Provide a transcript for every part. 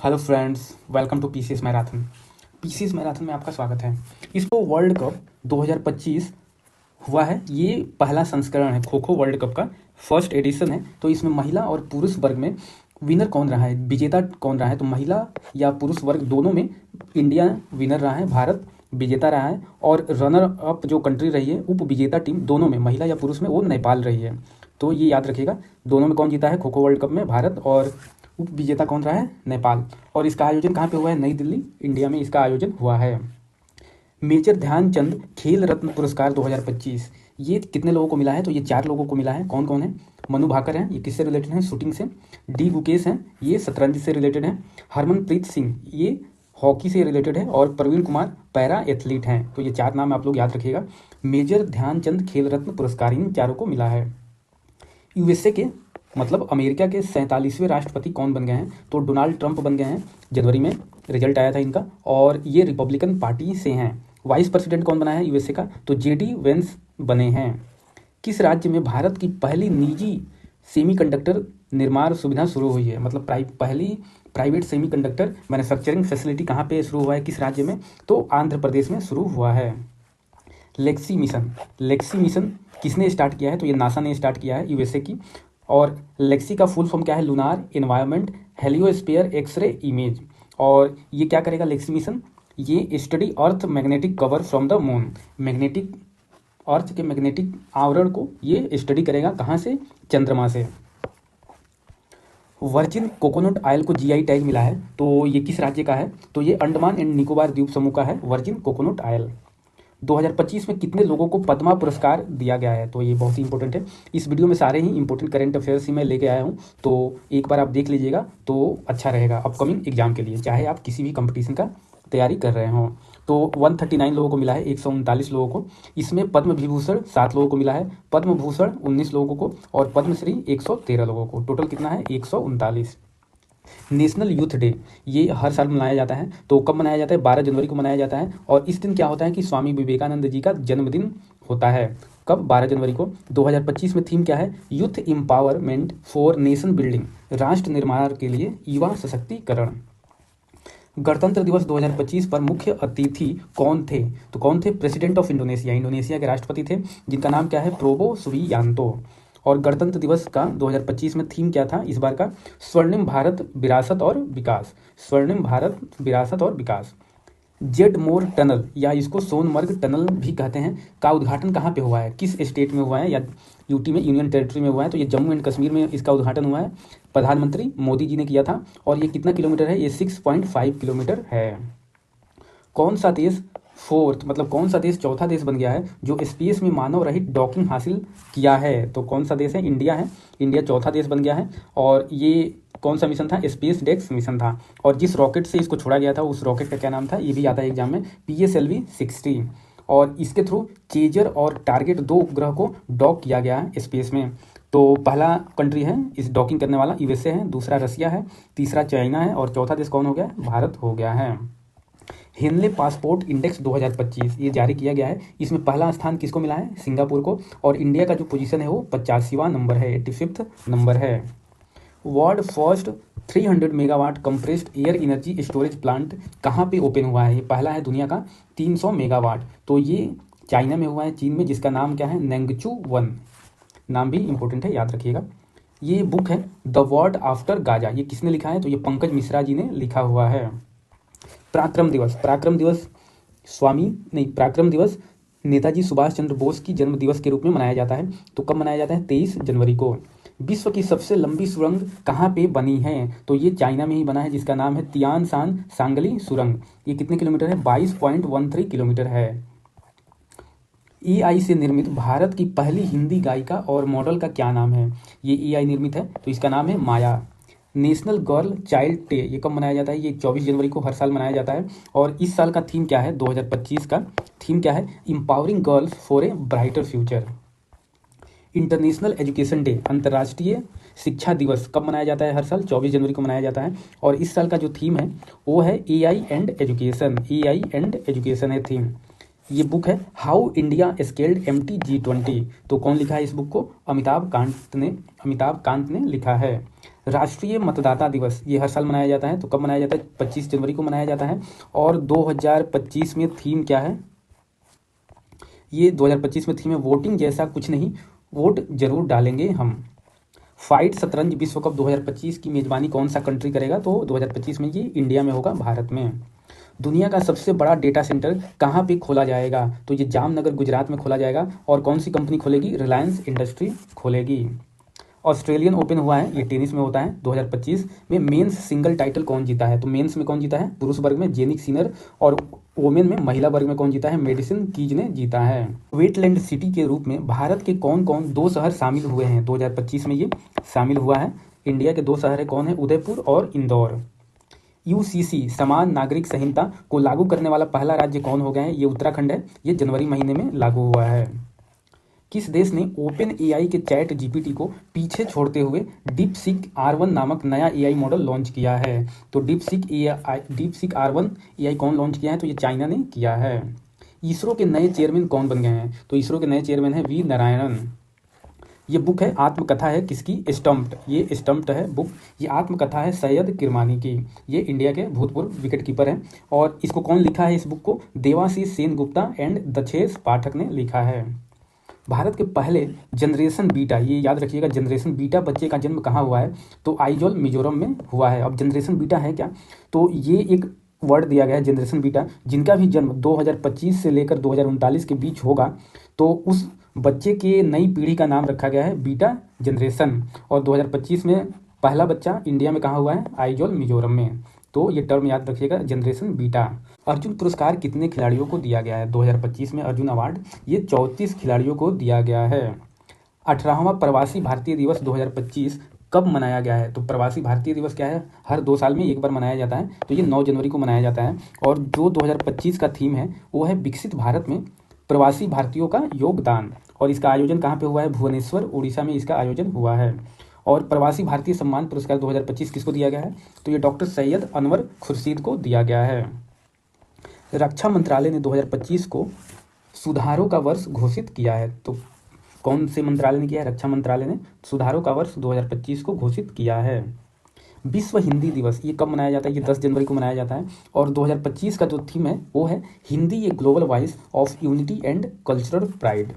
Hello friends, welcome to PCS marathon. PCS marathon में आपका स्वागत है। इसको वर्ल्ड कप 2025 हुआ है। ये पहला संस्करण है, खो खो वर्ल्ड कप का फर्स्ट एडिशन है। तो इसमें महिला और पुरुष वर्ग में विनर कौन रहा है, विजेता कौन रहा है, तो महिला या पुरुष वर्ग दोनों में इंडिया विनर रहा है, भारत विजेता रहा है। और रनर अप जो कंट्री रही है, उप विजेता टीम दोनों में, महिला या पुरुष में, वो नेपाल रही है। तो ये याद रखिएगा, दोनों में कौन जीता है खो खो वर्ल्ड कप में, भारत, और उप विजेता कौन रहा है, नेपाल। और इसका आयोजन कहाँ पे हुआ है, नई दिल्ली, इंडिया में इसका आयोजन हुआ है। मेजर ध्यानचंद खेल रत्न पुरस्कार 2025 ये कितने लोगों को मिला है, तो ये 4 लोगों को मिला है। कौन कौन है, मनु भाकर हैं, ये किससे रिलेटेड हैं, शूटिंग से। डी गुकेश हैं, ये शतरंज से रिलेटेड हैं। हरमनप्रीत सिंह, ये हॉकी से रिलेटेड है। और प्रवीण कुमार पैरा एथलीट हैं। तो ये 4 नाम आप लोग याद रखिएगा। मेजर ध्यानचंद खेल रत्न पुरस्कार इन चारों को मिला है। यूएसए के मतलब अमेरिका के 47वें राष्ट्रपति कौन बन गए हैं, तो डोनाल्ड ट्रंप बन गए हैं। जनवरी में रिजल्ट आया था इनका, और ये रिपब्लिकन पार्टी से हैं। वाइस प्रेसिडेंट कौन बना है यूएसए का, तो जेडी वेंस बने हैं। किस राज्य में भारत की पहली निजी सेमीकंडक्टर निर्माण सुविधा शुरू हुई है, मतलब पहली प्राइवेट सेमीकंडक्टर मैन्युफैक्चरिंग फैसिलिटी कहाँ पे शुरू हुआ है, किस राज्य में, तो आंध्र प्रदेश में शुरू हुआ है। लेक्सी मिशन किसने स्टार्ट किया है, तो ये नासा ने स्टार्ट किया है, यूएसए की। और लेक्सी का फुल फॉर्म क्या है, lunar environment heliosphere x ray image. और ये क्या करेगा लेक्सी मिशन, ये study earth magnetic cover from the moon, magnetic earth के मैग्नेटिक आवरण को ये स्टडी करेगा, कहाँ से, चंद्रमा से। वर्जिन कोकोनट ऑयल को जीआई टैग मिला है, तो ये किस राज्य का है, तो ये अंडमान एंड निकोबार द्वीप समूह का है, वर्जिन कोकोनट ऑयल। 2025 में कितने लोगों को पद्मा पुरस्कार दिया गया है, तो ये बहुत ही इंपॉर्टेंट है। इस वीडियो में सारे ही इंपॉर्टेंट करेंट अफेयर्स ही मैं लेके आया हूँ, तो एक बार आप देख लीजिएगा तो अच्छा रहेगा अपकमिंग एग्जाम के लिए, चाहे आप किसी भी कंपटीशन का तैयारी कर रहे हों। तो 139 लोगों को मिला है, 139 लोगों को। इसमें पद्म विभूषण 7 लोगों को मिला है, पद्म भूषण 19 लोगों को, और पद्मश्री 113 लोगों को। टोटल कितना है, 139। नेशनल यूथ डे ये हर साल मनाया जाता है। तो कब मनाया जाता है, 12 जनवरी को मनाया जाता है। और इस दिन क्या होता है कि स्वामी विवेकानंद जी का जन्मदिन होता है। कब, 12 जनवरी को। 2025 में थीम क्या है, youth empowerment for nation building, राष्ट्र निर्माण के लिए युवा सशक्तिकरण। गणतंत्र दिवस 2025 पर मुख्य अतिथि कौन थे, तो कौन थे, प्रेसिडेंट ऑफ इंडोनेशिया, इंडोनेशिया के राष्ट्रपति थे, जिनका नाम क्या है, प्रोबो सुबियांतो। और गणतंत्र दिवस का 2025 में थीम क्या था इस बार का, स्वर्णिम भारत विरासत और विकास, स्वर्णिम भारत विरासत और विकास। जेड मोर टनल या इसको सोनमर्ग टनल भी कहते हैं, का उद्घाटन कहाँ पे हुआ है, किस स्टेट में हुआ है, या यूटी में, यूनियन टेरिटरी में हुआ है, तो ये जम्मू एंड कश्मीर में इसका उद्घाटन हुआ है, प्रधानमंत्री मोदी जी ने किया था। और ये कितना किलोमीटर है, ये 6.5 किलोमीटर है। कौन सा देश फोर्थ मतलब कौन सा देश चौथा देश बन गया है जो स्पेस में मानव रहित डॉकिंग हासिल किया है, तो कौन सा देश है, इंडिया है। इंडिया चौथा देश बन गया है। और ये कौन सा मिशन था, स्पेस डेक्स मिशन था। और जिस रॉकेट से इसको छोड़ा गया था उस रॉकेट का क्या नाम था, ये भी आता है एग्जाम में, PSLV-60। और इसके थ्रू चेजर और टारगेट 2 उपग्रह को डॉक किया गया है स्पेस में। तो पहला कंट्री है इस डॉकिंग करने वाला, यूएसए है, दूसरा रसिया है, तीसरा चाइना है, और चौथा देश कौन हो गया, भारत हो गया है। हेनले पासपोर्ट इंडेक्स 2025 ये जारी किया गया है। इसमें पहला स्थान किसको मिला है, सिंगापुर को। और इंडिया का जो पोजीशन है वो 85वां नंबर है, 85वां नंबर है। World first 300 megawatt compressed air energy storage plant कहाँ पे ओपन हुआ है, ये पहला है दुनिया का 300 मेगावाट। तो ये चाइना में हुआ है, चीन में, जिसका नाम क्या है, नेंगचू 1। नाम भी इंपॉर्टेंट है, याद रखिएगा। ये बुक है द वर्ल्ड आफ्टर गाजा, ये किसने लिखा है, तो ये पंकज मिश्रा जी ने लिखा हुआ है। पराक्रम दिवस नेताजी सुभाष चंद्र बोस की जन्म दिवस के रूप में मनाया जाता है। तो कब मनाया जाता है, 23 जनवरी को। विश्व की सबसे लंबी सुरंग कहाँ पे बनी है, तो ये चाइना में ही बना है, जिसका नाम है तियान सान सांगली सुरंग। ये कितने किलोमीटर है, 22.13 किलोमीटर है। AI से निर्मित भारत की पहली हिंदी गायिका और मॉडल का क्या नाम है, ये AI निर्मित है, तो इसका नाम है माया। नेशनल गर्ल चाइल्ड डे ये कब मनाया जाता है, ये 24 जनवरी को हर साल मनाया जाता है। और इस साल का थीम क्या है, 2025 का थीम क्या है, empowering girls for a brighter future. International education day अंतर्राष्ट्रीय शिक्षा दिवस कब मनाया जाता है, हर साल 24 जनवरी को मनाया जाता है। और इस साल का जो थीम है वो है AI एंड एजुकेशन है थीम। ये बुक है हाउ इंडिया स्केल्ड MTG20। तो कौन लिखा है इस बुक को, अमिताभ कांत ने लिखा है। राष्ट्रीय मतदाता दिवस ये हर साल मनाया जाता है, तो कब मनाया जाता है? 25 जनवरी को मनाया जाता है। और 2025 में थीम क्या है? ये 2025 में थीम है वोटिंग जैसा कुछ नहीं, वोट जरूर डालेंगे हम। फाइट शतरंज विश्व कप 2025 की मेजबानी कौन सा कंट्री करेगा? तो 2025 में ये इंडिया में होगा, भारत में। दुनिया का सबसे बड़ा डेटा सेंटर कहाँ पे खोला जाएगा? तो ये जामनगर गुजरात में खोला जाएगा। और कौन सी कंपनी खोलेगी? रिलायंस इंडस्ट्री खोलेगी। ऑस्ट्रेलियन ओपन हुआ है, ये टेनिस में होता है। 2025 में मेंस सिंगल टाइटल कौन जीता है? तो मेंस में कौन जीता है? पुरुष वर्ग में जेनिक सिनर। और वोमेन में महिला वर्ग में कौन जीता है? मेडिसिन कीज ने जीता है। वेटलैंड सिटी के रूप में भारत के कौन कौन 2 शहर शामिल हुए हैं? 2025 में ये शामिल हुआ है। इंडिया के 2 शहर है, कौन है? उदयपुर और इंदौर। यूसीसी समान नागरिक संहिता को लागू करने वाला पहला राज्य कौन हो गया है? ये उत्तराखंड है। ये जनवरी महीने में लागू हुआ है। किस देश ने ओपन एआई के चैट जीपीटी को पीछे छोड़ते हुए डीपसीक R1 नामक नया एआई मॉडल लॉन्च किया है? तो डीपसीक R1 एआई कौन लॉन्च किया है? तो ये चाइना ने किया है। इसरो के नए चेयरमैन कौन बन गए हैं? तो इसरो के नए चेयरमैन है वी नारायणन। ये बुक है, आत्मकथा है किसकी? स्टम्प्ड। ये स्टम्प्ड है बुक। ये आत्मकथा है सैयद किरमानी की। ये इंडिया के भूतपूर्व विकेट कीपर हैं। और इसको कौन लिखा है? इस बुक को देवाशीष सेन गुप्ता एंड दक्षेश पाठक ने लिखा है। भारत के पहले जनरेशन बीटा, ये याद रखिएगा, जनरेशन बीटा बच्चे का जन्म कहाँ हुआ है? तो आइजोल मिजोरम में हुआ है। अब जनरेशन बीटा है क्या? तो ये एक वर्ड दिया गया है जनरेशन बीटा, जिनका भी जन्म 2025 से लेकर 2039 के बीच होगा, तो उस बच्चे के नई पीढ़ी का नाम रखा गया है बीटा जनरेशन। और 2025 में पहला बच्चा इंडिया में कहाँ हुआ है? आइजोल मिजोरम में। तो ये टर्म याद रखिएगा, जनरेशन बीटा। अर्जुन पुरस्कार कितने खिलाड़ियों को दिया गया है? 2025 में अर्जुन अवार्ड ये 34 खिलाड़ियों को दिया गया है। 18वां प्रवासी भारतीय दिवस 2025 कब मनाया गया है? तो प्रवासी भारतीय दिवस क्या है? हर 2 साल में एक बार मनाया जाता है। तो ये 9 जनवरी को मनाया जाता है। और जो 2025 का थीम है वो है विकसित भारत में प्रवासी भारतीयों का योगदान। और इसका आयोजन कहाँ पे हुआ है? भुवनेश्वर, उड़ीसा में इसका आयोजन हुआ है। और प्रवासी भारतीय सम्मान पुरस्कार 2025 किसको दिया गया है? तो ये डॉक्टर सैयद अनवर खुर्शीद को दिया गया है। रक्षा मंत्रालय ने 2025 को सुधारों का वर्ष घोषित किया है। तो कौन से मंत्रालय ने किया है? रक्षा मंत्रालय ने सुधारों का वर्ष 2025 को घोषित किया है। विश्व हिंदी दिवस ये कब मनाया जाता है? ये 10 जनवरी को मनाया जाता है। और 2025 का जो थीम है वो है Hindi a global voice of unity and cultural pride.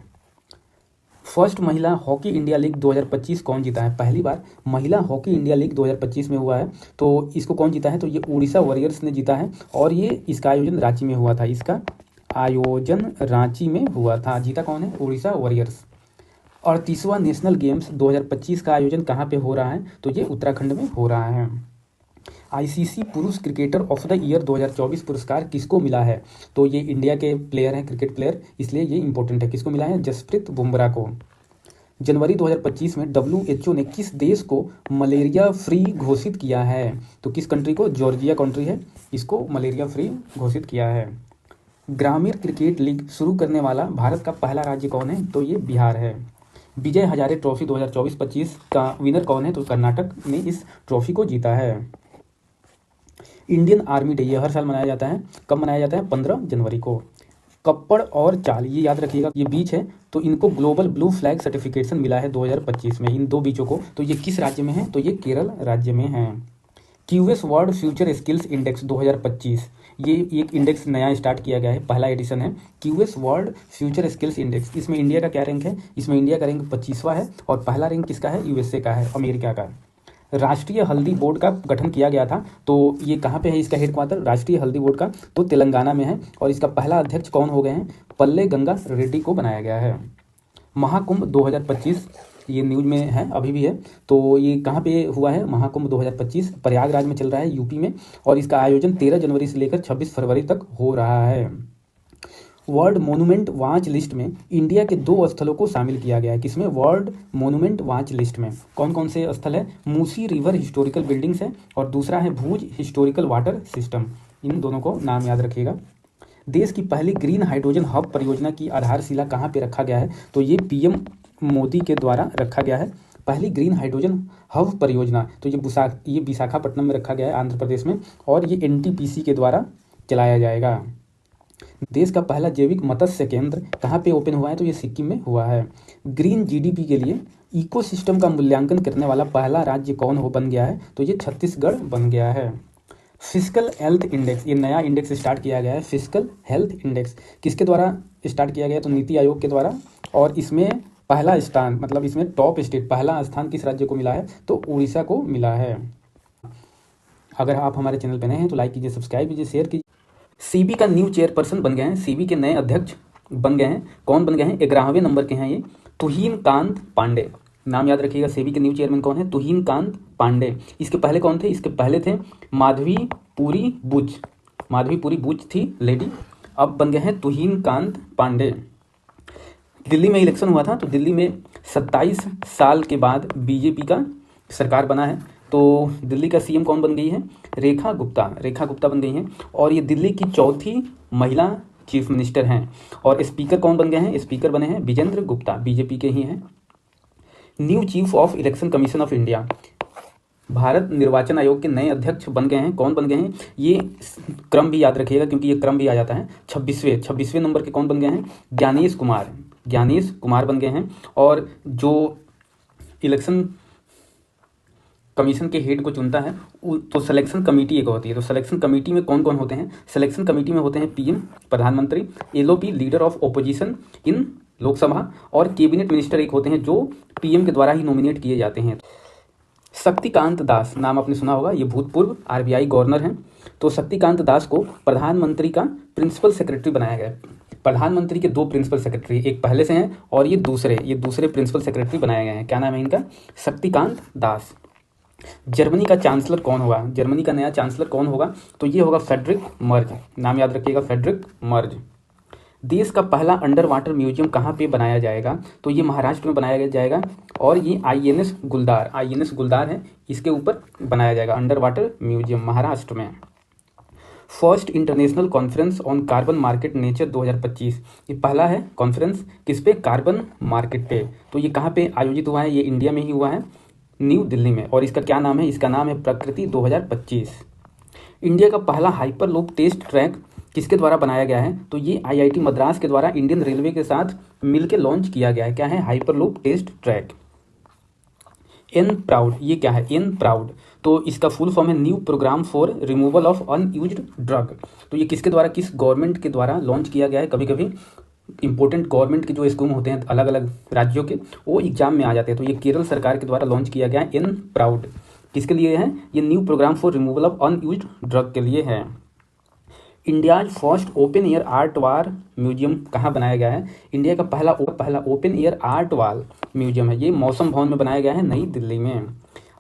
First महिला हॉकी इंडिया लीग 2025 कौन जीता है? पहली बार महिला हॉकी इंडिया लीग 2025 में हुआ है। तो इसको कौन जीता है? तो ये उड़ीसा वॉरियर्स ने जीता है। और ये इसका आयोजन रांची में हुआ था। इसका आयोजन रांची में हुआ था। जीता कौन है? उड़ीसा वॉरियर्स। 38वां नेशनल गेम्स 2025 का आयोजन कहाँ पे हो रहा है? तो ये उत्तराखंड में हो रहा है। आईसीसी पुरुष क्रिकेटर ऑफ द ईयर 2024 पुरस्कार किसको मिला है? तो ये इंडिया के प्लेयर हैं, क्रिकेट प्लेयर, इसलिए ये इंपॉर्टेंट है। किसको मिला है? जसप्रीत बुमराह को। जनवरी 2025 में WHO ने किस देश को मलेरिया फ्री घोषित किया है? तो किस कंट्री को? जॉर्जिया कंट्री है, इसको मलेरिया फ्री घोषित किया है। ग्रामीण क्रिकेट लीग शुरू करने वाला भारत का पहला राज्य कौन है? तो ये बिहार है। विजय हजारे ट्रॉफी 2024-25 का विनर कौन है? तो कर्नाटक ने इस ट्रॉफी को जीता है। इंडियन आर्मी डे ये हर साल मनाया जाता है। कब मनाया जाता है? 15 जनवरी को। कप्पड़ और चाल ये याद रखिएगा, ये बीच है, तो इनको ग्लोबल ब्लू फ्लैग सर्टिफिकेशन मिला है 2025 में, इन 2 बीचों को। तो ये किस राज्य में है? तो ये केरल राज्य में है। QS world future skills index 2025 ये एक इंडेक्स नया स्टार्ट किया गया है, पहला एडिशन है QS world future skills index. इसमें इंडिया का क्या रैंक है? इसमें इंडिया का रैंक 25वां है। और पहला रैंक किसका है? यूएसए का है, अमेरिका का। राष्ट्रीय हल्दी बोर्ड का गठन किया गया था। तो ये कहाँ पे है इसका हेडक्वार्टर? राष्ट्रीय हल्दी बोर्ड का तो तेलंगाना में है। और इसका पहला अध्यक्ष कौन हो गए हैं? पल्ले गंगा रेड्डी को बनाया गया है। महाकुंभ 2025 ये न्यूज में है, अभी भी है। तो ये कहाँ पे हुआ है? महाकुंभ 2025 प्रयागराज में चल रहा है, यूपी में। और इसका आयोजन 13 जनवरी से लेकर 26 फरवरी तक हो रहा है। वर्ल्ड मोनूमेंट वॉच लिस्ट में इंडिया के 2 स्थलों को शामिल किया गया है। किसमें? वर्ल्ड मोनूमेंट वॉच लिस्ट में कौन कौन से स्थल है? मूसी रिवर हिस्टोरिकल बिल्डिंग्स है, और दूसरा है भूज हिस्टोरिकल वाटर सिस्टम। इन दोनों को नाम याद रखिएगा। देश की पहली ग्रीन हाइड्रोजन हब परियोजना की आधारशिला कहाँ पे रखा गया है? तो ये पीएम मोदी के द्वारा रखा गया है, पहली ग्रीन हाइड्रोजन हब परियोजना। तो ये विशाखापट्टनम में रखा गया है, आंध्र प्रदेश में। और ये एनटीपीसी के द्वारा चलाया जाएगा। देश का पहला जैविक मत्स्य केंद्र कहाँ पे ओपन हुआ है? तो ये सिक्किम में हुआ है। ग्रीन जीडीपी के लिए इकोसिस्टम का मूल्यांकन करने वाला पहला राज्य कौन हो बन गया है? तो ये छत्तीसगढ़ बन गया है। फिजिकल हेल्थ इंडेक्स, ये नया इंडेक्स स्टार्ट किया गया है। फिजिकल हेल्थ इंडेक्स किसके द्वारा स्टार्ट किया गया? तो नीति आयोग के द्वारा। और इसमें पहला स्थान, मतलब इसमें टॉप स्टेट, पहला स्थान किस राज्य को मिला है? तो उड़ीसा को मिला है। अगर आप हमारे चैनल पर नए हैं तो लाइक कीजिए, सब्सक्राइब कीजिए, शेयर कीजिए। सीबी का न्यू चेयरपर्सन बन गए हैं, सीबी के नए अध्यक्ष बन गए हैं। कौन बन गए हैं? 11वें नंबर के हैं ये, तुहिन कांत पांडे। नाम याद रखिएगा, सेबी के न्यू चेयरमैन कौन है? तुहिन कांत पांडे। इसके पहले कौन थे? इसके पहले थे माधवी पुरी बुच। माधवी पुरी बुच थी लेडी, अब बन गए हैं तुहिन कांत पांडे। दिल्ली में इलेक्शन हुआ था, तो दिल्ली में 27 साल के बाद बीजेपी का सरकार बना है। तो दिल्ली का सीएम कौन बन गई है? रेखा गुप्ता। रेखा गुप्ता बन गई हैं, और ये दिल्ली की चौथी महिला चीफ मिनिस्टर हैं। और स्पीकर कौन बन गए हैं? स्पीकर बने हैं विजेंद्र गुप्ता, बीजेपी के ही हैं। New chief of election commission of India, Bharat निर्वाचन आयोग के नए अध्यक्ष बन गए हैं। कौन बन गए हैं? ये क्रम भी याद रखिएगा, क्योंकि ये क्रम भी आ जाता है। 26वें नंबर के कौन बन गए हैं? ज्ञानेश कुमार। ज्ञानेश कुमार बन गए हैं। और जो इलेक्शन कमीशन के हेड को चुनता है तो सिलेक्शन कमेटी एक होती है। तो सिलेक्शन कमेटी में कौन कौन होते हैं? सिलेक्शन कमेटी में होते हैं पीएम, प्रधानमंत्री, एलओपी लीडर ऑफ ओपोजिशन इन लोकसभा, और कैबिनेट मिनिस्टर एक होते हैं जो पीएम के द्वारा ही नॉमिनेट किए जाते हैं। शक्तिकांत दास, नाम आपने सुना होगा, ये भूतपूर्व आरबीआई गवर्नर हैं। तो शक्तिकांत दास को प्रधानमंत्री का प्रिंसिपल सेक्रेटरी बनाया गया। प्रधानमंत्री के 2 प्रिंसिपल सेक्रेटरी, एक पहले से हैं और ये दूसरे प्रिंसिपल सेक्रेटरी बनाए गए हैं। क्या नाम है इनका? शक्तिकांत दास। जर्मनी का चांसलर कौन होगा? जर्मनी का नया चांसलर कौन होगा? तो ये होगा फ्रेडरिक मर्ज। नाम याद रखिएगा, फ्रेडरिक मर्ज। देश का पहला अंडर वाटर म्यूजियम कहाँ पे बनाया जाएगा? तो ये महाराष्ट्र में बनाया जाएगा, और ये आईएनएस गुलदार है, इसके ऊपर बनाया जाएगा अंडर वाटर म्यूजियम महाराष्ट्र में। First international conference on carbon market nature 2025, ये पहला है कॉन्फ्रेंस किस पे? कार्बन मार्केट पे। तो ये कहाँ पे आयोजित हुआ है? ये इंडिया में ही हुआ है, न्यू दिल्ली में। और इसका क्या नाम है? इसका नाम है प्रकृति 2025। इंडिया का पहला हाइपरलूप टेस्ट ट्रैक किसके द्वारा बनाया गया है? तो ये आईआईटी मद्रास के द्वारा इंडियन रेलवे के साथ मिलकर लॉन्च किया गया है। क्या है? Hyperloop test track. N PROUD, ये क्या है? एन प्राउड, तो इसका फुल फॉर्म है new programme for removal of unused drug. तो ये किसके द्वारा, किस गवर्नमेंट के द्वारा लॉन्च किया गया है? कभी कभी इंपॉर्टेंट गवर्नमेंट के जो स्कीम होते हैं अलग अलग राज्यों के, वो एग्जाम में आ जाते हैं। तो ये केरल सरकार के द्वारा लॉन्च किया गया है। एन प्राउड किसके लिए है? ये new programme for removal of unused drug के लिए है। India first open air art wall museum कहाँ बनाया गया है? इंडिया का पहला open air art wall museum है, ये मौसम भवन में बनाया गया है, नई दिल्ली में।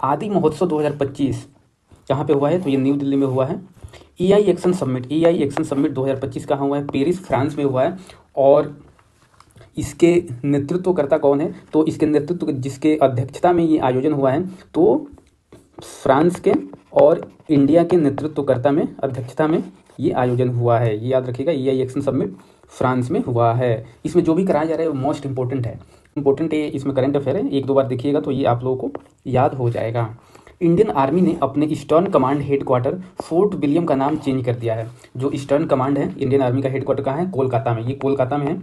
आदि महोत्सव 2025 कहाँ पे हुआ है? तो ये न्यू दिल्ली में हुआ है। एआई एक्शन समिट 2025 कहाँ हुआ है? पेरिस, फ्रांस में हुआ है। और इसके नेतृत्वकर्ता कौन है? तो इसके नेतृत्व, जिसके अध्यक्षता में ये आयोजन हुआ है, तो फ्रांस के और इंडिया के नेतृत्वकर्ता में, अध्यक्षता में ये आयोजन हुआ है। ये याद रखिएगा, एआई एक्शन समिट फ्रांस में हुआ है। इसमें जो भी कराया जा रहा है वो मोस्ट इंपॉर्टेंट है, इसमें करंट अफेयर है, 1-2 बार देखिएगा तो ये आप लोगों को याद हो जाएगा। इंडियन आर्मी ने अपने eastern command headquarter fort William का नाम चेंज कर दिया है। जो ईस्टर्न कमांड है इंडियन आर्मी का हेडक्वार्टर कहाँ है? कोलकाता में, ये कोलकाता में है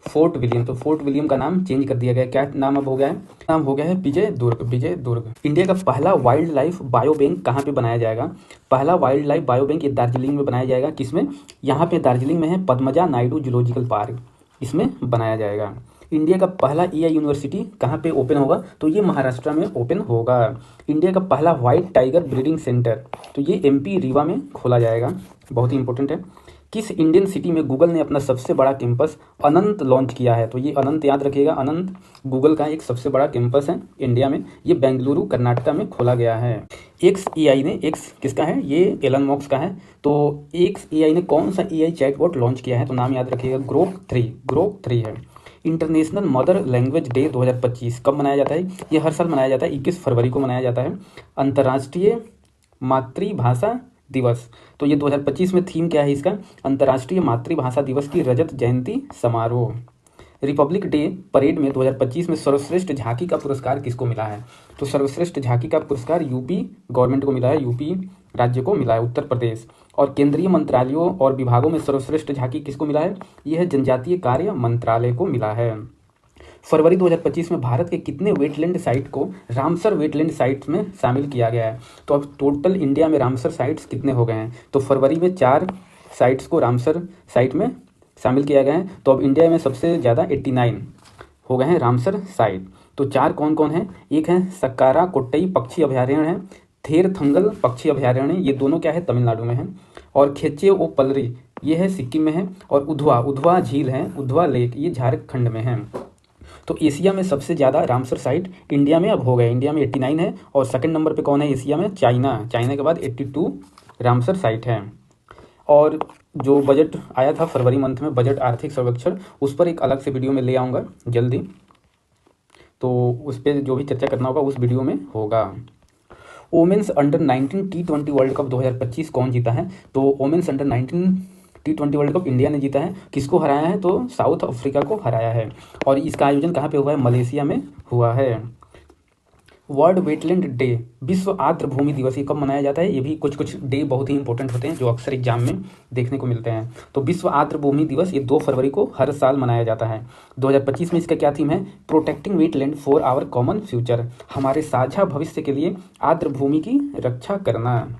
फोर्ट विलियम। तो फोर्ट विलियम का नाम चेंज कर दिया गया। क्या नाम अब हो गया है? नाम हो गया है विजय दुर्ग। इंडिया का पहला वाइल्ड लाइफ बायो बैंक कहाँ पे बनाया जाएगा? पहला वाइल्ड लाइफ बायो बैंक ये दार्जिलिंग में बनाया जाएगा। किसमें? यहाँ पे दार्जिलिंग में है पद्मजा नायडू जूलॉजिकल पार्क, इसमें बनाया जाएगा। इंडिया का पहला एआई यूनिवर्सिटी कहाँ पे ओपन होगा? तो ये महाराष्ट्र में ओपन होगा। इंडिया का पहला व्हाइट टाइगर ब्रीडिंग सेंटर, तो ये एमपी रीवा में खोला जाएगा, बहुत ही इंपॉर्टेंट है। किस इंडियन सिटी में गूगल ने अपना सबसे बड़ा कैंपस अनंत लॉन्च किया है? तो ये अनंत याद रखिएगा, अनंत गूगल का एक सबसे बड़ा कैंपस है इंडिया में, ये बेंगलुरु कर्नाटका में खोला गया है। XAI ने, एक्स किसका है? ये एलन मस्क का है। तो XAI ने कौन सा AI चैटबॉट लॉन्च किया है? तो नाम याद रखिएगा, ग्रोक 3 है। इंटरनेशनल मदर लैंग्वेज डे 2025 कब मनाया जाता है? ये हर साल मनाया जाता है, 21 फरवरी को मनाया जाता है। अंतर्राष्ट्रीय मातृभाषा दिवस, तो ये 2025 में थीम क्या है इसका? अंतर्राष्ट्रीय मातृभाषा दिवस की रजत जयंती समारोह। रिपब्लिक डे परेड में 2025 में सर्वश्रेष्ठ झांकी का पुरस्कार किसको मिला है? तो सर्वश्रेष्ठ झांकी का पुरस्कार यूपी गवर्नमेंट को मिला है, यूपी राज्य को मिला है, उत्तर प्रदेश। और केंद्रीय मंत्रालयों और विभागों में सर्वश्रेष्ठ झांकी किसको मिला है? यह जनजातीय कार्य मंत्रालय को मिला है। फरवरी 2025 में भारत के कितने वेटलैंड साइट को रामसर वेटलैंड साइट्स में शामिल किया गया है? तो अब टोटल इंडिया में रामसर साइट्स कितने हो गए हैं? तो फरवरी में 4 साइट्स को रामसर साइट में शामिल किया गया है। तो अब इंडिया में सबसे ज़्यादा 89 हो गए हैं रामसर साइट। तो 4 कौन कौन है? एक है सक्कारा कोट्टई पक्षी अभयारण्य है, थेरथंगल पक्षी अभयारण्य, ये दोनों क्या है? तमिलनाडु में है। और खेचे ओ पलरी ये है सिक्किम में है। और उधवा झील है, उधवा लेक, ये झारखंड में है। तो एशिया में सबसे ज़्यादा रामसर साइट इंडिया में अब हो गए। इंडिया में 89 है और सेकंड नंबर पे कौन है एशिया में? चाइना के बाद 82 रामसर साइट है। और जो बजट आया था फरवरी मंथ में, बजट आर्थिक सर्वेक्षण, उस पर एक अलग से वीडियो में ले आऊँगा जल्दी, तो उस पर जो भी चर्चा करना होगा उस वीडियो में होगा। Women's under 19 T20 world cup 2025 कौन जीता है? तो women's under 19 T20 world cup India ने जीता है। किसको हराया है? तो साउथ अफ्रीका को हराया है। और इसका आयोजन कहाँ पे हुआ है? मलेशिया में हुआ है। वर्ल्ड वेटलैंड डे, विश्व आर्द्र भूमि दिवस, ये कब मनाया जाता है? ये भी कुछ डे बहुत ही इंपॉर्टेंट होते हैं जो अक्सर एग्जाम में देखने को मिलते हैं। तो विश्व आर्द्र भूमि दिवस ये 2 फरवरी को हर साल मनाया जाता है। 2025 में इसका क्या थीम है? Protecting wetland for our common future, हमारे साझा भविष्य के लिए आर्द्र भूमि की रक्षा करना।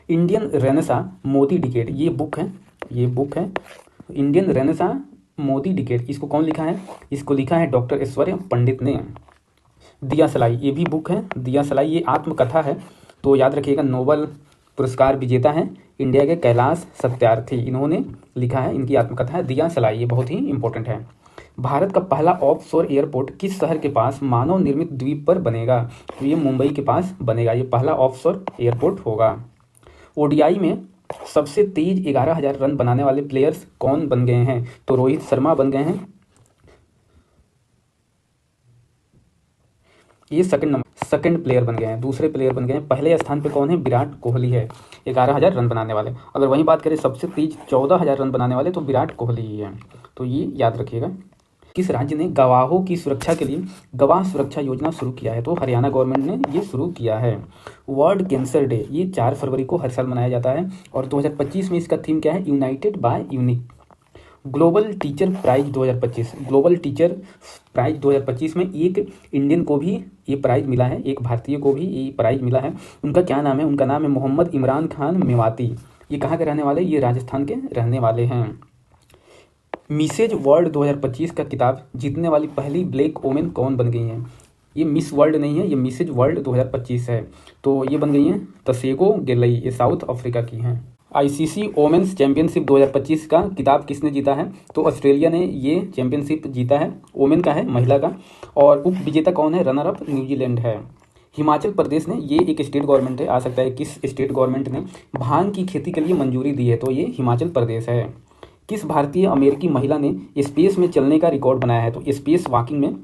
इंडियन रेनेसा मोदी डिकेड, ये बुक है इंडियन रेनेसा मोदी डिकेड। इसको कौन लिखा है? इसको लिखा है डॉक्टर ऐश्वर्य पंडित ने। दिया सलाई, ये भी बुक है। दिया सलाई ये आत्मकथा है, तो याद रखिएगा। नोबेल पुरस्कार विजेता हैं इंडिया के कैलाश सत्यार्थी, इन्होंने लिखा है, इनकी आत्मकथा है दिया सलाई, ये बहुत ही इंपॉर्टेंट है। भारत का पहला ऑफशोर एयरपोर्ट किस शहर के पास मानव निर्मित द्वीप पर बनेगा? तो ये मुंबई के पास बनेगा, ये पहला ऑफशोर एयरपोर्ट होगा। ओडीआई में सबसे तेज 11,000 रन बनाने वाले प्लेयर्स कौन बन गए हैं? तो रोहित शर्मा बन गए हैं, ये सेकंड प्लेयर बन गए हैं, दूसरे प्लेयर बन गए हैं। पहले स्थान पे कौन है? विराट कोहली है, 11,000 रन बनाने वाले। अगर वहीं बात करें सबसे तेज 14,000 रन बनाने वाले, तो विराट कोहली ही है, तो ये याद रखिएगा। किस राज्य ने गवाहों की सुरक्षा के लिए गवाह सुरक्षा योजना शुरू किया है? तो हरियाणा गवर्नमेंट ने ये शुरू किया है। वर्ल्ड कैंसर डे, ये 4 फरवरी को हर साल मनाया जाता है। और 2025 में इसका थीम क्या है? United by unique. Global teacher prize 2025, global teacher prize 2025 में एक इंडियन को भी ये प्राइज मिला है, एक भारतीय को भी ये प्राइज मिला है। उनका क्या नाम है? उनका नाम है मोहम्मद इमरान खान मेवाती। ये कहाँ के रहने वाले? ये राजस्थान के रहने वाले हैं। मिसेज वर्ल्ड 2025 का किताब जीतने वाली पहली ब्लैक वोमेन कौन बन गई हैं? ये मिस वर्ल्ड नहीं है, ये मिसेज वर्ल्ड 2025 है। तो ये बन गई हैं तसेगो गेलई, ये साउथ अफ्रीका की हैं। आईसीसी वोमेंस चैंपियनशिप 2025 का किताब किसने जीता है? तो ऑस्ट्रेलिया ने ये चैंपियनशिप जीता है, वोमेन का है, महिला का। और उप विजेता कौन है? रनर अप न्यूजीलैंड है। हिमाचल प्रदेश ने, ये एक स्टेट गवर्नमेंट है, आ सकता है किस स्टेट गवर्नमेंट ने भांग की खेती के लिए मंजूरी दी है? तो ये हिमाचल प्रदेश है। किस भारतीय अमेरिकी महिला ने स्पेस में चलने का रिकॉर्ड बनाया है? तो स्पेस वॉकिंग में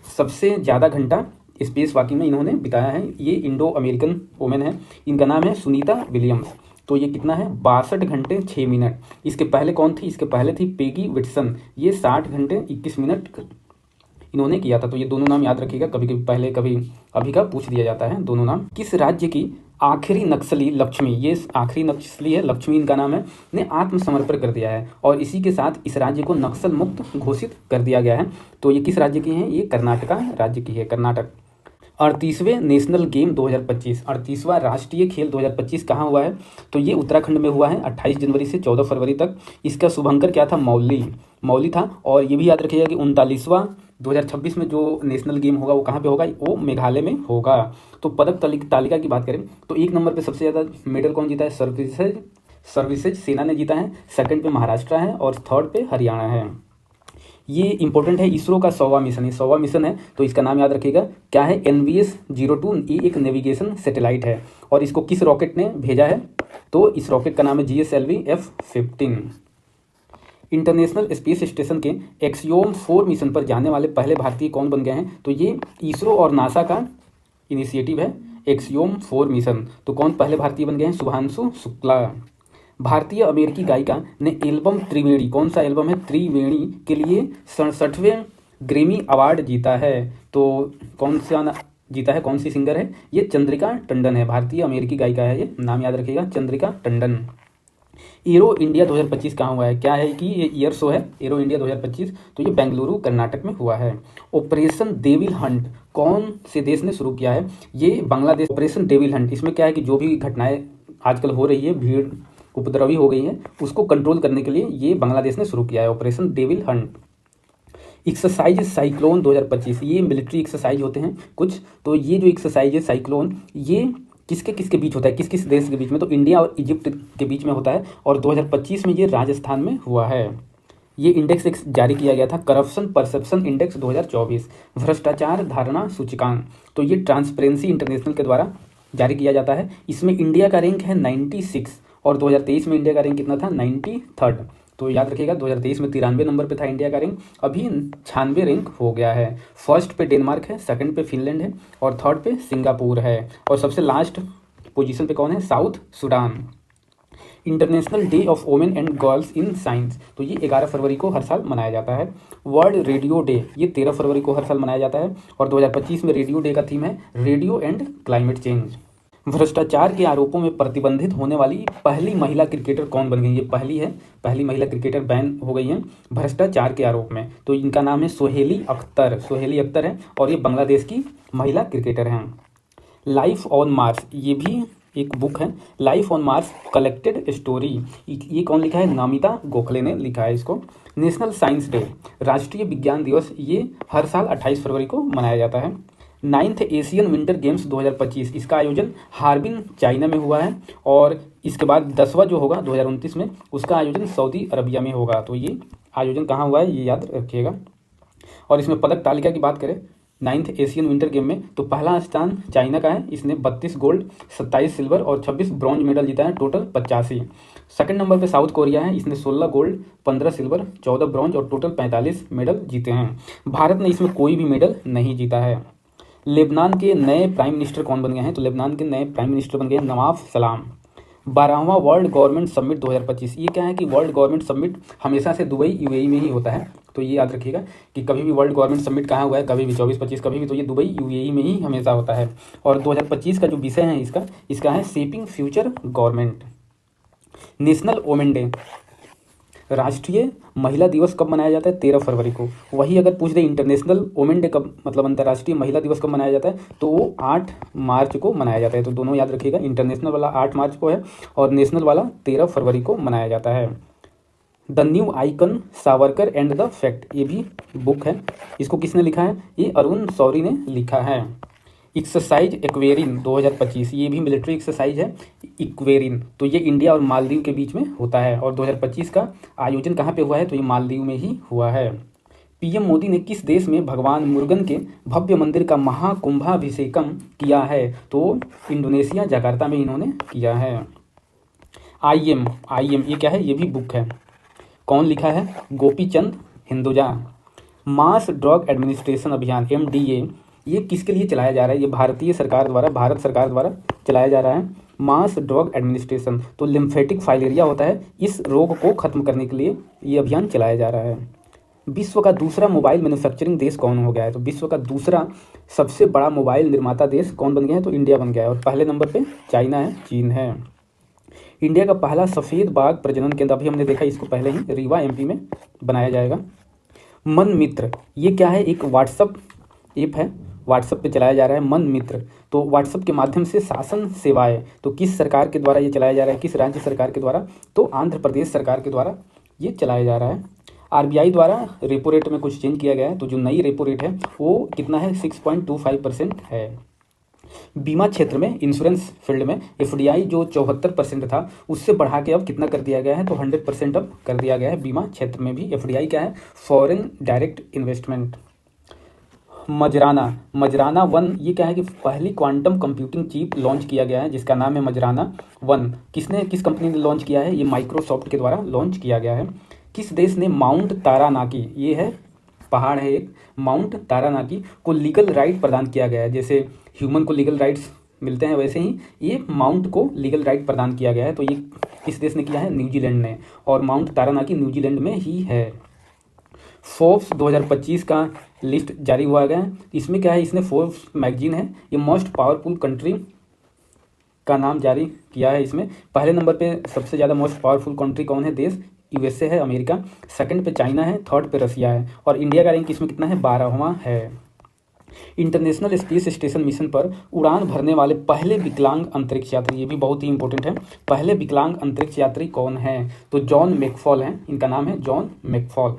सबसे ज़्यादा घंटा स्पेस वॉकिंग में इन्होंने बिताया है, ये इंडो अमेरिकन वोमेन है। इनका नाम है सुनीता विलियम्स। तो ये कितना है? 62 घंटे 6 मिनट। इसके पहले कौन थी? इसके पहले थी पेगी विटसन, ये 60 घंटे 21 मिनट इन्होंने किया था। तो ये दोनों नाम याद रखिएगा, कभी कभी पहले कभी अभी का पूछ दिया जाता है दोनों नाम। किस राज्य की आखिरी नक्सली लक्ष्मी, ये आखिरी नक्सली है लक्ष्मी इनका नाम है, ने आत्मसमर्पण कर दिया है और इसी के साथ इस राज्य को नक्सल मुक्त घोषित कर दिया गया है। तो ये किस राज्य की हैं? ये कर्नाटका राज्य की है, कर्नाटक। 38वें नेशनल गेम 2025, 38वां राष्ट्रीय खेल 2025 कहाँ हुआ है? तो ये उत्तराखंड में हुआ है 28 जनवरी से 14 फरवरी तक। इसका शुभंकर क्या था? मौली था। और ये भी याद रखिएगा कि 39वां 2026 में जो नेशनल गेम होगा वो कहाँ पे होगा? वो मेघालय में होगा। तो पदक तालिका की बात करें तो 1 नंबर पे सबसे ज़्यादा मेडल कौन जीता है? सर्विसेज सेना ने जीता है, सेकंड पे महाराष्ट्र है और थर्ड पे हरियाणा है। ये इंपॉर्टेंट है, इसरो का 100वां मिशन, ये 100वां मिशन है। तो इसका नाम याद रखिएगा क्या है? NVS-02, ये एक नेविगेशन सैटेलाइट है। और इसको किस रॉकेट ने भेजा है? तो इस रॉकेट का नाम है GSLV F-15। International space station के एक्सियोम 4 मिशन पर जाने वाले पहले भारतीय कौन बन गए हैं? तो ये इसरो और नासा का इनिशिएटिव है, एक्सियोम 4 मिशन। तो कौन पहले भारतीय बन गए हैं? शुभांशु शुक्ला। भारतीय अमेरिकी गायिका ने एल्बम त्रिवेणी, कौन सा एल्बम है? त्रिवेणी के लिए 67वें ग्रैमी अवार्ड जीता है। तो कौन सा जीता है? कौन सी सिंगर है? ये चंद्रिका टंडन है, भारतीय अमेरिकी गायिका है, ये नाम याद रखिएगा, चंद्रिका टंडन। एरो इंडिया 2025 कहाँ हुआ है? क्या है कि ये ईयर शो है एरो इंडिया 2025, तो ये बेंगलुरु कर्नाटक में हुआ है। ऑपरेशन डेविल हंट कौन से देश ने शुरू किया है? ये बांग्लादेश। ऑपरेशन डेविल हंट, इसमें क्या है कि जो भी घटनाएं आजकल हो रही है, भीड़ उपद्रवी हो गई है, उसको कंट्रोल करने के लिए ये बांग्लादेश ने शुरू किया है operation devil Hunt. Exercise cyclone 2025, ये मिलिट्री एक्सरसाइज होते हैं कुछ, तो ये जो एक्सरसाइज है साइक्लोन, ये किसके किसके बीच होता है, किस किस देश के बीच में? तो इंडिया और इजिप्ट के बीच में होता है, और 2025 में ये राजस्थान में हुआ है। ये इंडेक्स एक जारी किया गया था, करप्शन परसेप्शन इंडेक्स 2024, भ्रष्टाचार धारणा सूचकांक, तो ये ट्रांसपेरेंसी इंटरनेशनल के द्वारा जारी किया जाता है। इसमें इंडिया का रैंक है 96, और 2023 में इंडिया का रैंक कितना था? 93rd। तो याद रखिएगा 2023 में 93 नंबर पे था इंडिया का रैंक, अभी 96 रैंक हो गया है। फर्स्ट पे डेनमार्क है, सेकंड पे फिनलैंड है, और थर्ड पे सिंगापुर है, और सबसे लास्ट पोजीशन पे कौन है? South Sudan. International day of women and girls in science, तो ये 11 फरवरी को हर साल मनाया जाता है। वर्ल्ड रेडियो डे, ये 13 फरवरी को हर साल मनाया जाता है, और 2025 में रेडियो डे का थीम है रेडियो एंड क्लाइमेट चेंज। भ्रष्टाचार के आरोपों में प्रतिबंधित होने वाली पहली महिला क्रिकेटर कौन बन गई? ये पहली महिला क्रिकेटर बैन हो गई हैं भ्रष्टाचार के आरोप में, तो इनका नाम है सोहेली अख्तर। सोहेली अख्तर है, और ये बांग्लादेश की महिला क्रिकेटर हैं। लाइफ ऑन मार्स, ये भी एक बुक है, life on Mars collected story, ये कौन लिखा है? नमिता गोखले ने लिखा है इसको। नेशनल साइंस डे, राष्ट्रीय विज्ञान दिवस, ये हर साल 28 फरवरी को मनाया जाता है। 9th एशियन विंटर गेम्स 2025, इसका आयोजन हार्बिन चाइना में हुआ है, और इसके बाद 10वां जो होगा 2029 में, उसका आयोजन सऊदी अरबिया में होगा। तो ये आयोजन कहाँ हुआ है ये याद रखिएगा। और इसमें पदक तालिका की बात करें 9th एशियन विंटर गेम में, तो पहला स्थान चाइना का है, इसने 32 गोल्ड 27 सिल्वर और 26 ब्रॉन्ज मेडल जीता है, टोटल 85। सेकंड नंबर पे साउथ कोरिया है, इसने 16 गोल्ड 15 सिल्वर 14 ब्रॉन्ज और टोटल 45 मेडल जीते हैं। भारत ने इसमें कोई भी मेडल नहीं जीता है। लेबनान के नए प्राइम मिनिस्टर कौन बन गए हैं? तो लेबनान के नए प्राइम मिनिस्टर बन गए नवाफ सलाम। 12वां वर्ल्ड गवर्नमेंट समिट 2025, ये क्या है कि वर्ल्ड गवर्नमेंट समिट हमेशा से दुबई यूएई में ही होता है, तो ये याद रखिएगा कि कभी भी वर्ल्ड गवर्नमेंट समिट कहाँ हुआ है, कभी भी 24-25 कभी भी, तो ये दुबई यूएई में ही हमेशा होता है। और 2025 का जो विषय है इसका है shaping future government. National women day, राष्ट्रीय महिला दिवस कब मनाया जाता है? 13 फरवरी को। वही अगर पूछ दे इंटरनेशनल वोमेन डे कब, मतलब अंतर्राष्ट्रीय महिला दिवस कब मनाया जाता है, तो वो 8 मार्च को मनाया जाता है। तो दोनों याद रखिएगा, इंटरनेशनल वाला 8 मार्च को है, और नेशनल वाला 13 फरवरी को मनाया जाता है। The new icon Savarkar and the fact, ये भी बुक है, इसको किसने लिखा है? ये अरुण शौरी ने लिखा है। एक्सरसाइज एक्वेरिन 2025, ये भी मिलिट्री एक्सरसाइज है इक्वेरिन, तो ये इंडिया और मालदीव के बीच में होता है, और 2025 का आयोजन कहाँ पे हुआ है? तो ये मालदीव में ही हुआ है। पीएम मोदी ने किस देश में भगवान मुर्गन के भव्य मंदिर का महाकुंभाभिषेकम किया है? तो इंडोनेशिया जकार्ता में इन्होंने किया है। आईएम ये क्या है? ये भी बुक है, कौन लिखा है? Gopichand Hinduja. Mass drug administration अभियान MDA, ये किसके लिए चलाया जा रहा है? ये भारत सरकार द्वारा चलाया जा रहा है मास ड्रग एडमिनिस्ट्रेशन, तो लिम्फेटिक फाइलेरिया होता है, इस रोग को खत्म करने के लिए ये अभियान चलाया जा रहा है। विश्व का दूसरा मोबाइल मैन्युफैक्चरिंग देश कौन हो गया है? तो विश्व का दूसरा सबसे बड़ा मोबाइल निर्माता देश कौन बन गया है? तो इंडिया बन गया है, और पहले नंबर पे चाइना है, चीन है। इंडिया का पहला सफ़ेद बाघ प्रजनन केंद्र, अभी हमने देखा इसको पहले ही, रीवा MP में बनाया जाएगा। मन मित्र, ये क्या है? एक व्हाट्सअप ऐप है, व्हाट्सअप पे चलाया जा रहा है मन मित्र, तो व्हाट्सअप के माध्यम से शासन सेवाएं, तो किस सरकार के द्वारा ये चलाया जा रहा है? किस राज्य सरकार के द्वारा? तो आंध्र प्रदेश सरकार के द्वारा ये चलाया जा रहा है। RBI द्वारा रेपो रेट में कुछ चेंज किया गया है, तो जो नई रेपो रेट है वो कितना है? 6.25% है। बीमा क्षेत्र में, इंश्योरेंस फील्ड में FDI जो 74% था, उससे बढ़ा के अब कितना कर दिया गया है? तो 100% अब कर दिया गया है। बीमा क्षेत्र में भी FDI क्या है? Foreign direct investment. मजराना 1, ये क्या है कि पहली क्वांटम कंप्यूटिंग चिप लॉन्च किया गया है, जिसका नाम है मजराना 1। किस कंपनी ने लॉन्च किया है? ये माइक्रोसॉफ्ट के द्वारा लॉन्च किया गया है। किस देश ने माउंट तारानाकी, ये है पहाड़ है एक, माउंट तारानाकी को लीगल राइट प्रदान किया गया है? जैसे ह्यूमन को लीगल राइट्स मिलते हैं, वैसे ही ये माउंट को लीगल राइट प्रदान किया गया है। तो ये किस देश ने किया है? न्यूजीलैंड ने, और माउंट तारानाकी न्यूजीलैंड में ही है। फोर्ब्स 2025 का लिस्ट जारी हुआ गया है, इसमें क्या है? इसने फोर्ब्स मैगजीन है, ये मोस्ट पावरफुल कंट्री का नाम जारी किया है। इसमें पहले नंबर पे सबसे ज़्यादा मोस्ट पावरफुल कंट्री कौन है देश? यूएसए है, अमेरिका। सेकंड पे चाइना है, थर्ड पे रसिया है, और इंडिया का रैंक इसमें कितना है? 12वां है। इंटरनेशनल स्पेस स्टेशन मिशन पर उड़ान भरने वाले पहले विकलांग अंतरिक्ष यात्री, ये भी बहुत ही इंपॉर्टेंट है, पहले विकलांग अंतरिक्ष यात्री कौन है? तो जॉन मैकफॉल हैं, इनका नाम है जॉन मैकफॉल।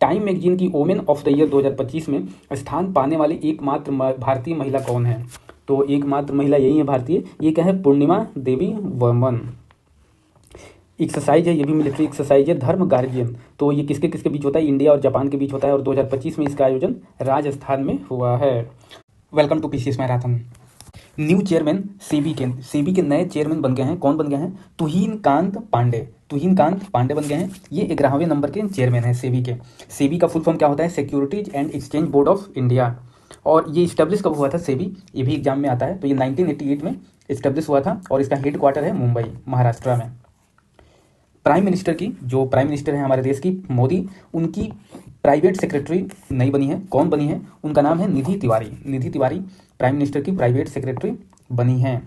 टाइम मैगजीन की वोमेन ऑफ द ईयर 2025 में स्थान पाने वाली एकमात्र भारतीय महिला कौन है? तो एकमात्र महिला यही है भारतीय, ये क्या है? पूर्णिमा देवी वर्मन। एक्सरसाइज है, ये भी मिलिट्री एक्सरसाइज है, धर्म गार्जियन। तो ये किसके किसके बीच होता है? इंडिया और जापान के बीच होता है, और 2025 में इसका आयोजन राजस्थान में हुआ है। Welcome to PCS marathon. New chairman SEBI के नए चेयरमैन बन गए हैं। कौन बन गए हैं? तुहिन कांत पांडे बन गए हैं। ये 11वें नंबर के चेयरमैन हैं सेबी के। सेबी का फुल फॉर्म क्या होता है? Securities and exchange board of India. और ये इस्टेब्लिश कब हुआ था सेबी? ये भी एग्जाम में आता है। तो ये 1988 में इस्टेब्लिश हुआ था, और इसका हेड क्वार्टर है मुंबई, महाराष्ट्र में। प्राइम मिनिस्टर हैं हमारे देश की, मोदी, उनकी प्राइवेट सेक्रेटरी नई बनी है। कौन बनी है? उनका नाम है निधि तिवारी प्राइम मिनिस्टर की प्राइवेट सेक्रेटरी बनी है।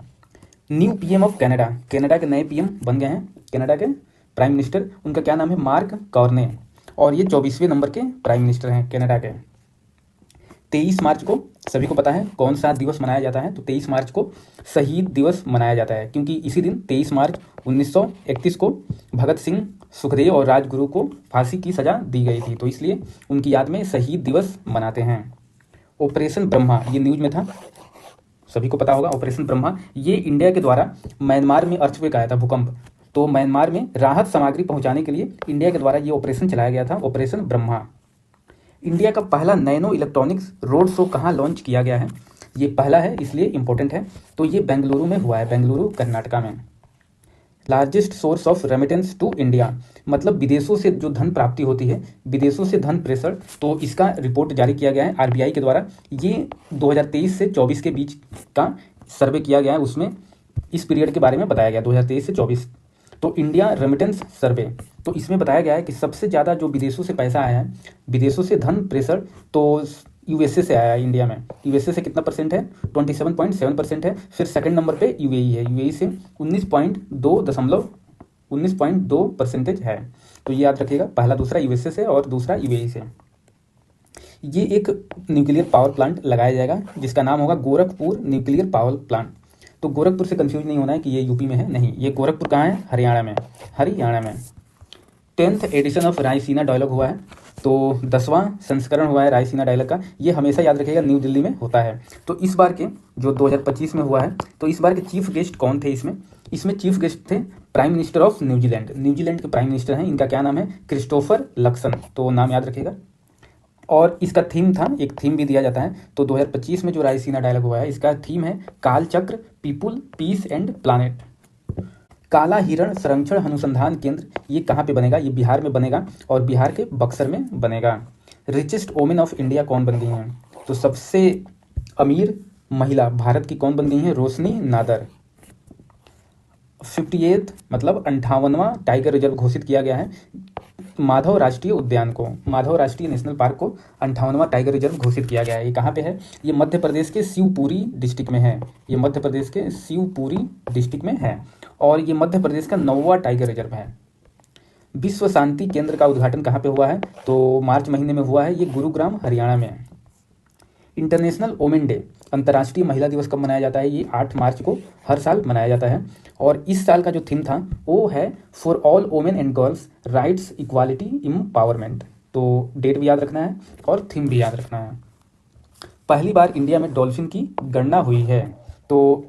न्यू पीएम ऑफ कनाडा के नए पीएम बन गए हैं, कनाडा के प्राइम मिनिस्टर, उनका क्या नाम है? मार्क कार्ने, और ये 24वें नंबर के प्राइम मिनिस्टर हैं कनाडा के। 23 मार्च को सभी को पता है कौन सा दिवस मनाया जाता है? तो 23 मार्च को शहीद दिवस मनाया जाता है, क्योंकि इसी दिन 23 मार्च 1931 को भगत सिंह, सुखदेव और राजगुरु को फांसी की सजा दी गई थी, तो इसलिए उनकी याद में शहीद दिवस मनाते हैं। ऑपरेशन ब्रह्मा, ये न्यूज में था, सभी को पता होगा। ऑपरेशन ब्रह्मा ये इंडिया के द्वारा म्यांमार में अर्थक्वेक आया था, भूकंप, तो म्यांमार में राहत सामग्री पहुंचाने के लिए इंडिया के द्वारा ये ऑपरेशन चलाया गया था, ऑपरेशन ब्रह्मा। इंडिया का पहला नैनो इलेक्ट्रॉनिक्स रोड शो कहाँ लॉन्च किया गया है? ये पहला है इसलिए इंपॉर्टेंट है। तो ये बेंगलुरु में हुआ है, बेंगलुरु कर्नाटका में। Largest source of remittance to India, मतलब विदेशों से जो धन प्राप्ति होती है, विदेशों से धन प्रेषण, तो इसका रिपोर्ट जारी किया गया है आरबीआई के द्वारा। ये 2023 से 24 के बीच का सर्वे किया गया है, उसमें इस पीरियड के बारे में बताया गया 2023 से 24। तो इंडिया रेमिटेंस सर्वे, तो इसमें बताया गया है कि सबसे ज़्यादा जो विदेशों से पैसा आया है, विदेशों से धन प्रेषण, तो यूएसए से आया है इंडिया में। यूएसए से कितना परसेंट है? 27.7% है। फिर सेकंड नंबर पे यूएई है, यूएई से 19.2% है। तो ये याद रखिएगा, पहला दूसरा यूएसए से और दूसरा यूएई से। ये एक न्यूक्लियर पावर प्लांट लगाया जाएगा जिसका नाम होगा गोरखपुर न्यूक्लियर पावर प्लांट। तो गोरखपुर से कंफ्यूज नहीं होना है कि ये यूपी में है, नहीं, ये गोरखपुर कहाँ है? हरियाणा में। 10th addition of Raisina dialogue हुआ है, तो 10वां संस्करण हुआ है रायसीना डायलॉग का। ये हमेशा याद रखिएगा, न्यू दिल्ली में होता है। तो इस बार के जो 2025 में हुआ है, तो इस बार के चीफ गेस्ट कौन थे इसमें चीफ गेस्ट थे प्राइम मिनिस्टर ऑफ न्यूजीलैंड के प्राइम मिनिस्टर हैं, इनका क्या नाम है? क्रिस्टोफर लक्सन, तो नाम याद रखिएगा। और इसका थीम था, एक थीम भी दिया जाता है, तो 2025 में जो रायसीना डायलॉग हुआ है, इसका थीम है कालचक्र, पीपुल, पीस एंड प्लानेट। काला हिरण संरक्षण अनुसंधान केंद्र, ये कहाँ पे बनेगा? ये बिहार में बनेगा, और बिहार के बक्सर में बनेगा। रिचेस्ट वोमेन ऑफ इंडिया कौन बन गई हैं? तो सबसे अमीर महिला भारत की कौन बन गई हैं? रोशनी नादर। 58 मतलब 58वां टाइगर रिजर्व घोषित किया गया है माधव राष्ट्रीय उद्यान को, माधव राष्ट्रीय नेशनल पार्क को 58वां टाइगर रिजर्व घोषित किया गया है। ये कहाँ पे है? ये मध्य प्रदेश के शिवपुरी डिस्ट्रिक्ट में है, ये मध्य प्रदेश के शिवपुरी डिस्ट्रिक्ट में है, और ये मध्य प्रदेश का 9वां टाइगर रिजर्व है। विश्व शांति केंद्र का उद्घाटन कहाँ पे हुआ है? तो मार्च महीने में हुआ है, ये गुरुग्राम हरियाणा में। इंटरनेशनल वोमेन डे, अंतर्राष्ट्रीय महिला दिवस कब मनाया जाता है? ये 8 मार्च को हर साल मनाया जाता है, और इस साल का जो थीम था वो है for all women and girls rights equality empowerment. तो डेट भी याद रखना है और थीम भी याद रखना है। पहली बार इंडिया में डॉल्फिन की गणना हुई है, तो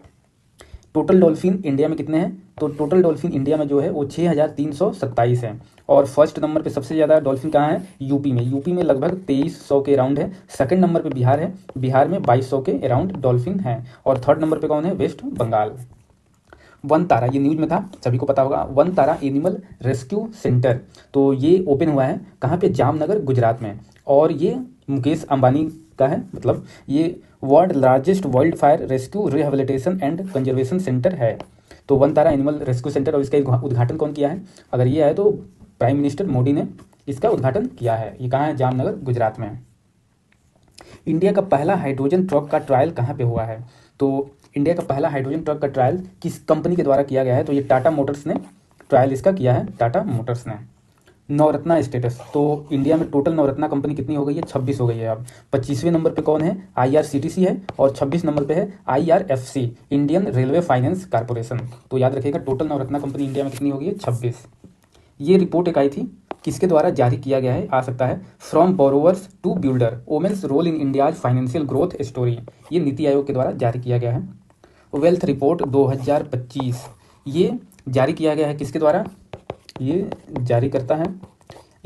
टोटल डॉल्फिन इंडिया में कितने हैं? तो टोटल डॉल्फिन इंडिया में जो है वो 6327 है, और फर्स्ट नंबर पे सबसे ज़्यादा डॉल्फिन कहाँ है? यूपी में लगभग 2300 के अराउंड है। सेकंड नंबर पे बिहार है, बिहार में 2200 के अराउंड डॉल्फिन है, और थर्ड नंबर पे कौन है? वेस्ट बंगाल। वन तारा, ये न्यूज में था, सभी को पता होगा, वन तारा एनिमल रेस्क्यू सेंटर, तो ये ओपन हुआ है कहाँ पे? जामनगर, गुजरात में, और ये मुकेश अंबानी का है, मतलब ये world largest wild fire rescue rehabilitation and conservation centre है। तो वन तारा एनिमल रेस्क्यू सेंटर, और इसका उद्घाटन कौन किया है? अगर ये है तो प्राइम मिनिस्टर मोदी ने इसका उद्घाटन किया है। ये कहाँ है? जामनगर, गुजरात में। इंडिया का पहला हाइड्रोजन ट्रक का ट्रायल कहाँ पे हुआ है? तो इंडिया का पहला हाइड्रोजन ट्रक का ट्रायल किस कंपनी के द्वारा किया गया है? तो ये टाटा मोटर्स ने ट्रायल इसका किया है, टाटा मोटर्स ने। नवरत्ना स्टेटस, तो इंडिया में टोटल नवरत्ना कंपनी कितनी हो गई है? 26 हो गई है अब। 25वें नंबर पे कौन है? IRCTC है, और 26 नंबर पे है IRFC, Indian railway finance corporation. तो याद रखिएगा टोटल नवरत्ना कंपनी इंडिया में कितनी हो गई है? 26। ये रिपोर्ट एक आई थी, किसके द्वारा जारी किया गया है? आ सकता है from borrowers to builder, women's role in India's financial growth story. ये नीति आयोग के द्वारा जारी किया गया है। वेल्थ रिपोर्ट 2025 ये जारी किया गया है किसके द्वारा? ये जारी करता है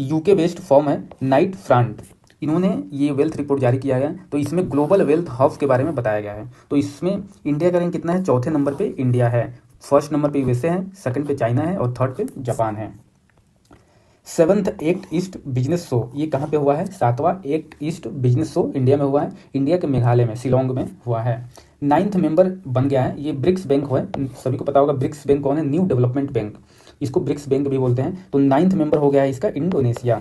यूके बेस्ड फॉर्म है नाइट फ्रंट, इन्होंने ये वेल्थ रिपोर्ट जारी किया गया। तो इसमें ग्लोबल वेल्थ हब के बारे में बताया गया है। तो इसमें इंडिया का रैंक कितना है? चौथे नंबर पे इंडिया है, फर्स्ट नंबर पे यूएसए है, सेकंड पे चाइना है, और थर्ड पे जापान है। 7th act east business show, ये कहाँ पे हुआ है? 7वां act east business show India में हुआ है, इंडिया के मेघालय में शिलोंग में हुआ है। 9th मेंबर बन गया है, ये ब्रिक्स बैंक है, सभी को पता होगा ब्रिक्स बैंक कौन है? न्यू डेवलपमेंट बैंक, इसको ब्रिक्स बैंक भी बोलते हैं। तो 9th मेंबर हो गया है इसका इंडोनेशिया।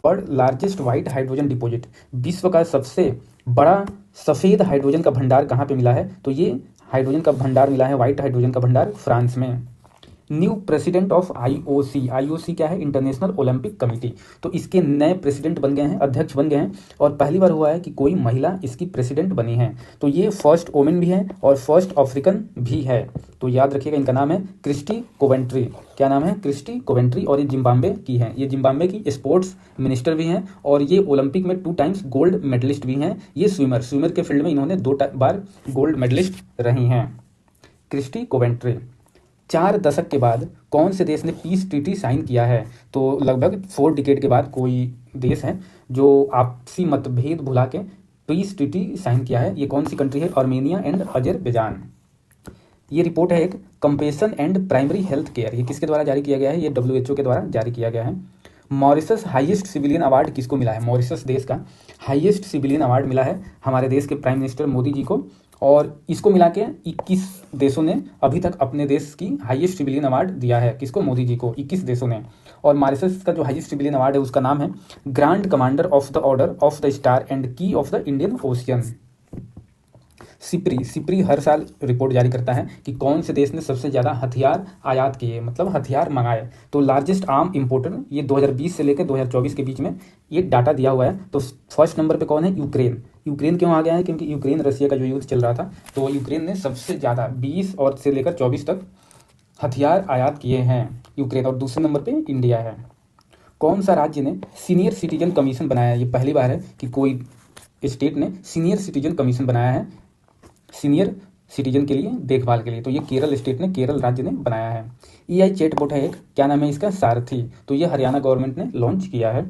और लार्जेस्ट व्हाइट हाइड्रोजन डिपॉजिट, विश्व का सबसे बड़ा सफ़ेद हाइड्रोजन का भंडार कहाँ पे मिला है? तो ये हाइड्रोजन का भंडार मिला है, व्हाइट हाइड्रोजन का भंडार, फ्रांस में। न्यू प्रेसिडेंट ऑफ आईओसी क्या है? International Olympic committee. तो इसके नए प्रेसिडेंट बन गए हैं, अध्यक्ष बन गए हैं, और पहली बार हुआ है कि कोई महिला इसकी प्रेसिडेंट बनी है। तो ये फर्स्ट वोमेन भी है और फर्स्ट अफ्रीकन भी है। तो याद रखिएगा इनका नाम है क्रिस्टी कोवेंट्री। क्या नाम है? क्रिस्टी कोवेंट्री, और ये जिम्बाब्वे की हैं। ये जिम्बाब्वे की स्पोर्ट्स मिनिस्टर भी हैं, और ये ओलंपिक में 2 टाइम्स गोल्ड मेडलिस्ट भी हैं। ये स्विमर के फील्ड में इन्होंने 2 बार गोल्ड मेडलिस्ट रही हैं, क्रिस्टी कोवेंट्री। 4 दशक के बाद कौन से देश ने पीस ट्रीटी साइन किया है? तो लगभग 4 डिकेड के बाद कोई देश है जो आपसी मतभेद भुला के पीस ट्रीटी साइन किया है। ये कौन सी कंट्री है? Armenia and Azerbaijan. ये रिपोर्ट है एक compassion and primary health care, ये किसके द्वारा जारी किया गया है? ये WHO के द्वारा जारी किया गया है। मॉरिशस हाईएस्ट सिविलियन अवार्ड किसको मिला है? मॉरिशस देश का हाईएस्ट सिविलियन अवार्ड मिला है हमारे देश के प्राइम मिनिस्टर मोदी जी को, और इसको मिला के 21 देशों ने अभी तक अपने देश की हाईएस्ट सिविलियन अवार्ड दिया है। किसको? मोदी जी को, 21 देशों ने। और मॉरिशस का जो हाईएस्ट सिविलियन अवार्ड है उसका नाम है grand commander of the order of the star and key of the Indian ocean. SIPRI हर साल रिपोर्ट जारी करता है कि कौन से देश ने सबसे ज़्यादा हथियार आयात किए, मतलब हथियार मंगाए। तो लार्जेस्ट आर्म इम्पोर्टर, ये 2020 से लेकर 2024 के बीच में ये डाटा दिया हुआ है। तो फर्स्ट नंबर पे कौन है? यूक्रेन। यूक्रेन क्यों आ गया है? क्योंकि यूक्रेन रशिया का जो युद्ध चल रहा था, तो यूक्रेन ने सबसे ज़्यादा 20 और से लेकर 24 तक हथियार आयात किए हैं, यूक्रेन। और दूसरे नंबर पर इंडिया है। कौन सा राज्य ने सीनियर सिटीजन कमीशन बनाया है? ये पहली बार है कि कोई स्टेट ने सीनियर सिटीजन कमीशन बनाया है, सीनियर सिटीजन के लिए, देखभाल के लिए। तो ये केरल स्टेट ने, केरल राज्य ने बनाया है। EI चैटबॉट है एक, क्या नाम है इसका? सारथी। तो ये हरियाणा गवर्नमेंट ने लॉन्च किया है।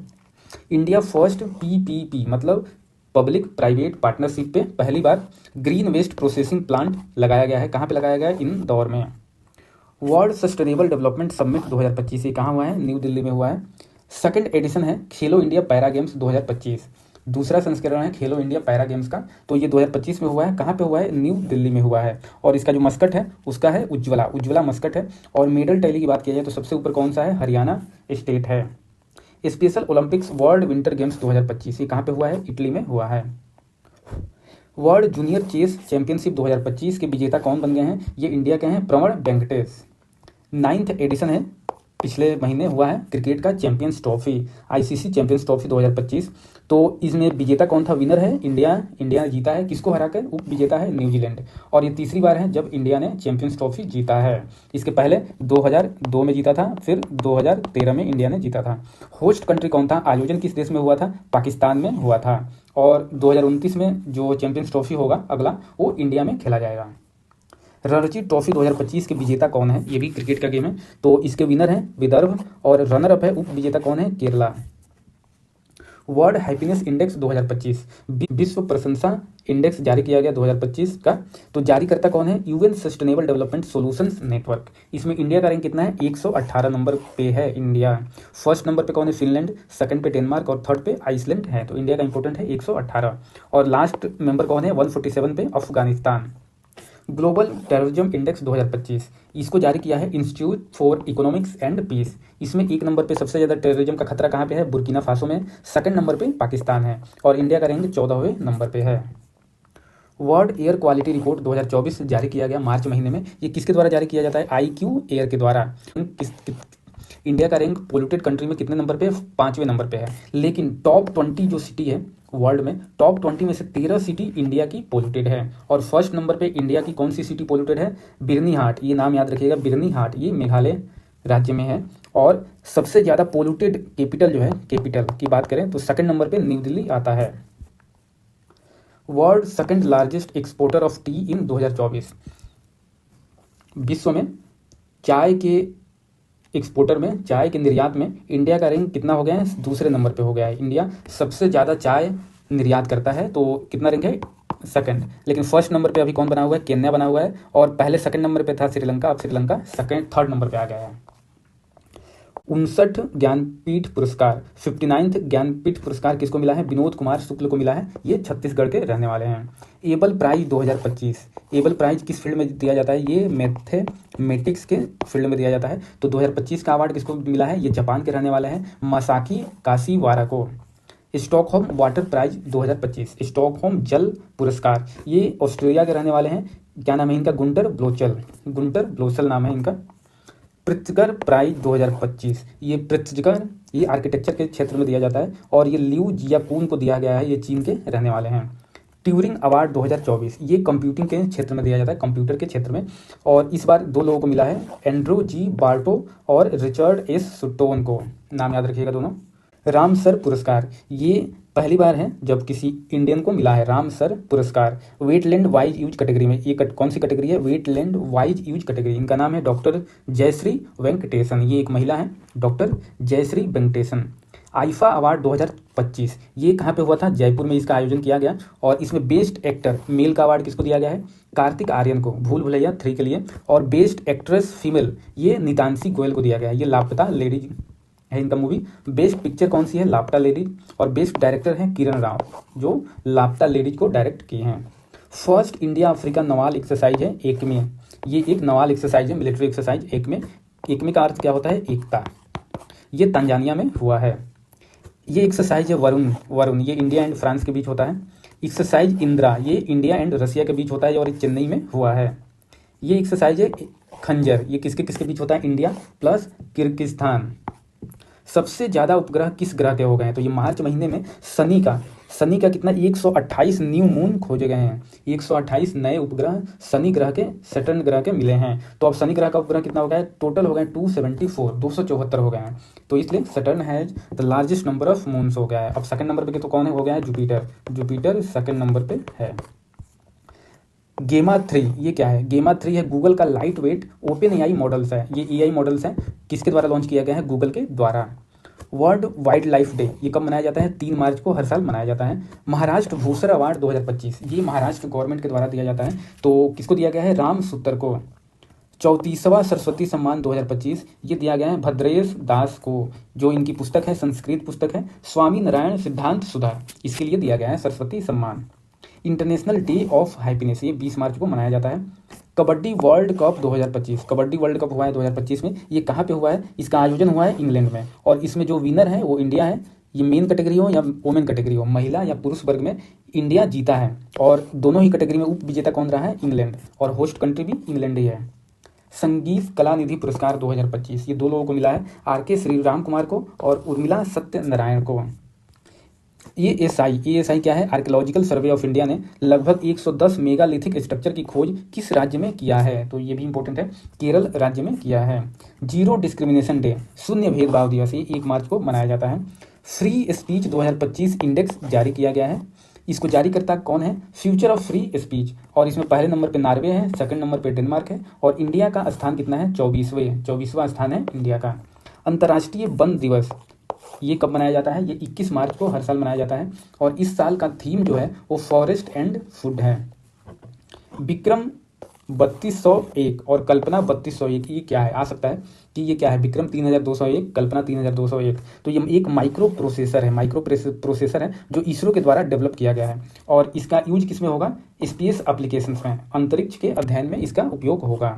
इंडिया फर्स्ट PPP मतलब पब्लिक प्राइवेट पार्टनरशिप पे पहली बार ग्रीन वेस्ट प्रोसेसिंग प्लांट लगाया गया है। कहाँ पे लगाया गया है? इंदौर में। वर्ल्ड सस्टेनेबल डेवलपमेंट समिट 2025 ये कहाँ हुआ है? न्यू दिल्ली में हुआ है। 2nd एडिशन है खेलो इंडिया पैरा गेम्स 2025, दूसरा संस्करण है खेलो इंडिया पैरा गेम्स का। तो ये 2025 में हुआ है। कहाँ पे हुआ है? न्यू दिल्ली में हुआ है। और इसका जो मस्कट है उसका है उज्ज्वला मस्कट है। और मेडल टैली की बात की जाए तो सबसे ऊपर कौन सा है? हरियाणा स्टेट है। Special Olympics world winter games 2025 ये कहाँ पे हुआ है? इटली में हुआ है। वर्ल्ड जूनियर चेस चैंपियनशिप 2025 के विजेता कौन बन गए हैं? ये इंडिया के हैं प्रवण वेंकटेश। 9th एडिशन है, पिछले महीने हुआ है क्रिकेट का champions trophy, ICC champions trophy 2025। तो इसमें विजेता कौन था? विनर है इंडिया जीता है। किसको हराकर? उप विजेता है न्यूजीलैंड। और ये तीसरी बार है जब इंडिया ने चैंपियंस ट्रॉफी जीता है। इसके पहले 2002 में जीता था, फिर 2013 में इंडिया ने जीता था। होस्ट कंट्री कौन था? आयोजन किस देश में हुआ था? पाकिस्तान में हुआ था। और 2029 में जो चैंपियंस ट्रॉफी होगा अगला, वो इंडिया में खेला जाएगा। रणजी ट्रॉफी 2025 के विजेता कौन है? ये भी क्रिकेट का गेम है। तो इसके विनर हैं विदर्भ, और रनर अप है, उप विजेता कौन है? केरला। वर्ल्ड हैप्पीनेस इंडेक्स 2025 विश्व प्रशंसा इंडेक्स जारी किया गया 2025 का। तो जारी करता कौन है? UN sustainable development solutions network. इसमें इंडिया का रैंक कितना है? 118 नंबर पे है इंडिया। फर्स्ट नंबर पे कौन है? फिनलैंड, सेकंड पे डेनमार्क, और थर्ड पे आइसलैंड है। तो इंडिया का इंपॉर्टेंट है 118। और लास्ट मेंबर कौन है? 147 पे अफगानिस्तान। ग्लोबल टेररिज्म इंडेक्स 2025 इसको जारी किया है institute for economics and peace. इसमें 1 नंबर पे सबसे ज़्यादा टेररिज्म का खतरा कहाँ पे है? बुर्किना फासो में। 2nd नंबर पे पाकिस्तान है। और इंडिया का रैंक 14वें नंबर पे है। वर्ल्ड एयर क्वालिटी रिपोर्ट 2024 जारी किया गया मार्च महीने में। ये किसके द्वारा जारी किया जाता है? IQ एयर के द्वारा। इंडिया का रैंक पोल्यूटेड कंट्री में कितने नंबर पे? 5वें नंबर पे है। लेकिन टॉप 20 जो सिटी है वर्ल्ड में, टॉप 20 में से 13 सिटी इंडिया की पोल्यूटेड है। और फर्स्ट नंबर पे इंडिया की कौन सी सिटी पोल्यूटेड है? बिरनीहाट। ये नाम याद रखिएगा, बिरनीहाट, ये मेघालय राज्य में है। और सबसे ज़्यादा पोल्यूटेड कैपिटल जो है, कैपिटल की बात करें तो सेकंड नंबर पे न्यू दिल्ली आता है। World second largest exporter of tea in 2024। विश्व में चाय के एक्सपोर्टर में, चाय के निर्यात में इंडिया का रैंक कितना हो गया है? दूसरे नंबर पे हो गया है। इंडिया सबसे ज़्यादा चाय निर्यात करता है, तो कितना रैंक है? सेकंड। लेकिन फर्स्ट नंबर पे अभी कौन बना हुआ है? केन्या बना हुआ है। और पहले सेकंड नंबर पे था श्रीलंका, अब श्रीलंका थर्ड नंबर पे आ गया है। 59 ज्ञानपीठ पुरस्कार, 59th ज्ञानपीठ पुरस्कार किसको मिला है? विनोद कुमार शुक्ल को मिला है। ये छत्तीसगढ़ के रहने वाले हैं। एबल प्राइज 2025, एबल प्राइज किस फील्ड में दिया जाता है? ये मैथमेटिक्स के फील्ड में दिया जाता है। तो 2025 का अवार्ड किसको मिला है? ये जापान के रहने वाले हैं, मासाकी काशीवारा को। स्टॉकहोम वाटर प्राइज 2025, स्टॉकहोम जल पुरस्कार, ये ऑस्ट्रेलिया के रहने वाले हैं। क्या नाम है इनका? गुंटर ब्लोचल नाम है इनका। प्रित्जकर प्राइज 2025, ये प्रित्जकर, ये आर्किटेक्चर के क्षेत्र में दिया जाता है। और ये लिऊ जियाकून को दिया गया है, ये चीन के रहने वाले हैं। ट्यूरिंग अवार्ड 2024, ये कंप्यूटिंग के क्षेत्र में दिया जाता है, कंप्यूटर के क्षेत्र में। और इस बार 2 लोगों को मिला है, एंड्रू जी बार्टो और रिचर्ड एस सुटोन को। नाम याद रखिएगा दोनों। रामसर पुरस्कार, ये पहली बार है जब किसी इंडियन को मिला है रामसर पुरस्कार। वेटलैंड वाइज यूज कैटेगरी में, ये कौन सी कैटेगरी है? Wetland wise use category. इनका नाम है डॉक्टर जयश्री वेंकटेशन, ये एक महिला है, doctor Jayashree Venkatesan. IIFA award 2025, ये कहाँ पे हुआ था? जयपुर में इसका आयोजन किया गया। और इसमें बेस्ट एक्टर मेल का अवार्ड किसको दिया गया है? कार्तिक आर्यन को, भूल भुलैया 3 के लिए। और बेस्ट एक्ट्रेस फीमेल, ये नितांशी गोयल को दिया गया है। ये लापता लेडीज है इनका मूवी। बेस्ट पिक्चर कौन सी है? लापता लेडीज। और बेस्ट डायरेक्टर है किरण राव, जो लापता लेडीज को डायरेक्ट किए हैं। First India Africa Nawal exercise है एकमे, ये एक नवाल एक्सरसाइज है, मिलिट्री एक्सरसाइज एकमे। एकमे का अर्थ क्या होता है? एकता। ये तंजानिया में हुआ है। ये एक्सरसाइज है वरुण, ये इंडिया एंड फ्रांस के बीच होता है। एक्सरसाइज इंदिरा, ये इंडिया एंड रसिया के बीच होता है और ये चेन्नई में हुआ है। ये एक्सरसाइज है खंजर, ये किसके किसके बीच होता है? India plus Kyrgyzstan. सबसे ज़्यादा उपग्रह किस ग्रह के हो गए हैं? तो ये मार्च महीने में शनि का कितना? 128 न्यू मून खोजे गए हैं। 128 नए उपग्रह शनि ग्रह के, सैटर्न ग्रह के मिले हैं। तो अब शनि ग्रह का उपग्रह कितना हो गया है? टोटल हो गए 274 हो गए हैं। तो इसलिए Saturn has the largest number of moons हो गया है। अब सेकंड नंबर पे तो कौन हो गया है? जुपिटर सेकंड नंबर पे है। गेमा 3, ये क्या है? गेमा 3 है गूगल का light weight open AI models है। ये एआई मॉडल्स हैं, किसके द्वारा लॉन्च किया गया है? गूगल के द्वारा। वर्ल्ड वाइल्ड लाइफ डे, ये कब मनाया जाता है? 3 मार्च को हर साल मनाया जाता है। महाराष्ट्र भूषण अवार्ड 2025, ये महाराष्ट्र गवर्नमेंट के द्वारा दिया जाता है। तो किसको दिया गया है? राम सूत्र को। 34वां सरस्वती सम्मान 2025, ये दिया गया है भद्रेश दास को, जो इनकी पुस्तक है, संस्कृत पुस्तक है, स्वामी नारायण सिद्धांत सुधा, इसके लिए दिया गया है सरस्वती सम्मान। इंटरनेशनल डे ऑफ हैप्पीनेस, ये 20 मार्च को मनाया जाता है। Kabaddi world cup 2025, kabaddi world cup हुआ है 2025 में। ये कहाँ पे हुआ है? इसका आयोजन हुआ है इंग्लैंड में। और इसमें जो विनर है वो इंडिया है। ये मेन कैटेगरी हो या वोमेन कैटेगरी हो, महिला या पुरुष वर्ग में इंडिया जीता है। और दोनों ही कैटेगरी में उप विजेता कौन रहा है? इंग्लैंड। और होस्ट कंट्री भी इंग्लैंड ही है। संगीत कला निधि पुरस्कार 2025, ये 2 लोगों को मिला है, आर.के. श्रीराम कुमार को और उर्मिला सत्यनारायण को। एएसआई क्या है? आर्कियोलॉजिकल सर्वे ऑफ इंडिया ने लगभग 110 मेगालिथिक स्ट्रक्चर की खोज किस राज्य में किया है? तो ये भी इंपॉर्टेंट है, केरल राज्य में किया है। जीरो डिस्क्रिमिनेशन डे, शून्य भेदभाव दिवस, ये 1 मार्च को मनाया जाता है। फ्री स्पीच 2025 इंडेक्स जारी किया गया है। इसको जारी करता कौन है? Future of free speech. और इसमें पहले नंबर पे नॉर्वे है, सेकंड नंबर पे डेनमार्क है। और इंडिया का स्थान कितना है? 24वां स्थान है इंडिया का। अंतर्राष्ट्रीय वन दिवस, ये कब मनाया जाता है? ये 21 मार्च को हर साल मनाया जाता है। और इस साल का थीम जो है वो फॉरेस्ट एंड फूड है। विक्रम 3201 और कल्पना 3201, ये क्या है? आ सकता है कि ये क्या है? विक्रम 3201, कल्पना 3201। तो ये एक माइक्रो प्रोसेसर है जो इसरो के द्वारा डेवलप किया गया है। और इसका यूज किस में होगा? स्पेस एप्लीकेशंस में, अंतरिक्ष के अध्ययन में इसका उपयोग होगा।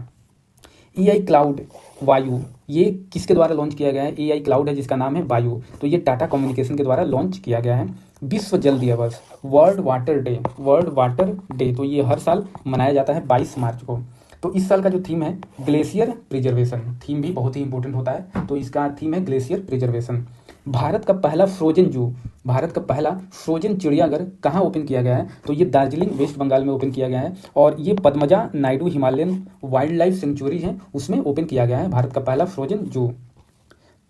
एआई क्लाउड वायु, ये किसके द्वारा लॉन्च किया गया है? एआई क्लाउड है जिसका नाम है वायु। तो ये टाटा कम्युनिकेशन के द्वारा लॉन्च किया गया है। विश्व जल दिवस, world water day, world water day, तो ये हर साल मनाया जाता है 22 मार्च को। तो इस साल का जो थीम है ग्लेशियर प्रिजर्वेशन, थीम भी बहुत ही इंपॉर्टेंट होता है, तो इसका थीम है ग्लेशियर प्रिजर्वेशन। भारत का पहला फ्रोजन जू, भारत का पहला फ्रोजन चिड़ियाघर कहाँ ओपन किया गया है, तो ये दार्जिलिंग वेस्ट बंगाल में ओपन किया गया है, और ये Padmaja Naidu Himalayan wild life sanctuary है उसमें ओपन किया गया है भारत का पहला फ्रोजन जू।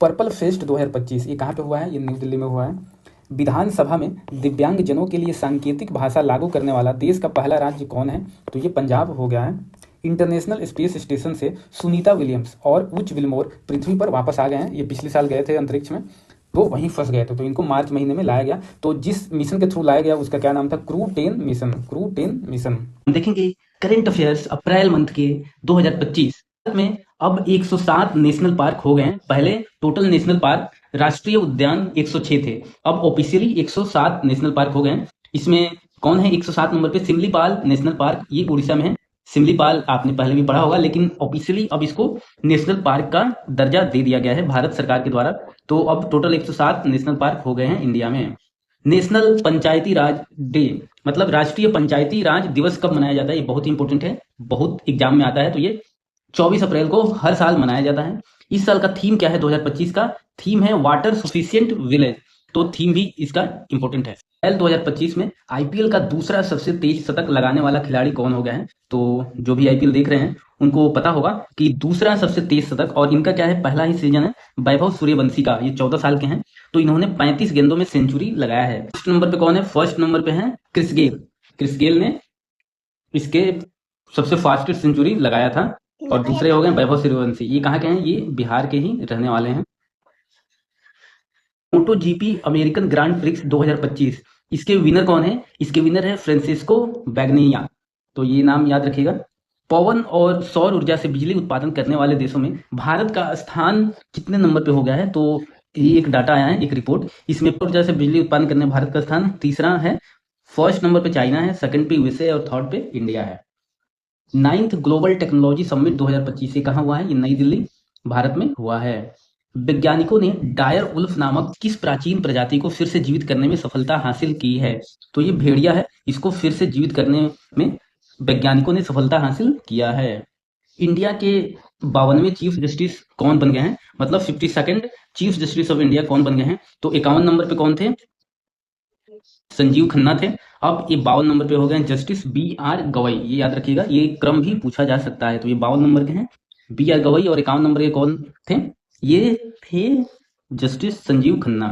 पर्पल फेस्ट 2025 ये कहाँ पे हुआ है, ये न्यू दिल्ली में हुआ है। विधानसभा में दिव्यांगजनों के लिए सांकेतिक भाषा लागू करने वाला देश का पहला राज्य कौन है, तो ये पंजाब हो गया है। इंटरनेशनल स्पेस स्टेशन से सुनीता विलियम्स और उच विल्मोर पृथ्वी पर वापस आ गए हैं, ये पिछले साल गए थे अंतरिक्ष में, तो वहीं फंस गए थे, तो इनको मार्च महीने में लाया गया। तो जिस मिशन के थ्रू लाया गया उसका क्या नाम था, क्रू 10 मिशन, क्रू 10 मिशन। हम देखेंगे करंट अफेयर्स अप्रैल मंथ के 2025 में। अब 107 नेशनल पार्क हो गए हैं। पहले टोटल नेशनल पार्क राष्ट्रीय उद्यान 106 थे, अब ऑफिशियली 107 नेशनल पार्क हो गए हैं। इसमें कौन है 107 नंबर पे, सिमलीपाल नेशनल पार्क, ये उड़ीसा में है। सिमलीपाल आपने पहले भी पढ़ा होगा, लेकिन ऑफिशियली अब इसको नेशनल पार्क का दर्जा दे दिया गया है भारत सरकार के द्वारा। तो अब टोटल 107 नेशनल पार्क हो गए हैं इंडिया में। नेशनल पंचायती राज डे, मतलब राष्ट्रीय पंचायती राज दिवस कब मनाया जाता है, ये बहुत ही इंपॉर्टेंट है, बहुत एग्जाम में आता है। तो ये 24 अप्रैल को हर साल मनाया जाता है। इस साल का थीम क्या है, 2025 का थीम है वाटर सफिशिएंट विलेज, तो थीम भी इसका इंपॉर्टेंट है। अप्रैल 2025 में आईपीएल का दूसरा सबसे तेज शतक लगाने वाला खिलाड़ी कौन हो गया है, तो जो भी आईपीएल देख रहे हैं उनको पता होगा कि दूसरा सबसे तेज शतक, और इनका क्या है, पहला ही सीजन है वैभव सूर्यवंशी का, ये 14 साल के हैं, तो इन्होंने 35 गेंदों में सेंचुरी लगाया है। फर्स्ट नंबर पे कौन है, फर्स्ट नंबर पे है क्रिस गेल, क्रिस गेल ने इसके सबसे फास्टेस्ट सेंचुरी लगाया था, और दूसरे हो गए वैभव सूर्यवंशी, ये कहाँ के हैं, ये बिहार के ही रहने वाले हैं। मोटो जीपी अमेरिकन ग्रांड प्रिक्स 2025, इसके विनर कौन है, इसके विनर है फ्रांसिस्को बैग्निया, तो ये नाम याद रखिएगा। पवन और सौर ऊर्जा से बिजली उत्पादन करने वाले देशों में भारत का स्थान कितने नंबर पे हो गया है, तो ये एक डाटा आया है, एक रिपोर्ट, इसमें ऊर्जा से बिजली उत्पादन करने भारत का स्थान तीसरा है। फर्स्ट नंबर पे चाइना है, सेकंड पे यूएसए और थर्ड पे इंडिया है। 9th ग्लोबल टेक्नोलॉजी समिट 2025 ये कहाँ हुआ है, ये नई दिल्ली भारत में हुआ है। वैज्ञानिकों ने डायर उल्फ नामक किस प्राचीन प्रजाति को फिर से जीवित करने में सफलता हासिल की है, तो ये भेड़िया है, इसको फिर से जीवित करने में वैज्ञानिकों ने सफलता हासिल किया है। इंडिया के 52वें चीफ जस्टिस कौन बन गए हैं, मतलब 52nd chief justice of India कौन बन गए हैं, तो 51 नंबर पे कौन थे, संजीव खन्ना थे। अब ये 52 नंबर पे हो गए जस्टिस बी आर गवई, ये याद रखिएगा, ये क्रम भी पूछा जा सकता है, तो ये 52 नंबर के हैं बी आर गवई, और 51 नंबर के कौन थे, ये थे जस्टिस संजीव खन्ना।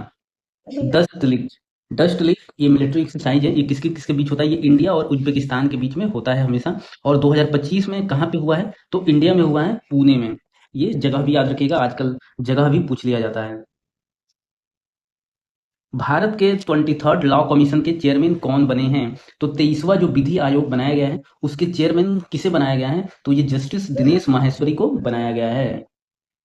डस्ट लिक, डस्ट लिक ये मिलिट्री एक्सरसाइज है, ये किसके किसके बीच होता है, ये इंडिया और उज्बेकिस्तान के बीच में होता है हमेशा, और 2025 में कहाँ पे हुआ है, तो इंडिया में हुआ है, पुणे में। ये जगह भी याद रखिएगा, आजकल जगह भी पूछ लिया जाता है। भारत के 23rd लॉ कमीशन के चेयरमैन कौन बने हैं, तो 23वां जो विधि आयोग बनाया गया है उसके चेयरमैन किसे बनाया गया है, तो ये जस्टिस दिनेश माहेश्वरी को बनाया गया है।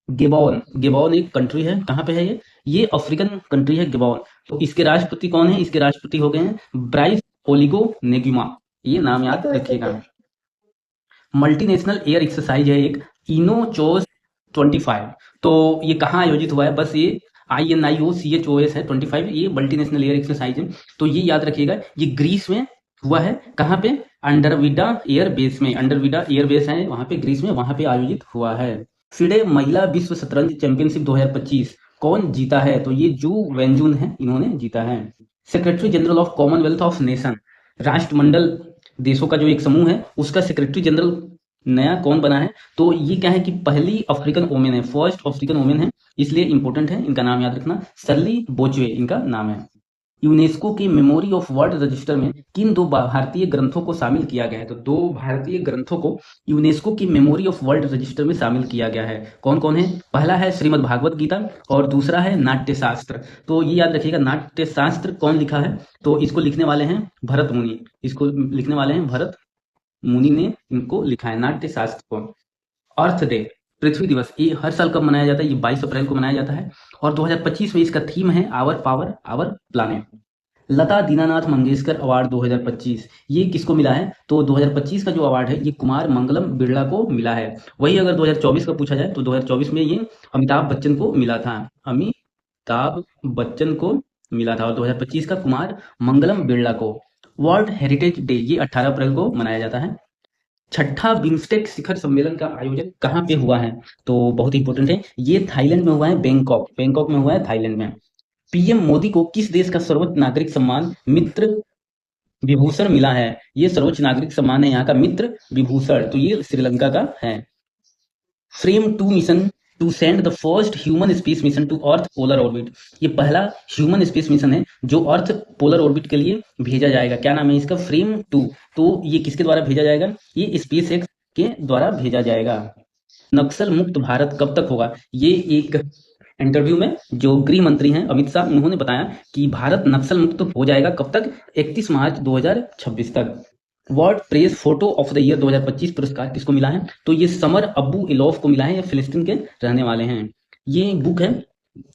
गेबॉन, गेबॉन एक कंट्री है, कहाँ पे है ये अफ्रीकन कंट्री है गेबॉन। तो इसके राष्ट्रपति कौन है, इसके राष्ट्रपति हो गए हैं ब्राइस ओलिगो नेगुमा, ये नाम याद रखिएगा। मल्टीनेशनल एयर एक्सरसाइज है एक, इनोचोस 25, तो ये कहाँ आयोजित हुआ है, बस ये INIOCHOS है 25, ये मल्टीनेशनल एयर एक्सरसाइज है, तो ये याद रखिएगा, ये ग्रीस में हुआ है, कहाँ पे, अंडरविडा एयर बेस में, अंडरविडा एयर बेस है वहां पे ग्रीस में, वहां पे आयोजित हुआ है। फिडे महिला विश्व शतरंज चैंपियनशिप 2025 कौन जीता है, तो ये जू वेंजुन है, इन्होंने जीता है। Secretary general of Commonwealth of nation, राष्ट्रमंडल देशों का जो एक समूह है उसका सेक्रेटरी जनरल नया कौन बना है, तो ये क्या है कि पहली अफ्रीकन वोमेन है, फर्स्ट अफ्रीकन वोमेन है, इसलिए इंपॉर्टेंट है, इनका नाम याद रखना, सरली बोचवे इनका नाम है। यूनेस्को की मेमोरी ऑफ वर्ल्ड रजिस्टर में किन दो भारतीय ग्रंथों को शामिल किया गया है, तो दो भारतीय ग्रंथों को यूनेस्को की मेमोरी ऑफ वर्ल्ड रजिस्टर में शामिल किया गया है, कौन कौन है, पहला है श्रीमद् भागवत गीता और दूसरा है नाट्य शास्त्र। तो ये याद रखिएगा, नाट्य शास्त्र कौन लिखा है, तो इसको लिखने वाले हैं भरत मुनि, इसको लिखने वाले हैं भरत मुनि ने इनको लिखा है नाट्य शास्त्र को। अर्थ डे, पृथ्वी दिवस, ये हर साल कब मनाया जाता है, ये 22 अप्रैल को मनाया जाता है, और 2025 में इसका थीम है our power our planet. Lata Dinanath Mangeshkar award 2025 ये किसको मिला है, तो 2025 का जो अवार्ड है ये कुमार मंगलम बिरला को मिला है। वही अगर 2024 का पूछा जाए तो 2024 में ये अमिताभ बच्चन को मिला था, अमिताभ बच्चन को मिला था। और 2025 का कुमार मंगलम बिरला को। वर्ल्ड हेरिटेज डे ये 18 अप्रैल को मनाया जाता है। छठा बिम्स्टेक शिखर सम्मेलन का आयोजन कहाँ पे हुआ है? तो बहुत इंपॉर्टेंट है, ये थाईलैंड में हुआ है, बैंकॉक में हुआ है, थाईलैंड में। पीएम मोदी को किस देश का सर्वोच्च नागरिक सम्मान मित्र विभूषण मिला है? ये सर्वोच्च नागरिक सम्मान है यहाँ का मित्र विभूषण, तो ये श्रीलंका का है। Fram 2 mission to send the first human space mission to Earth polar orbit. ये पहला ह्यूमन स्पेस मिशन है जो अर्थ पोलर ऑर्बिट के लिए भेजा जाएगा। क्या नाम है इसका? फ्रेम 2। तो ये किसके द्वारा भेजा जाएगा? ये स्पेस एक्स के द्वारा भेजा जाएगा। नक्सल मुक्त भारत कब तक होगा? ये एक इंटरव्यू में जो गृह मंत्री हैं अमित शाह, उन्होंने बताया कि भारत नक्सल मुक्त हो जाएगा कब तक? 31 मार्च 2026 तक। World press photo of the year 2025 पुरस्कार किसको मिला है? तो ये समर अबू इलोफ को मिला है, ये फिलिस्तीन के रहने वाले हैं। ये बुक है,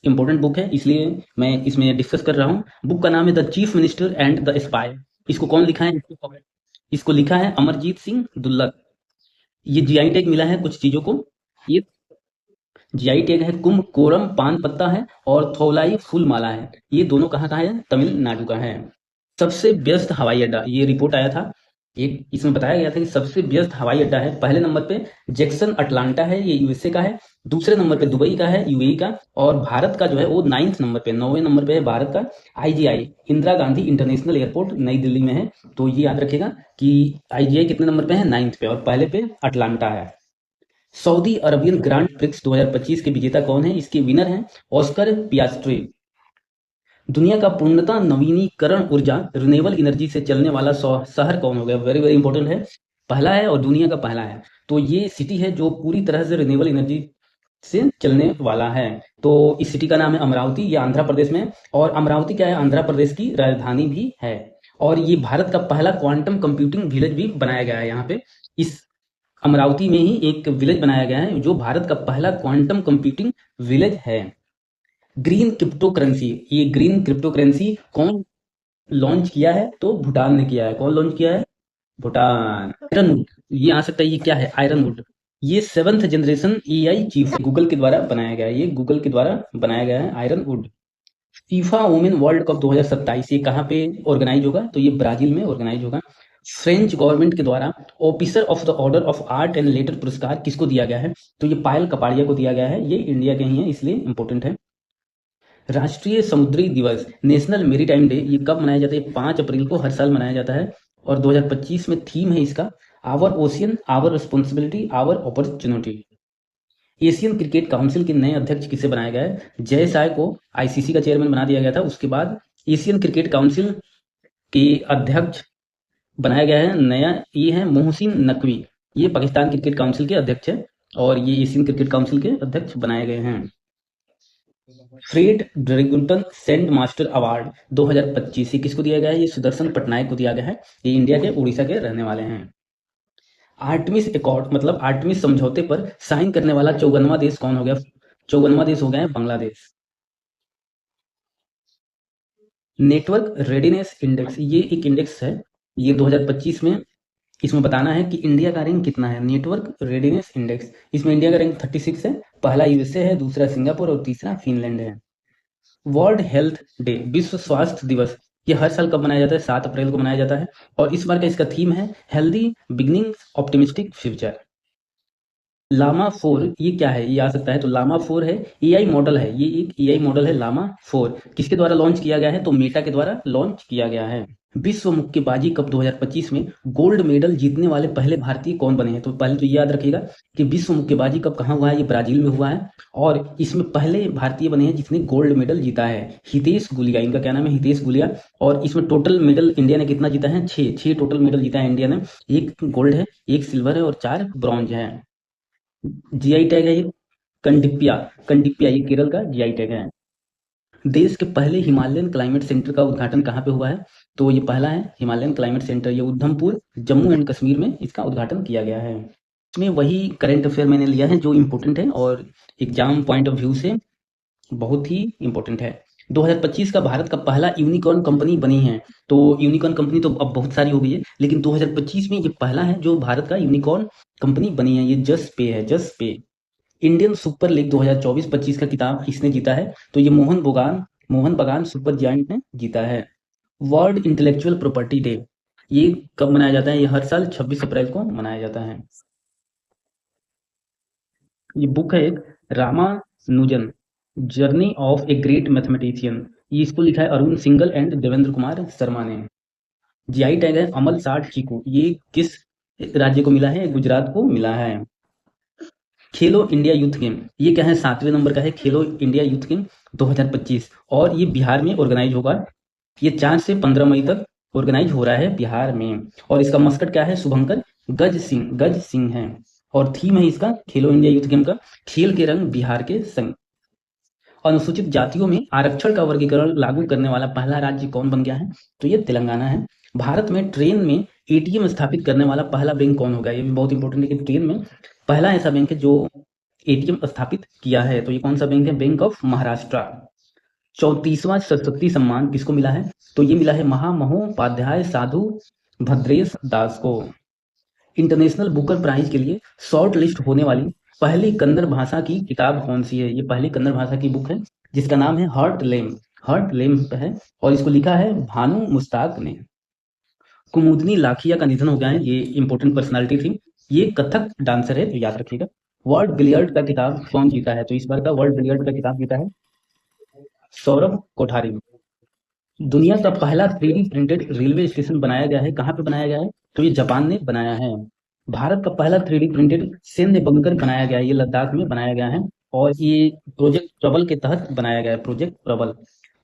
इंपॉर्टेंट बुक है, इसलिए मैं इसमें डिस्कस कर रहा हूँ। बुक का नाम है the chief minister and the spy. इसको कौन लिखा है? इसको लिखा है अमरजीत सिंह दुल्लत। ये जीआई टैग मिला है कुछ चीजों को। ये जीआई टैग है कुमकोरम पान पत्ता है और थौलाई फूल माला है। ये दोनों कहाँ का है? तमिलनाडु का है। सबसे व्यस्त हवाई अड्डा, ये रिपोर्ट आया था एक, इसमें बताया गया था कि सबसे व्यस्त हवाई अड्डा है, पहले नंबर पे जैक्सन अटलांटा है, ये यूएसए का है। दूसरे नंबर पे दुबई का है, यूएई का। और भारत का जो है वो 9th नंबर पे, 9वें नंबर पे है भारत का। IGI Indira Gandhi international airport नई दिल्ली में है। तो ये याद रखेगा कि आईजीआई कितने नंबर पे है? 9th पे, और पहले पे अटलांटा है। सऊदी अरबियन ग्रांड प्रिक्स 2025 के विजेता कौन है? इसके विनर हैं ऑस्कर पियास्ट्री। दुनिया का पूर्णतः नवीनीकरण ऊर्जा रिन्यूएबल एनर्जी से चलने वाला शहर कौन हो गया? वेरी वेरी इंपॉर्टेंट है, पहला है और दुनिया का पहला है। तो ये सिटी है जो पूरी तरह से रिन्यूएबल एनर्जी से चलने वाला है। तो इस सिटी का नाम है अमरावती, ये आंध्र प्रदेश में है। और अमरावती क्या है? आंध्र प्रदेश की राजधानी भी है। और ये भारत का पहला क्वांटम कंप्यूटिंग विलेज भी बनाया गया है यहाँ पे। इस अमरावती में ही एक विलेज बनाया गया है जो भारत का पहला क्वांटम कंप्यूटिंग विलेज है। ग्रीन क्रिप्टो करेंसी, ये ग्रीन क्रिप्टो करेंसी कौन लॉन्च किया है? तो भूटान ने किया है। कौन लॉन्च किया है? भूटान। आयरनवुड, ये आ सकता है, ये क्या है? आयरनवुड। ये 7th generation AI chief Google के द्वारा बनाया गया है, ये गूगल के द्वारा बनाया गया है Ironwood. FIFA women world cup 2027 ये कहाँ पे ऑर्गेनाइज होगा? तो ये ब्राजील में ऑर्गेनाइज होगा। फ्रेंच गवर्नमेंट के द्वारा officer of the order of art and later पुरस्कार किसको दिया गया है? तो ये पायल कपाड़िया को दिया गया है, ये इंडिया के ही है इसलिए इंपॉर्टेंट है। राष्ट्रीय समुद्री दिवस, नेशनल मेरीटाइम डे, ये कब मनाया जाता है? 5 अप्रैल को हर साल मनाया जाता है। और 2025 में थीम है इसका our ocean our responsibility our opportunity. Asian cricket council के नए अध्यक्ष किसे बनाया गया है? जय शाह को आईसीसी का चेयरमैन बना दिया गया था। उसके बाद एशियन क्रिकेट काउंसिल के अध्यक्ष बनाया गया है नया, ये है मोहसिन नकवी। ये पाकिस्तान क्रिकेट काउंसिल के अध्यक्ष है और ये एशियन क्रिकेट काउंसिल के अध्यक्ष बनाए गए हैं। Fred dragon saint master award 2025 ये किसको दिया गया है? ये सुदर्शन पटनायक को दिया गया है, ये इंडिया के उड़ीसा के रहने वाले हैं। आर्टमिस अकॉर्ड मतलब आर्टमिस समझौते पर साइन करने वाला 54वां देश कौन हो गया? 54वां देश हो गया है बांग्लादेश। नेटवर्क रेडीनेस इंडेक्स, ये एक इंडेक्स है, ये 2025 में इसमें बताना है कि इंडिया का रैंक कितना है। नेटवर्क रेडीनेस इंडेक्स, इसमें इंडिया का रैंक 36 है, पहला यूएसए है, दूसरा सिंगापुर और तीसरा फिनलैंड है। वर्ल्ड हेल्थ डे, विश्व स्वास्थ्य दिवस, ये हर साल कब मनाया जाता है? 7 अप्रैल को मनाया जाता है। और इस बार का इसका थीम है healthy beginnings optimistic future. Llama 4 ये क्या है? ये आ सकता है, तो लामा 4 है एआई मॉडल है, ये एक एआई मॉडल है लामा 4। किसके द्वारा लॉन्च किया गया है? तो मेटा के द्वारा लॉन्च किया गया है। विश्व मुक्केबाजी कप 2025 में गोल्ड मेडल जीतने वाले पहले भारतीय कौन बने हैं? तो पहले तो ये याद रखिएगा कि विश्व मुक्केबाजी कप कहाँ हुआ है? ये ब्राजील में हुआ है और इसमें पहले भारतीय बने हैं जिसने गोल्ड मेडल जीता है, हितेश गुलिया, इनका क्या नाम है? हितेश गुलिया। और इसमें टोटल मेडल इंडिया ने कितना जीता है? 6 टोटल मेडल जीता है इंडिया ने, 1 गोल्ड है, 1 सिल्वर है और 4 ब्रॉन्ज है। जीआई टैग है ये कंडिप्पिया, कंडिप्पिया ये केरल का जीआई टैग है। देश के पहले हिमालयन क्लाइमेट सेंटर का उद्घाटन कहाँ पे हुआ है? तो ये पहला है हिमालयन क्लाइमेट सेंटर, ये उधमपुर जम्मू एंड कश्मीर में इसका उद्घाटन किया गया है। इसमें वही करंट अफेयर मैंने लिया है जो इम्पोर्टेंट है और एग्जाम पॉइंट ऑफ व्यू से बहुत ही इम्पोर्टेंट है। 2025 का भारत का पहला यूनिकॉर्न कंपनी बनी है। तो यूनिकॉर्न कंपनी तो अब बहुत सारी हो गई है, लेकिन 2025 में ये पहला है जो भारत का यूनिकॉर्न कंपनी बनी है, ये जस्ट पे है, जस्ट पे। इंडियन सुपर लीग 2024-25 का खिताब किसने जीता है? तो ये मोहन बोगान मोहन बगान सुपर जायंट ने जीता है। वर्ल्ड इंटेलेक्चुअल प्रॉपर्टी डे ये कब मनाया जाता है? ये हर साल 26 अप्रैल को मनाया जाता है। ये बुक है एक, Ramanujan journey of a great mathematician. ये इसको लिखा है अरुण सिंगल एंड देवेंद्र कुमार शर्मा ने। जीआई टैग है अमल साठ चीकू। ये किस राज्य को मिला है? गुजरात को मिला है। खेलो इंडिया यूथ गेम ये क्या है? 7वें नंबर का है खेलो इंडिया यूथ गेम 2025 और ये बिहार में ऑर्गेनाइज होगा। ये 4 से 15 मई तक ऑर्गेनाइज हो रहा है बिहार में। और इसका मस्कट क्या है? शुभंकर गज सिंह है। और थीम है इसका खेलो इंडिया यूथ गेम का खेल के रंग बिहार के संग। अनुसूचित जातियों में आरक्षण का वर्गीकरण लागू करने वाला पहला राज्य कौन बन गया है? तो ये तेलंगाना है। भारत में ट्रेन में एटीएम स्थापित करने वाला पहला बैंक कौन होगा? ये भी बहुत इंपॉर्टेंट है कि ट्रेन में पहला ऐसा बैंक है जो एटीएम स्थापित किया है। तो ये कौन सा बैंक है? Bank of Maharashtra. 34वां सरस्वती सम्मान किसको मिला है? तो ये मिला है महामहोपाध्याय साधु भद्रेश दास को। इंटरनेशनल बुकर प्राइज के लिए शॉर्ट लिस्ट होने वाली पहली कन्नड़ भाषा की किताब कौन सी है? ये पहली कन्नड़ भाषा की बुक है जिसका नाम है हर्ट लैम्प है और इसको लिखा है भानु मुस्ताक ने। कुमुदनी लाखिया का निधन हो गया है। ये इंपॉर्टेंट पर्सनालिटी थी। ये कथक डांसर है तो याद रखिएगा। वर्ल्ड बिलियर्ड का किताब कौन जीता है? तो इस बार का वर्ल्ड बिलियर्ड का किताब जीता है सौरभ कोठारी। दुनिया का पहला 3D प्रिंटेड रेलवे स्टेशन बनाया गया है। कहाँ पे बनाया गया है? तो ये जापान ने बनाया है। भारत का पहला 3D प्रिंटेड सैन्य बंकर बनाया गया है। ये लद्दाख में बनाया गया है और ये प्रोजेक्ट प्रबल के तहत बनाया गया है। प्रोजेक्ट प्रबल।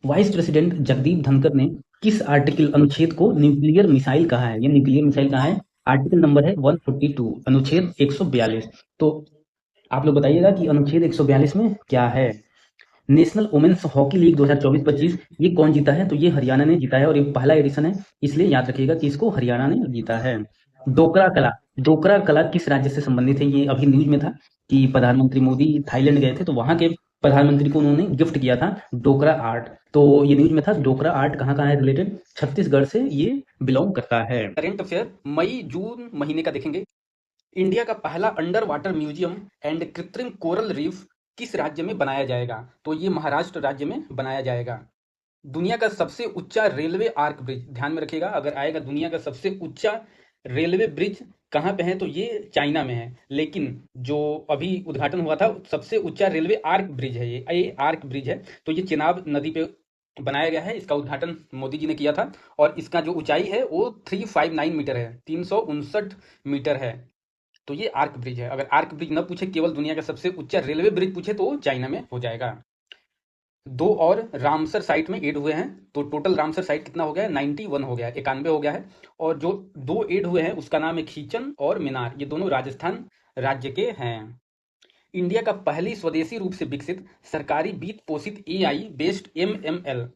वाइस प्रेसिडेंट जगदीप धनखड़ ने किस आर्टिकल अनुच्छेद को न्यूक्लियर मिसाइल कहा है? ये न्यूक्लियर मिसाइल कहा है? आर्टिकल नंबर है 142 अनुच्छेद 142। तो आप लोग बताइएगा कि अनुच्छेद 142 में क्या है? नेशनल वुमेन्स हॉकी लीग 2024-25 ये कौन जीता है? तो ये हरियाणा ने जीता है और ये पहला एडिशन है इसलिए याद रखिएगा कि इसको हरियाणा ने जीता है। डोकरा कला किस राज्य से संबंधित है? ये अभी न्यूज में था कि प्रधानमंत्री मोदी थाईलैंड गए थे तो वहां के प्रधानमंत्री को उन्होंने गिफ्ट किया था डोकरा आर्ट। तो ये न्यूज में था। डोकरा आर्ट कहाँ है रिलेटेड? छत्तीसगढ़ से ये बिलोंग करता है। करंट अफेयर मई जून महीने का देखेंगे। इंडिया का पहला अंडर वाटर म्यूजियम एंड कृत्रिम कोरल रीफ किस राज्य में बनाया जाएगा? तो ये महाराष्ट्र राज्य में बनाया जाएगा। दुनिया का सबसे ऊंचा रेलवे आर्क ब्रिज, ध्यान में रखिएगा अगर आएगा दुनिया का सबसे ऊंचा रेलवे ब्रिज कहाँ पे है? तो ये चाइना में है। लेकिन जो अभी उद्घाटन हुआ था सबसे ऊंचा रेलवे आर्क ब्रिज है, ये आर्क ब्रिज है। तो ये चेनाब नदी पे बनाया गया है। इसका उद्घाटन मोदी जी ने किया था और इसका जो ऊंचाई है वो 359 मीटर है, 359 मीटर है। तो ये आर्क ब्रिज है। अगर आर्क ब्रिज न पूछे, केवल दुनिया का सबसे ऊंचा रेलवे ब्रिज पूछे तो चाइना में हो जाएगा। 2 और रामसर साइट में ऐड हुए हैं। तो टोटल रामसर साइट कितना हो गया है? 91 हो गया है, 91 हो गया है। और जो 2 ऐड हुए हैं उसका नाम है खीचन और मीनार। ये दोनों राजस्थान राज्य के हैं। इंडिया का पहली स्वदेशी रूप से विकसित सरकारी वित्त पोषित एआई बेस्ड एमएमएल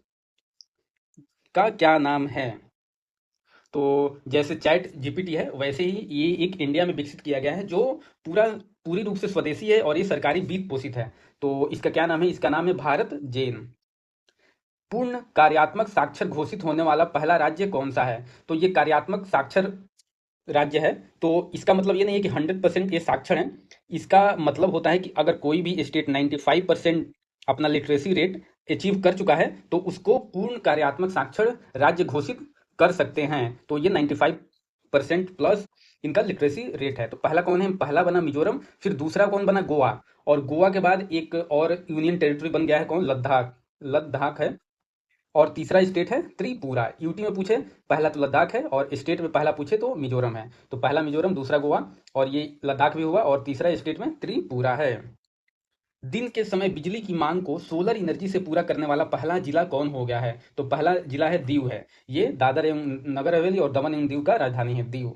का क्या नाम है? तो जैसे चैट जीपीटी है वैसे ही ये एक इंडिया में विकसित किया गया है जो पूरी रूप से स्वदेशी है और ये सरकारी वित्त पोषित है। तो इसका क्या नाम है? इसका नाम है भारत जेन। पूर्ण कार्यात्मक साक्षर घोषित होने वाला पहला राज्य कौन सा है? तो ये कार्यात्मक साक्षर राज्य है। तो इसका मतलब ये नहीं है कि 100% ये साक्षर है। इसका मतलब होता है कि अगर कोई भी स्टेट 95% अपना लिटरेसी रेट अचीव कर चुका है तो उसको पूर्ण कार्यात्मक साक्षर राज्य घोषित कर सकते हैं। तो ये 95% प्लस इनका लिटरेसी रेट है। तो पहला कौन है? पहला बना मिजोरम, फिर दूसरा कौन बना? गोवा। और गोवा के बाद एक और यूनियन टेरिटरी बन गया है कौन? लद्दाख। लद्दाख है। और तीसरा स्टेट है त्रिपुरा। यूटी में पूछे पहला तो लद्दाख है और स्टेट में पहला पूछे तो मिजोरम है। तो पहला मिजोरम, दूसरा गोवा और ये लद्दाख भी हुआ और तीसरा स्टेट में त्रिपुरा है। दिन के समय बिजली की मांग को सोलर एनर्जी से पूरा करने वाला पहला जिला कौन हो गया है? तो पहला जिला है दीव है। ये दादर एवं नगर हवेली और दमन एवं दीव का राजधानी है दीव।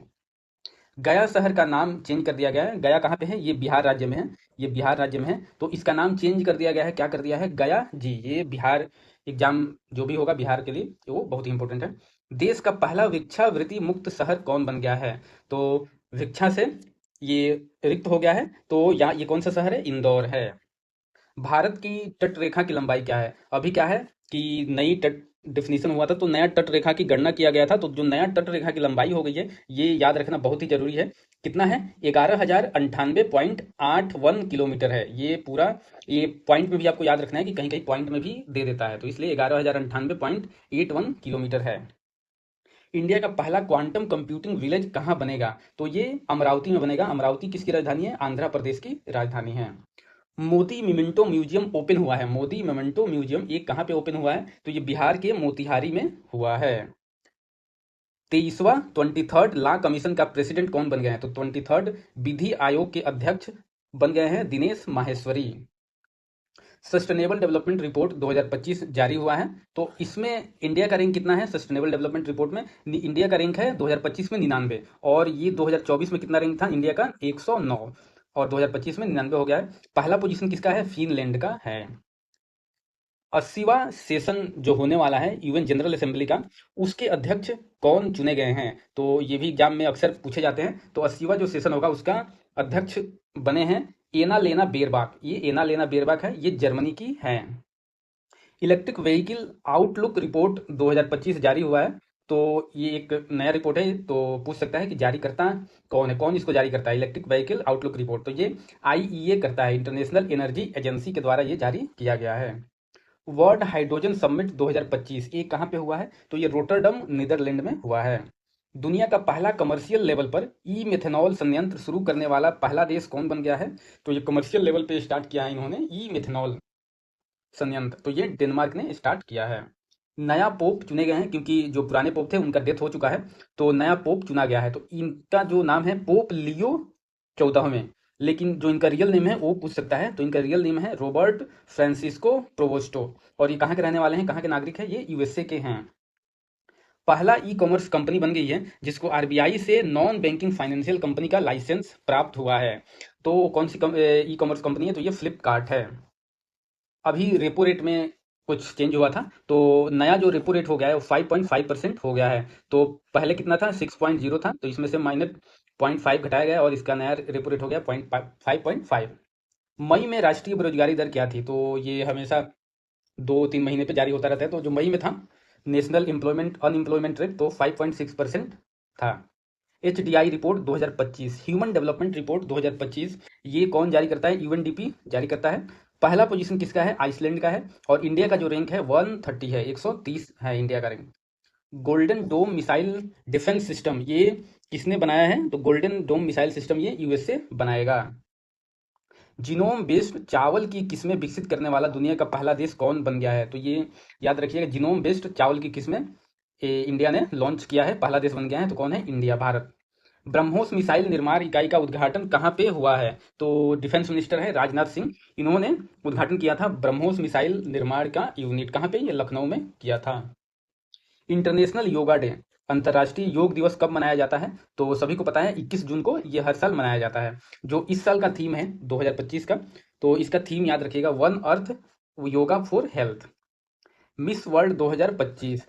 गया शहर का नाम चेंज कर दिया गया है। गया कहाँ पे है? ये बिहार राज्य में है। ये बिहार राज्य में है तो इसका नाम चेंज कर दिया गया है। क्या कर दिया है? गया जी। ये बिहार एग्जाम जो भी होगा बिहार के लिए वो बहुत ही इंपॉर्टेंट है। देश का पहला भिक्षावृत्ति मुक्त शहर कौन बन गया है? तो भिक्षा से ये रिक्त हो गया है। तो यहाँ ये कौन सा शहर है? इंदौर है। भारत की तट रेखा की लंबाई क्या है? अभी क्या है कि नई तट डिफिनीशन हुआ था, तो नया तट रेखा की गणना किया गया था। तो जो नया तट रेखा की लंबाई हो गई है, ये याद रखना बहुत ही जरूरी है। कितना है? 11,098.81 किलोमीटर है ये पूरा। ये पॉइंट में भी आपको याद रखना है कि कहीं कहीं पॉइंट में भी दे देता है, तो इसलिए 11,098.81 किलोमीटर है। इंडिया का पहला क्वांटम कंप्यूटिंग विलेज कहाँ बनेगा? तो ये अमरावती में बनेगा। अमरावती किसकी राजधानी है? आंध्र प्रदेश की राजधानी है। मोदी मिमेंटो म्यूजियम ओपन हुआ है। मोदी मिमेंटो म्यूजियम ये कहाँ पे ओपन हुआ है? तो ये बिहार के मोतिहारी में हुआ है। 23वां लॉ कमीशन का प्रेसिडेंट कौन बन गया है? तो 23 विधि आयोग के अध्यक्ष बन गए हैं Dinesh Maheshwari. Sustainable development report 2025 जारी हुआ है। तो इसमें इंडिया का रैंक कितना है? सस्टेनेबल डेवलपमेंट रिपोर्ट में इंडिया का रैंक है 2025 में 99, और ये 2024 में कितना रैंक था इंडिया का? 109, और 2025 में 99 हो गया है। पहला पोजीशन किसका है? फिनलैंड का है। 80वां सेशन जो होने वाला है यूएन जनरल असेंबली का, उसके अध्यक्ष कौन चुने गए हैं? तो ये भी एग्जाम में अक्सर पूछे जाते हैं। तो 80वां जो सेशन होगा उसका अध्यक्ष बने हैं एना लेना बेरबाक। ये एना लेना बेरबाक है, ये जर्मनी की है। इलेक्ट्रिक व्हीकल आउटलुक रिपोर्ट 2025 जारी हुआ है। तो ये एक नया रिपोर्ट है, तो पूछ सकता है कि जारी करता कौन है, कौन इसको जारी करता है? इलेक्ट्रिक व्हीकल आउटलुक रिपोर्ट तो ये आईईए करता है, इंटरनेशनल एनर्जी एजेंसी के द्वारा ये जारी किया गया है। वर्ल्ड हाइड्रोजन समिट 2025 ये कहाँ पे हुआ है? तो ये रोटरडम नीदरलैंड में हुआ है। दुनिया का पहला कमर्शियल लेवल पर ई मेथनॉल संयंत्र शुरू करने वाला पहला देश कौन बन गया है? तो ये कमर्शियल लेवल पे स्टार्ट किया है इन्होंने ई मेथनॉल संयंत्र, तो ये डेनमार्क ने स्टार्ट किया है। नया पोप चुने गए हैं, क्योंकि जो पुराने पोप थे उनका डेथ हो चुका है, तो नया पोप चुना गया है। तो इनका जो नाम है पोप लियो 14वें, लेकिन जो इनका रियल नेम है वो पूछ सकता है। तो इनका रियल नेम है रॉबर्ट फ्रांसिस्को प्रोवोस्टो, और ये कहाँ के रहने वाले हैं, कहाँ के नागरिक है? ये यूएसए के हैं। पहला ई कॉमर्स कंपनी बन गई है जिसको आरबीआई से नॉन बैंकिंग फाइनेंशियल कंपनी का लाइसेंस प्राप्त हुआ है। तो कौन सी ई कॉमर्स कंपनी है? तो ये फ्लिपकार्ट है। अभी रेपो रेट में कुछ चेंज हुआ था, तो नया जो रेपो रेट हो गया है वो 5.5% हो गया है। तो पहले कितना था? 6.0 था, तो इसमें से -0.5 घटाया गया और इसका नया रेपो रेट हो गया 5.5। मई में राष्ट्रीय बेरोजगारी दर क्या थी? तो ये हमेशा 2-3 महीने पे जारी होता रहता है। तो जो मई में था नेशनल एम्प्लॉयमेंट अनएम्प्लॉयमेंट रेट, तो 5.6% था। HDI report 2025, human development report 2025, ये कौन जारी करता है? यूएनडीपी जारी करता है। पहला पोजीशन किसका है? आइसलैंड का है, और इंडिया का जो रैंक है 130 है, 130 है इंडिया का rank. Golden dome missile defence system ये किसने बनाया है? तो गोल्डन डोम मिसाइल सिस्टम ये यूएसए बनाएगा। जीनोम बेस्ड चावल की किस्में विकसित करने वाला दुनिया का पहला देश कौन बन गया है? तो ये याद रखिएगा, जीनोम बेस्ड चावल की किस्में इंडिया ने लॉन्च किया है, पहला देश बन गया है। तो कौन है? इंडिया, भारत। ब्रह्मोस मिसाइल निर्माण इकाई का उद्घाटन कहाँ पे हुआ है? तो डिफेंस मिनिस्टर है राजनाथ सिंह, इन्होंने उद्घाटन किया था ब्रह्मोस मिसाइल निर्माण का यूनिट। कहाँ पे? ये लखनऊ में किया था। इंटरनेशनल योगा डे, अंतर्राष्ट्रीय योग दिवस कब मनाया जाता है? तो सभी को पता है 21 जून को ये हर साल मनाया जाता है। जो इस साल का थीम है 2025 का, तो इसका थीम याद रखिएगा, one earth yoga for health. Miss world 2025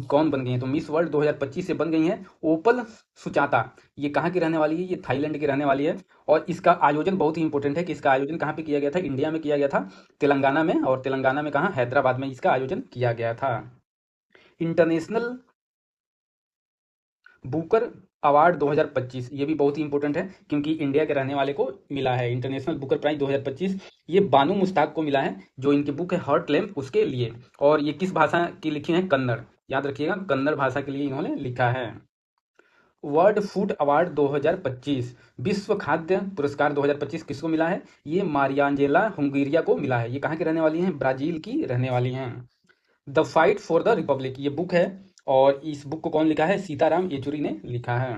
कौन बन गई है? तो मिस वर्ल्ड 2025 से बन गई हैं ओपल सुचाता। ये कहाँ की रहने वाली है? ये थाईलैंड की रहने वाली है। और इसका आयोजन बहुत ही इंपॉर्टेंट है कि इसका आयोजन कहाँ पे किया गया था? इंडिया में किया गया था, तेलंगाना में। और तेलंगाना में कहाँ? हैदराबाद में इसका आयोजन किया गया था। इंटरनेशनल बुकर अवार्ड 2025 ये भी बहुत ही इंपॉर्टेंट है, क्योंकि इंडिया के रहने वाले को मिला है इंटरनेशनल बुकर प्राइज 2025। ये बानू मुश्ताक को मिला है, जो इनकी बुक है हर्ट लैम्प उसके लिए। और ये किस भाषा की लिखी है? कन्नड़, याद रखिएगा, कन्नड़ भाषा के लिए इन्होंने लिखा है। वर्ल्ड फूड अवार्ड 2025, विश्व खाद्य पुरस्कार 2025 किसको मिला है? ये मारियांजेला हुंगेरिया को मिला है। ये कहाँ की रहने वाली हैं? ब्राजील की रहने वाली हैं। The fight for the Republic ये बुक है, और इस बुक को कौन लिखा है? सीताराम येचुरी ने लिखा है।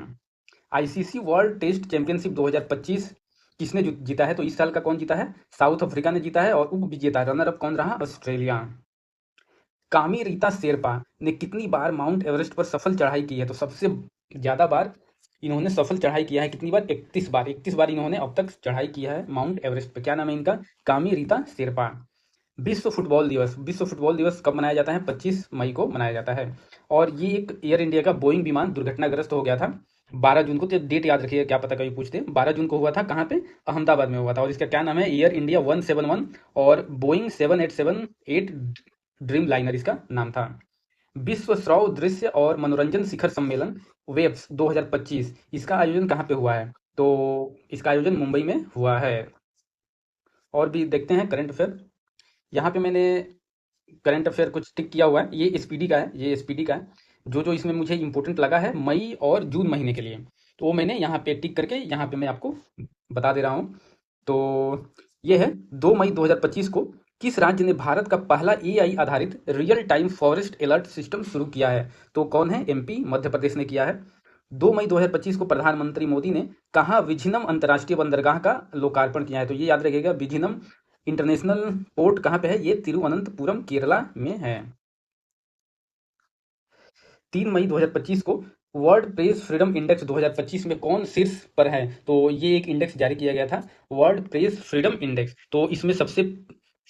आईसीसी वर्ल्ड टेस्ट चैंपियनशिप 2025 किसने जीता है? तो इस साल का कौन जीता है? साउथ अफ्रीका ने जीता है, और उप विजेता रनर अप कौन रहा? ऑस्ट्रेलिया। कामी रीता शेरपा ने कितनी बार माउंट एवरेस्ट पर सफल चढ़ाई की है? तो सबसे ज्यादा बार इन्होंने सफल चढ़ाई किया है। कितनी बार? 31 बार। 31 बार इन्होंने अब तक चढ़ाई किया है माउंट एवरेस्ट पे। क्या नाम है इनका? कामी रीता शेरपा। विश्व फुटबॉल दिवस, विश्व फुटबॉल दिवस कब मनाया जाता है? 25 मई को मनाया जाता है। और ये एक एयर इंडिया का बोइंग विमान दुर्घटनाग्रस्त हो गया था 12 जून को। तो डेट याद रखिएगा, क्या पता कभी पूछते हैं। 12 जून को हुआ था, कहाँ पे? अहमदाबाद में हुआ था। और इसका क्या नाम है? एयर इंडिया 171 और बोइंग 787-8 ड्रीम लाइनर इसका नाम था। विश्व श्रव्य दृश्य और मनोरंजन शिखर सम्मेलन वेब्स 2025 इसका आयोजन कहाँ पे हुआ है? तो इसका आयोजन मुंबई में हुआ है। और भी देखते हैं करंट अफेयर। यहाँ पे मैंने करंट अफेयर कुछ टिक किया हुआ है, ये एसपीडी का है, ये एसपीडी का है। जो जो इसमें मुझे इंपॉर्टेंट लगा है मई और जून महीने के लिए, तो वो मैंने यहाँ पे टिक करके यहाँ पे मैं आपको बता दे रहा हूँ। तो ये है 2 मई 2025 को किस राज्य ने भारत का पहला एआई आधारित real time forest alert system शुरू किया है? तो कौन है? एमपी, मध्य प्रदेश ने किया है। 2 मई 2025 को प्रधानमंत्री मोदी ने कहाँ विझिनम अंतर्राष्ट्रीय बंदरगाह का लोकार्पण किया है? तो ये याद रखिएगा, विझिनम इंटरनेशनल पोर्ट कहाँ पे है? ये तिरुवनंतपुरम केरला में है। 3 मई 2025 को वर्ल्ड प्रेस फ्रीडम इंडेक्स 2025 में कौन शीर्ष पर है? तो ये एक इंडेक्स जारी किया गया था, वर्ल्ड प्रेस फ्रीडम इंडेक्स। तो इसमें सबसे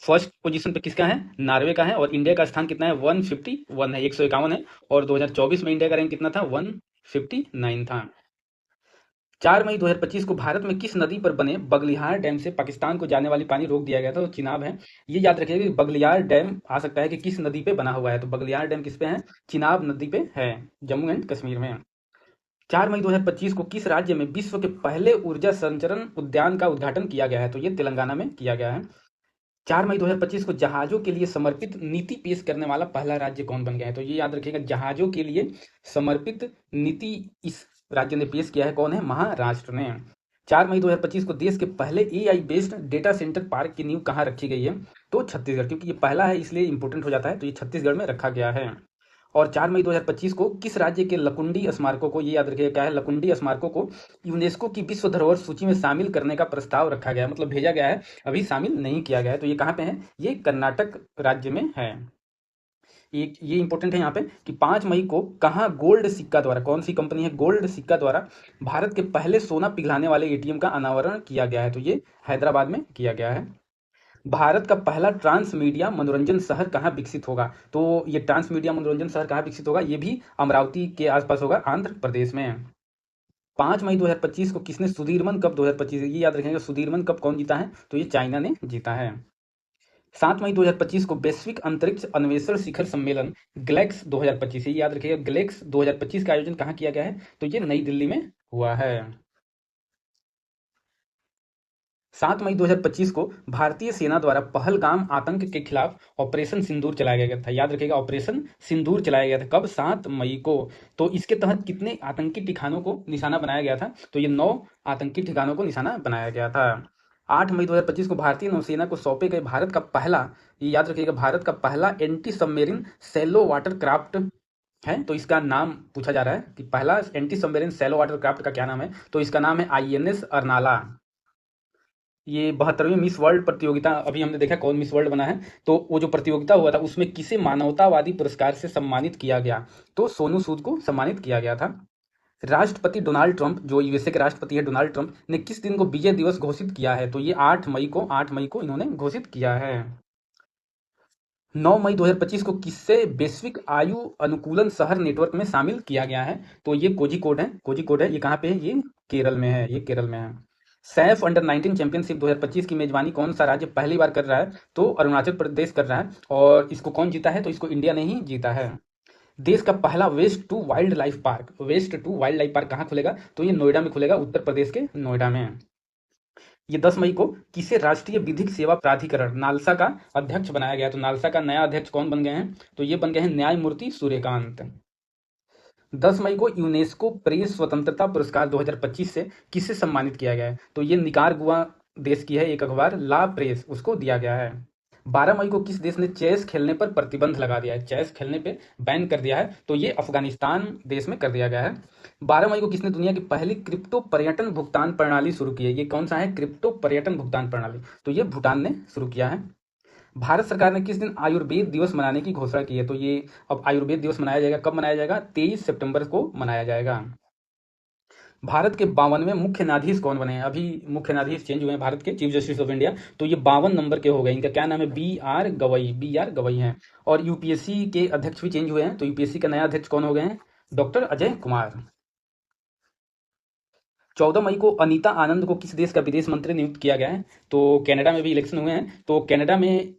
फर्स्ट पोजीशन पे किसका है? नॉर्वे का है। और इंडिया का स्थान कितना है? 151 है, 151 है। और 2024 में इंडिया का रैंक कितना था? 159 था। 4 मई 2025 को भारत में किस नदी पर बने बगलिहार डैम से पाकिस्तान को जाने वाली पानी रोक दिया गया था? तो चिनाब है। ये याद रखिएगा कि बगलियार डैम आ सकता है कि किस नदी पे बना हुआ है। तो बगलियार डैम किस पे है? चिनाब नदी पे है, जम्मू एंड कश्मीर में। 4 मई 2025 को किस राज्य में विश्व के पहले ऊर्जा संचरण उद्यान का उद्घाटन किया गया है? तो ये तेलंगाना में किया गया है। 4 मई 2025 को जहाजों के लिए समर्पित नीति पेश करने वाला पहला राज्य कौन बन गया है? तो ये याद रखिएगा, जहाजों के लिए समर्पित नीति इस राज्य ने पेश किया है। कौन है? महाराष्ट्र ने। 4 मई 2025 को देश के पहले AI based data centre park की नींव कहाँ रखी गई है? तो छत्तीसगढ़, क्योंकि ये पहला है इसलिए इंपोर्टेंट हो जाता है। तो ये छत्तीसगढ़ में रखा गया है। और 4 मई 2025 को किस राज्य के लकुंडी स्मारकों को, ये याद रखिएगा क्या है, लकुंडी स्मारकों को यूनेस्को की विश्व धरोहर सूची में शामिल करने का प्रस्ताव रखा गया है, मतलब भेजा गया है, अभी शामिल नहीं किया गया है। तो ये कहाँ पे है? ये कर्नाटक राज्य में है। एक ये इंपॉर्टेंट है यहाँ पे कि 5 मई को कहाँ गोल्ड सिक्का द्वारा, कौन सी कंपनी है गोल्ड सिक्का द्वारा भारत के पहले सोना पिघलाने वाले एटीएम का अनावरण किया गया है? तो ये हैदराबाद में किया गया है। भारत का पहला ट्रांस मीडिया मनोरंजन शहर कहाँ विकसित होगा? तो ये ट्रांस मीडिया मनोरंजन शहर कहाँ विकसित होगा? ये भी अमरावती के आसपास होगा, आंध्र प्रदेश में। 5 मई 2025 को किसने सुदीरमन कप 2025, ये याद रखेंगे, सुदीरमन कप कौन जीता है? तो ये चाइना ने जीता है। 7 मई 2025 को वैश्विक अंतरिक्ष अन्वेषण शिखर सम्मेलन ग्लेक्स 2025, ये याद रखिएगा, ग्लेक्स 2025 का आयोजन कहाँ किया गया है? तो ये नई दिल्ली में हुआ है। 7 मई 2025 को भारतीय सेना द्वारा पहलगाम आतंक के खिलाफ ऑपरेशन सिंदूर चलाया गया था। याद रखिएगा, ऑपरेशन सिंदूर चलाया गया था कब? 7 मई को। तो इसके तहत कितने आतंकी ठिकानों को निशाना बनाया गया था? तो ये 9 आतंकी ठिकानों को निशाना बनाया गया था। 8 मई 2025 को भारतीय नौसेना को सौंपे गए भारत का पहला, ये याद रखिएगा, भारत का पहला anti submarine shallow water craft है। तो इसका नाम पूछा जा रहा है कि पहला anti submarine shallow water craft का क्या नाम है? तो इसका नाम है आईएनएस अर्नाला। ये 72वीं मिस वर्ल्ड प्रतियोगिता, अभी हमने देखा कौन मिस वर्ल्ड बना है। तो वो जो प्रतियोगिता हुआ था उसमें किसे मानवतावादी पुरस्कार से सम्मानित किया गया? तो सोनू सूद को सम्मानित किया गया था। राष्ट्रपति डोनाल्ड ट्रंप, जो यूएसए के राष्ट्रपति है डोनाल्ड ट्रंप, ने किस दिन को विजय दिवस घोषित किया है? तो ये 8 मई को, 8 मई को इन्होंने घोषित किया है। 9 मई 2025 को किससे वैश्विक आयु अनुकूलन शहर नेटवर्क में शामिल किया गया है? तो ये कोझिकोड है, कोझिकोड है। ये कहाँ पे है? ये केरल में है, ये केरल में है। सैफ अंडर 19 चैंपियनशिप 2025 की मेजबानी कौन सा राज्य पहली बार कर रहा है? तो अरुणाचल प्रदेश कर रहा है। और इसको कौन जीता है? तो इसको इंडिया ने ही जीता है। देश का पहला waste to wildlife park, waste to wildlife park कहाँ खुलेगा? तो ये नोएडा में खुलेगा, उत्तर प्रदेश के नोएडा में। ये 10 मई को किसे राष्ट्रीय विधिक सेवा प्राधिकरण नालसा का अध्यक्ष बनाया गया? तो नालसा का नया अध्यक्ष कौन बन गए हैं? तो ये बन गए हैं न्यायमूर्ति सूर्यकांत। 10 मई को यूनेस्को प्रेस स्वतंत्रता पुरस्कार 2025 से किसे सम्मानित किया गया है? तो ये निकारागुआ देश की है एक अखबार, ला प्रेस, उसको दिया गया है। 12 मई को किस देश ने चेस खेलने पर प्रतिबंध लगा दिया है? चेस खेलने पे बैन कर दिया है। तो ये अफगानिस्तान देश में कर दिया गया है। 12 मई को किसने दुनिया की पहली क्रिप्टो पर्यटन भुगतान प्रणाली शुरू की है? ये कौन सा है क्रिप्टो पर्यटन भुगतान प्रणाली? तो ये भूटान ने शुरू किया है। भारत सरकार ने किस दिन आयुर्वेद दिवस मनाने की घोषणा की है? तो ये अब आयुर्वेद दिवस मनाया जाएगा, कब मनाया जाएगा? 23 सितंबर को मनाया जाएगा। भारत के 52वें मुख्य न्यायाधीश कौन बने हैं? अभी मुख्य न्यायाधीश चेंज हुए हैं भारत के, चीफ जस्टिस ऑफ इंडिया। तो ये 52 नंबर के हो गए। इनका क्या नाम है? BR गवई, BR गवई हैं। और यूपीएससी के अध्यक्ष भी चेंज हुए हैं। तो यूपीएससी का नया अध्यक्ष कौन हो गए हैं? डॉक्टर अजय कुमार। 14 मई को अनीता आनंद को किस देश का विदेश मंत्री नियुक्त किया गया है? तो कनाडा में भी इलेक्शन हुए हैं, तो कनाडा में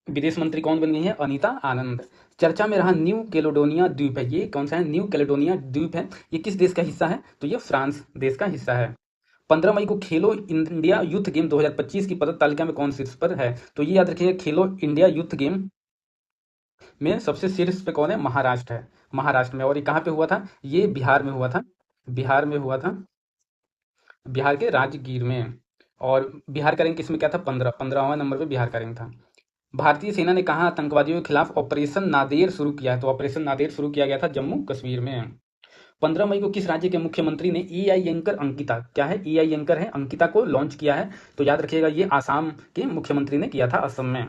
विदेश मंत्री कौन बन गई है? अनीता आनंद। चर्चा में रहा न्यू कैलेडोनिया द्वीप है, ये कौन सा है? न्यू कैलेडोनिया द्वीप है। ये किस देश का हिस्सा है? तो ये फ्रांस देश का हिस्सा है। 15 मई को खेलो इंडिया यूथ गेम 2025 की पदक तालिका में कौन शीर्ष पर है? तो ये याद रखिएगा, खेलो इंडिया यूथ गेम में सबसे शीर्ष पे कौन है? महाराष्ट्र है, महाराष्ट्र में। और ये कहाँ पे हुआ था? ये बिहार में हुआ था, बिहार में हुआ था, बिहार के राजगीर में। और बिहार का रैंक इसमें क्या था? 15वां नंबर पे बिहार का रैंक था। भारतीय सेना ने कहा आतंकवादियों के खिलाफ ऑपरेशन नादेर शुरू किया है? तो ऑपरेशन नादेर शुरू किया गया था जम्मू कश्मीर में। 15 मई को किस राज्य के मुख्यमंत्री ने एआई एंकर अंकिता, क्या है? एआई एंकर है अंकिता को लॉन्च किया है? तो याद रखिएगा, ये आसाम के मुख्यमंत्री ने किया था, असम में।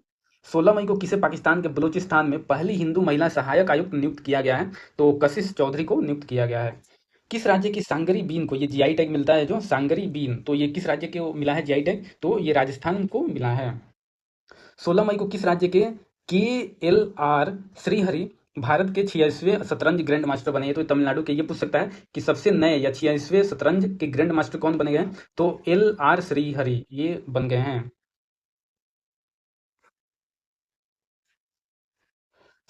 16 मई को किसे पाकिस्तान के बलूचिस्तान में पहली हिंदू महिला सहायक आयुक्त नियुक्त किया गया है? तो कशिश चौधरी को नियुक्त किया गया है। किस राज्य की सांगरी बीन को ये जीआई टैग मिलता है? जो सांगरी बीन, तो ये किस राज्य को मिला है जीआई टैग? तो ये राजस्थान को मिला है। 16 मई को किस राज्य के एल आर श्रीहरि भारत के 86वें शतरंज ग्रैंड मास्टर बने? तो तमिलनाडु के। ये पूछ सकता है कि सबसे नए या 86वें शतरंज के ग्रैंड मास्टर कौन बने गए? तो एल आर श्रीहरि ये बन गए हैं।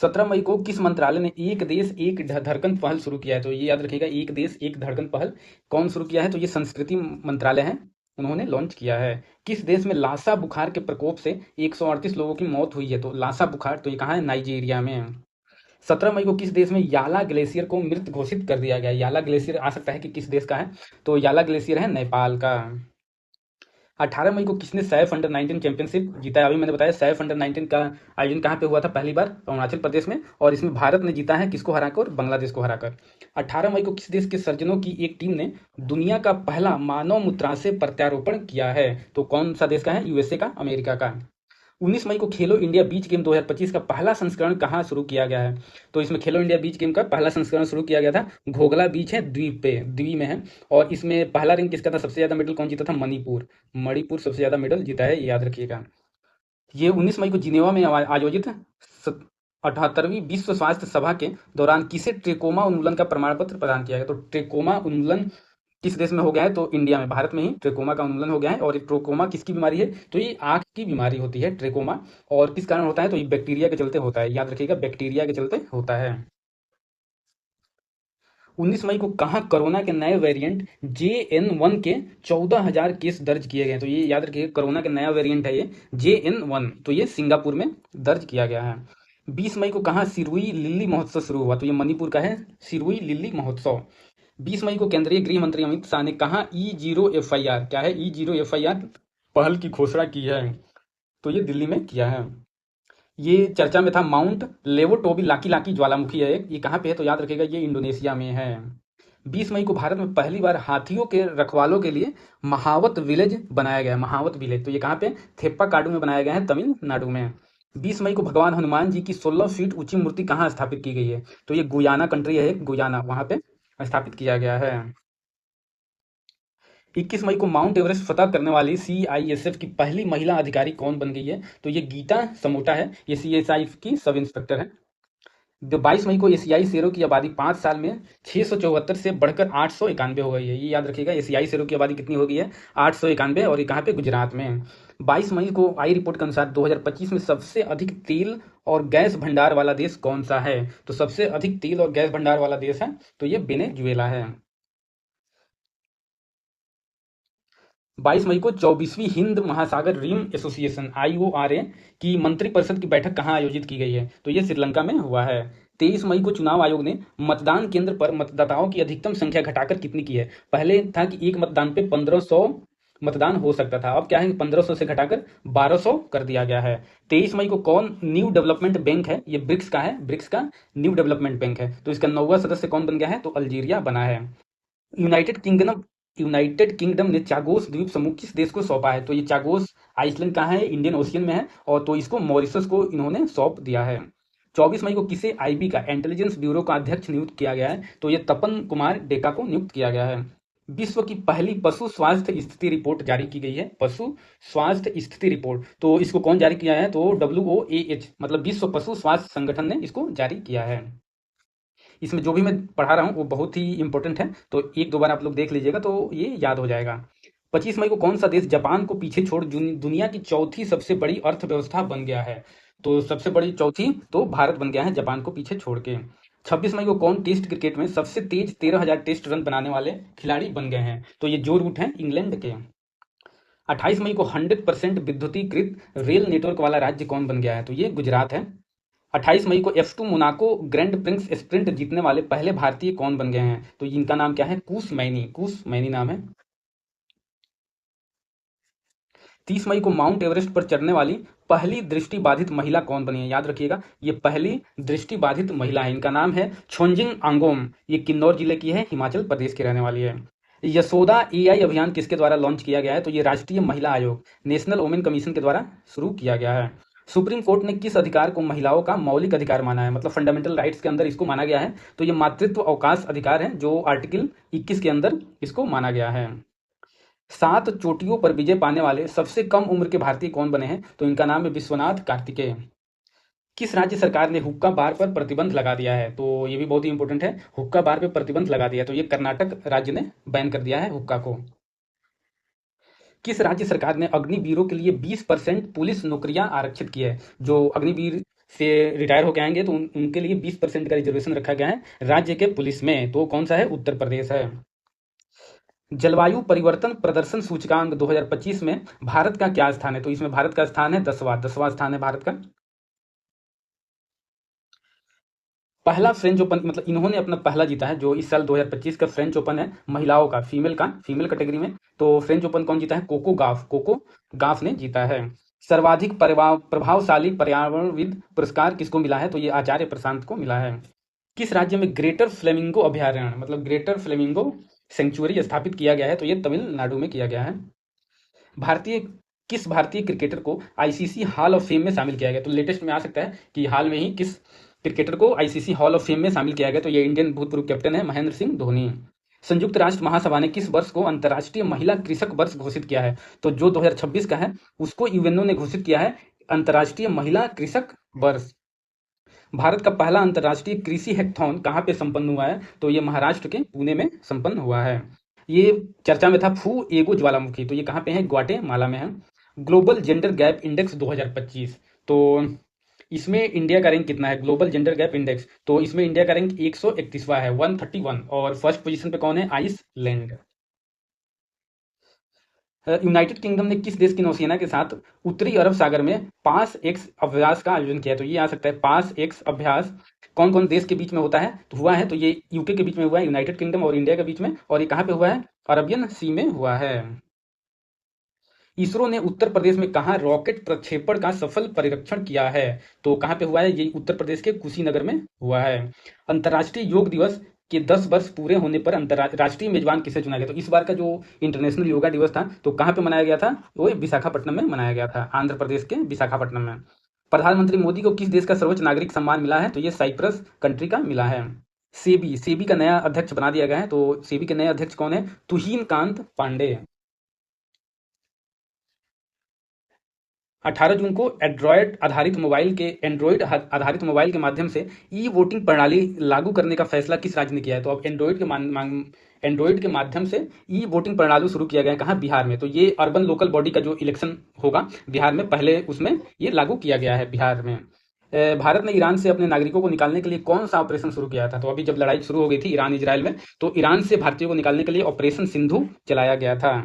17 मई को किस मंत्रालय ने एक देश एक धड़कन पहल शुरू किया है? तो ये याद रखिएगा, एक देश एक धड़कन पहल कौन शुरू किया है? तो ये संस्कृति मंत्रालय है, उन्होंने लॉन्च किया है। किस देश में लासा बुखार के प्रकोप से 138 लोगों की मौत हुई है? तो लासा बुखार, तो ये कहाँ है? नाइजीरिया में। 17 मई को किस देश में याला ग्लेशियर को मृत घोषित कर दिया गया? याला ग्लेशियर आ सकता है कि किस देश का है? तो याला ग्लेशियर है नेपाल का। 18 मई को किसने सैफ अंडर 19 चैंपियनशिप जीता है? अभी मैंने बताया सैफ अंडर 19 का आयोजन कहाँ पे हुआ था? पहली बार अरुणाचल प्रदेश में। और इसमें भारत ने जीता है, किसको हराकर? बांग्लादेश को हराकर। 18 मई को किस देश के सर्जनों की एक टीम ने दुनिया का पहला मानव मूत्राशय प्रत्यारोपण किया है? तो कौन सा देश का है? यूएसए का, अमेरिका का। 19 मई को खेलो इंडिया बीच गेम 2025 का पहला संस्करण कहाँ शुरू किया गया है? तो इसमें खेलो इंडिया बीच गेम का पहला संस्करण शुरू किया गया था, घोघला बीच है, द्वीप पे, द्वीप में है। और इसमें पहला रैंक किसका था? सबसे ज्यादा मेडल कौन जीता था? मणिपुर, मणिपुर सबसे ज्यादा मेडल जीता है, ये याद रखिएगा। ये 19 मई को जिनेवा में आयोजित 78वीं विश्व स्वास्थ्य सभा के दौरान किसे ट्रेकोमा उन्मूलन का प्रमाण पत्र प्रदान किया गया? तो ट्रेकोमा उन्मूलन किस देश में हो गया है? तो इंडिया में, भारत में ही ट्रेकोमा का उन्मूलन हो गया है। और ये ट्रेकोमा किसकी बीमारी है? तो ये आंख की बीमारी होती है ट्रेकोमा। और किस कारण होता है? तो ये बैक्टीरिया के चलते होता है, याद रखिएगा, बैक्टीरिया के चलते होता है। 19 मई को कहाँ कोरोना के नए वेरिएंट JN1 के 14,000 केस दर्ज किए गए? तो ये याद रखिए, कोरोना का नया वेरिएंट है ये JN1, तो ये सिंगापुर में दर्ज किया गया है। 20 मई को कहाँ सिरुई लिल्ली महोत्सव शुरू हुआ? तो ये मणिपुर का है, सिरुई लिल्ली महोत्सव। 20 मई को केंद्रीय गृह मंत्री अमित शाह ने कहा E0 FIR, क्या है E0 FIR पहल की घोषणा की है? तो ये दिल्ली में किया है। ये चर्चा में था माउंट लेवोटोबी लाकी लाकी ज्वालामुखी है एक, ये कहाँ पे है? तो याद रखिएगा, ये इंडोनेशिया में है। 20 मई को भारत में पहली बार हाथियों के रखवालों के लिए महावत विलेज बनाया गया है, महावत विलेज, तो ये कहाँ पे? थेप्पाकाडू में बनाया गया है, तमिलनाडु में। 20 मई को भगवान हनुमान जी की 16 फीट ऊंची मूर्ति कहाँ स्थापित की गई है? तो ये गुयाना कंट्री है, गुयाना, वहां पे स्थापित किया गया है। 21 मई को माउंट एवरेस्ट फतह करने वाली CISF की पहली महिला अधिकारी कौन बन गई है? तो ये गीता समोटा है, ये CSIF की सब इंस्पेक्टर है। 22 मई को एशियाई शेरों की आबादी 5 साल में 674 से बढ़कर 891 हो गई है, ये याद रखिएगा, एशियाई शेरों की आबादी कितनी हो गई है? 891। और ये कहाँ पे? गुजरात में। 22 मई को आई रिपोर्ट के अनुसार 2025 में सबसे अधिक तेल और गैस भंडार वाला देश कौन सा है? तो सबसे अधिक तेल और गैस भंडार वाला देश है, तो ये वेनेजुएला है। 22 मई को 24वीं हिंद महासागर रिम एसोसिएशन IORA की मंत्रिपरिषद की बैठक कहाँ आयोजित की गई है? तो ये श्रीलंका में हुआ है। 23 मई को चुनाव आयोग ने मतदान केंद्र पर मतदाताओं की अधिकतम संख्या घटाकर कितनी की है? पहले था कि एक मतदान पे 1500 मतदान हो सकता था, अब क्या है? 1500 से घटाकर 1200 कर दिया गया है। 23 मई को कौन न्यू डेवलपमेंट बैंक है? ये ब्रिक्स का है, ब्रिक्स का न्यू डेवलपमेंट बैंक है, तो इसका 9वां सदस्य कौन बन गया है? तो अल्जीरिया बना है। यूनाइटेड किंगडम यूनाइटेड किंगडम ने चागोस द्वीप समूह किस देश को सौंपा है? तो ये चागोस आइसलैंड कहाँ है? इंडियन ओशियन में है, और तो इसको मॉरिशस को इन्होंने सौंप दिया है। 24 मई को किसे IB का इंटेलिजेंस ब्यूरो का अध्यक्ष नियुक्त किया गया है? तो ये तपन कुमार डेका को नियुक्त किया गया है। विश्व की पहली पशु स्वास्थ्य स्थिति रिपोर्ट जारी की गई है, पशु स्वास्थ्य स्थिति रिपोर्ट, तो इसको कौन जारी किया है? तो WOAH, मतलब विश्व पशु स्वास्थ्य संगठन ने इसको जारी किया है। इसमें जो भी मैं पढ़ा रहा हूँ वो बहुत ही इंपॉर्टेंट है, तो एक दो बार आप लोग देख लीजिएगा तो ये याद हो जाएगा। 25 मई को कौन सा देश जापान को पीछे छोड़ दुनिया की चौथी सबसे बड़ी अर्थव्यवस्था बन गया है? तो सबसे बड़ी चौथी तो भारत बन गया है जापान को पीछे छोड़ के। 26 मई को कौन टेस्ट क्रिकेट में सबसे तेज 13,000 टेस्ट रन बनाने वाले खिलाड़ी बन गए हैं? तो ये जो रूट हैं इंग्लैंड के। 28 मई को 100% विद्युतीकृत रेल नेटवर्क वाला राज्य कौन बन गया है? तो ये गुजरात है। 28 मई को F2 Monaco grand prix sprint जीतने वाले पहले भारतीय कौन बन गए हैं? तो इनका नाम क्या है? कूस मैनी नाम है। 30 मई को माउंट एवरेस्ट पर चढ़ने वाली पहली दृष्टिबाधित महिला कौन बनी है? याद रखिएगा, ये पहली दृष्टिबाधित महिला है। इनका नाम है छोंजिंग आंगोम। ये किन्नौर जिले की है, हिमाचल प्रदेश की रहने वाली है। यशोदा एआई अभियान किसके द्वारा लॉन्च किया गया है? तो ये राष्ट्रीय महिला आयोग, नेशनल वुमेन कमीशन के द्वारा शुरू किया गया है। सुप्रीम कोर्ट ने किस अधिकार को महिलाओं का मौलिक अधिकार माना है? मतलब फंडामेंटल राइट्स के अंदर इसको माना गया है। तो ये मातृत्व अवकाश अधिकार है, जो आर्टिकल 21 के अंदर इसको माना गया है। 7 चोटियों पर विजय पाने वाले सबसे कम उम्र के भारतीय कौन बने हैं? तो इनका नाम है विश्वनाथ कार्तिकेय। किस राज्य सरकार ने हुक्का बार पर प्रतिबंध लगा दिया है? तो ये भी बहुत ही इंपॉर्टेंट है, हुक्का बार पे प्रतिबंध लगा दिया। तो ये कर्नाटक राज्य ने बैन कर दिया है हुक्का को। किस राज्य सरकार ने अग्निवीरों के लिए 20% पुलिस नौकरियां आरक्षित की है? जो अग्निवीर से रिटायर होकर आएंगे तो उनके लिए 20% का रिजर्वेशन रखा गया है राज्य के पुलिस में। तो कौन सा है? उत्तर प्रदेश है। जलवायु परिवर्तन प्रदर्शन सूचकांक 2025 में भारत का क्या स्थान है? तो इसमें भारत का स्थान है 10वां स्थान है भारत का। पहला फ्रेंच ओपन, मतलब इन्होंने अपना पहला जीता है, जो इस साल 2025 का फ्रेंच ओपन है महिलाओं का, फीमेल कैटेगरी में। तो फ्रेंच ओपन कौन जीता है? कोको गाफ ने जीता है। सर्वाधिक प्रभावशाली पर्यावरणविद पुरस्कार किसको मिला है? तो ये आचार्य प्रशांत को मिला है। किस राज्य में ग्रेटर फ्लेमिंगो अभयारण्य, मतलब ग्रेटर फ्लेमिंगो सेंचुरी स्थापित किया गया है? तो ये तमिलनाडु में किया गया है। भारतीय किस भारतीय क्रिकेटर को आईसीसी हॉल ऑफ फेम में शामिल किया गया? तो लेटेस्ट में आ सकता है कि हाल में ही किस क्रिकेटर को आईसीसी हॉल ऑफ फेम में शामिल किया गया? तो ये इंडियन भूतपूर्व कैप्टन है महेंद्र सिंह धोनी। संयुक्त राष्ट्र महासभा ने किस वर्ष को अंतर्राष्ट्रीय महिला कृषक वर्ष घोषित किया है? तो जो 2026 का है उसको यूएनओ ने घोषित किया है अंतर्राष्ट्रीय महिला कृषक वर्ष। भारत का पहला अंतर्राष्ट्रीय कृषि हैकाथॉन कहाँ पे संपन्न हुआ है? तो ये महाराष्ट्र के पुणे में संपन्न हुआ है। ये चर्चा में था फू एगो ज्वालामुखी, तो ये कहाँ पे है? ग्वाटेमाला में है। ग्लोबल जेंडर गैप इंडेक्स 2025, तो इसमें इंडिया का रैंक कितना है? ग्लोबल जेंडर गैप इंडेक्स, तो इसमें इंडिया का रैंक 131वां है, 131। और फर्स्ट पोजीशन पे कौन है? आइसलैंड। यूनाइटेड किंगडम ने किस देश की नौसेना के साथ उत्तरी अरब सागर में पास एक्स अभ्यास का आयोजन किया? तो ये आ सकता है पास एक्स अभ्यास कौन कौन देश के बीच में होता है? तो हुआ है, तो ये यूके के बीच में हुआ है, यूनाइटेड किंगडम और इंडिया के बीच में। और ये कहाँ पे हुआ है? अरबियन सी में हुआ है। इसरो ने उत्तर प्रदेश में कहाँ रॉकेट प्रक्षेपण का सफल परीक्षण किया है? तो कहाँ पे हुआ है? ये उत्तर प्रदेश के कुशीनगर में हुआ है। अंतर्राष्ट्रीय योग दिवस के 10 वर्ष पूरे होने पर अंतर्राष्ट्रीय मेजबान किसे चुना गया? तो इस बार का जो इंटरनेशनल योगा दिवस था, तो कहाँ पे मनाया गया था? वो विशाखापट्टनम में मनाया गया था, आंध्र प्रदेश के विशाखापट्टनम में। प्रधानमंत्री मोदी को किस देश का सर्वोच्च नागरिक सम्मान मिला है? तो ये साइप्रस कंट्री का मिला है। सेबी का नया अध्यक्ष बना दिया गया है, तो सेबी के नए अध्यक्ष कौन है? तुहिन कांत पांडे। 18 जून को एंड्रॉयड आधारित मोबाइल के माध्यम से ई वोटिंग प्रणाली लागू करने का फैसला किस राज्य ने किया है? तो अब एंड्रॉयड के माध्यम से ई वोटिंग प्रणाली शुरू किया गया है। कहाँ? बिहार में। तो ये अर्बन लोकल बॉडी का जो इलेक्शन होगा बिहार में, पहले उसमें ये लागू किया गया है बिहार में। भारत ने ईरान से अपने नागरिकों को निकालने के लिए कौन सा ऑपरेशन शुरू किया था? तो अभी जब लड़ाई शुरू हो गई थी ईरान इजराइल में, तो ईरान से भारतीयों को निकालने के लिए ऑपरेशन सिंधु चलाया गया था।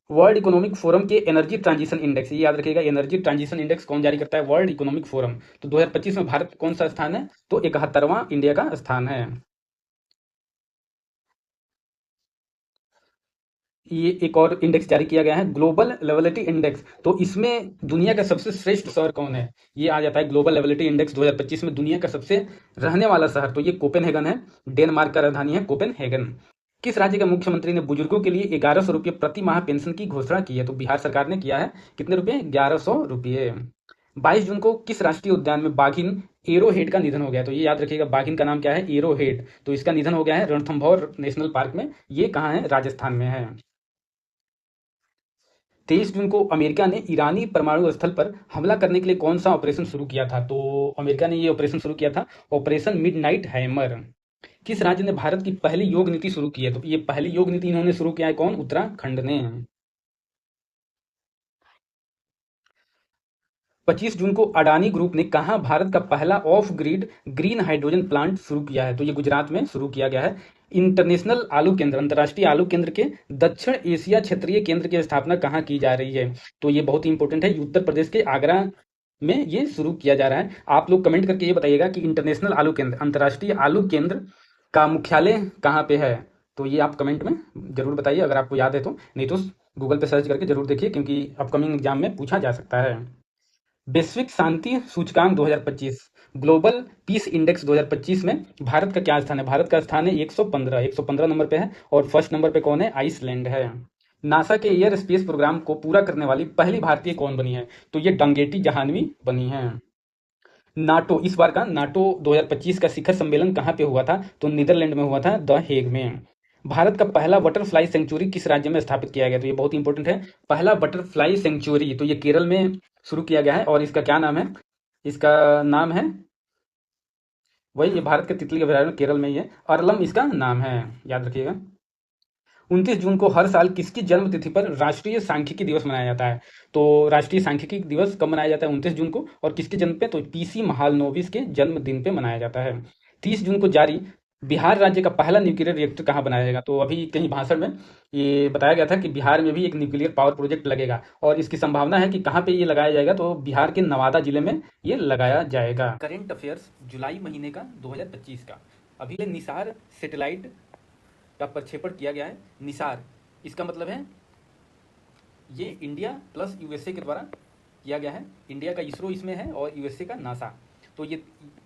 वर्ल्ड इकोनॉमिक फोरम के एनर्जी ट्रांजिशन इंडेक्स, ये याद रखिएगा, एनर्जी ट्रांजिशन इंडेक्स कौन जारी करता है? World economic forum. तो 2025 में भारत कौन सा स्थान है? तो 71वां इंडिया का स्थान है। ये एक और इंडेक्स जारी किया गया है, ग्लोबल लेवलिटी इंडेक्स। तो इसमें दुनिया का सबसे श्रेष्ठ शहर कौन है? ये आ जाता है ग्लोबल लेवलिटी इंडेक्स 2025 में दुनिया का सबसे रहने वाला शहर, तो ये कोपेनहेगन है, डेनमार्क का राजधानी है कोपेनहेगन। किस राज्य के मुख्यमंत्री ने बुजुर्गों के लिए 1100 रुपये प्रति माह पेंशन की घोषणा की है? तो बिहार सरकार ने किया है। कितने रुपए? 1100 रुपये। 22 जून को किस राष्ट्रीय उद्यान में बाघिन एरोहेड का निधन हो गया? तो ये याद रखिएगा, बाघिन का नाम क्या है? एरोहेड। तो इसका निधन हो गया है रणथंभौर नेशनल पार्क में। ये कहाँ है? राजस्थान में है। 23 जून को अमेरिका ने ईरानी परमाणु स्थल पर हमला करने के लिए कौन सा ऑपरेशन शुरू किया था? तो अमेरिका ने ये ऑपरेशन शुरू किया था ऑपरेशन मिडनाइट हैमर। किस राज्य ने भारत की पहली योग नीति शुरू की है? तो ये पहली योग नीति इन्होंने शुरू किया है कौन? उत्तराखंड ने। 25 जून को अडानी ग्रुप ने कहाँ भारत का पहला of grid green hydrogen plant शुरू किया है? तो ये गुजरात में शुरू किया गया है। इंटरनेशनल आलू केंद्र, अंतर्राष्ट्रीय आलू केंद्र के दक्षिण एशिया क्षेत्रीय केंद्र की स्थापना कहाँ की जा रही है? तो ये बहुत ही इंपॉर्टेंट है, उत्तर प्रदेश के आगरा में ये शुरू किया जा रहा है। आप लोग कमेंट करके ये बताइएगा कि इंटरनेशनल आलू केंद्र, अंतर्राष्ट्रीय आलू केंद्र का मुख्यालय कहाँ पे है? तो ये आप कमेंट में जरूर बताइए अगर आपको याद है तो, नहीं तो गूगल पे सर्च करके जरूर देखिए, क्योंकि अपकमिंग एग्जाम में पूछा जा सकता है। वैश्विक शांति सूचकांक 2025, ग्लोबल पीस इंडेक्स 2025 में भारत का क्या स्थान है? भारत का स्थान है 115 नंबर पे है, और फर्स्ट नंबर पे कौन है? आइसलैंड है। नासा के एयर स्पेस प्रोग्राम को पूरा करने वाली पहली भारतीय कौन बनी है? तो ये डंगेटी जहानवी बनी है। नाटो, इस बार का नाटो 2025 का शिखर सम्मेलन कहाँ पे हुआ था? तो नीदरलैंड में हुआ था, द हेग में। भारत का पहला बटरफ्लाई सेंचुरी किस राज्य में स्थापित किया गया? तो ये बहुत इंपॉर्टेंट है। पहला बटरफ्लाई सेंचुरी तो ये केरल में शुरू किया गया है, और इसका क्या नाम है? इसका नाम है, वही ये भारत के तितली अभयारण्य केरल में ही है, अरलम इसका नाम है, याद रखिएगा। 29 जून को हर साल किसकी जन्म तिथि पर राष्ट्रीय सांख्यिकी दिवस मनाया जाता है? तो राष्ट्रीय सांख्यिकी दिवस कब मनाया जाता है? 29 जून को, और किसके जन्म पे? तो पीसी महालनोबिस के जन्मदिन पे मनाया जाता है। 30 जून को जारी बिहार राज्य का पहला न्यूक्लियर रिएक्टर कहाँ बनाया जाएगा? तो अभी कहीं भाषण में ये बताया गया था कि बिहार में भी एक न्यूक्लियर पावर प्रोजेक्ट लगेगा, और इसकी संभावना है कि कहाँ पे ये लगाया जाएगा? तो बिहार के नवादा जिले में ये लगाया जाएगा। करेंट अफेयर्स जुलाई महीने का 2025 का, अभी निसार सैटेलाइट का प्रक्षेपण किया गया है। निसार, इसका मतलब है ये इंडिया प्लस यूएसए के द्वारा किया गया है। इंडिया का इसरो इसमें है और यूएसए का नासा। तो ये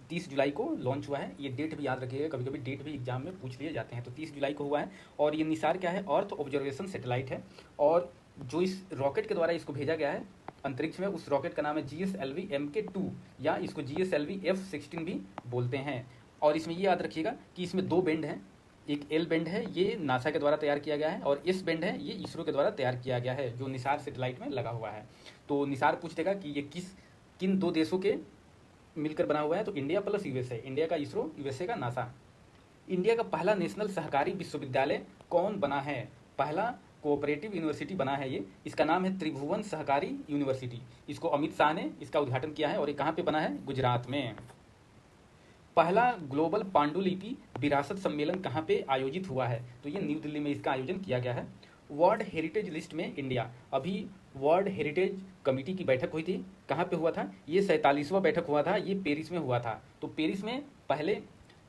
30 जुलाई को लॉन्च हुआ है। ये डेट भी याद रखिएगा, कभी कभी डेट भी एग्जाम में पूछ लिए जाते हैं। तो 30 जुलाई को हुआ है, और ये निसार क्या है? अर्थ ऑब्जर्वेशन सैटेलाइट है, और जो इस रॉकेट के द्वारा इसको भेजा गया है अंतरिक्ष में, उस रॉकेट का नाम है GSLV MK2, या इसको GSLV F-16 भी बोलते हैं। और इसमें ये याद रखिएगा कि इसमें दो बेंड हैं, एक एल बेंड है, ये नासा के द्वारा तैयार किया गया है, और एस बेंड है, ये इसरो के द्वारा तैयार किया गया है, जो निसार सैटेलाइट में लगा हुआ है। तो निसार पूछ देगा कि ये किन दो देशों के मिलकर बना हुआ है? तो इंडिया प्लस यूएसए, इंडिया का इसरो, यूएसए का नासा। इंडिया का पहला नेशनल सहकारी विश्वविद्यालय कौन बना है? पहला कोऑपरेटिव यूनिवर्सिटी बना है ये, इसका नाम है त्रिभुवन सहकारी यूनिवर्सिटी। इसको अमित शाह ने इसका उद्घाटन किया है, और ये कहाँ पे बना है? गुजरात में। पहला ग्लोबल पांडुलिपि विरासत सम्मेलन कहाँ पे आयोजित हुआ है? तो ये न्यू दिल्ली में इसका आयोजन किया गया है। वर्ल्ड हेरिटेज लिस्ट में इंडिया, अभी वर्ल्ड हेरिटेज कमेटी की बैठक हुई थी, कहाँ पे हुआ था? ये 47वां बैठक हुआ था, ये पेरिस में हुआ था। तो पेरिस में पहले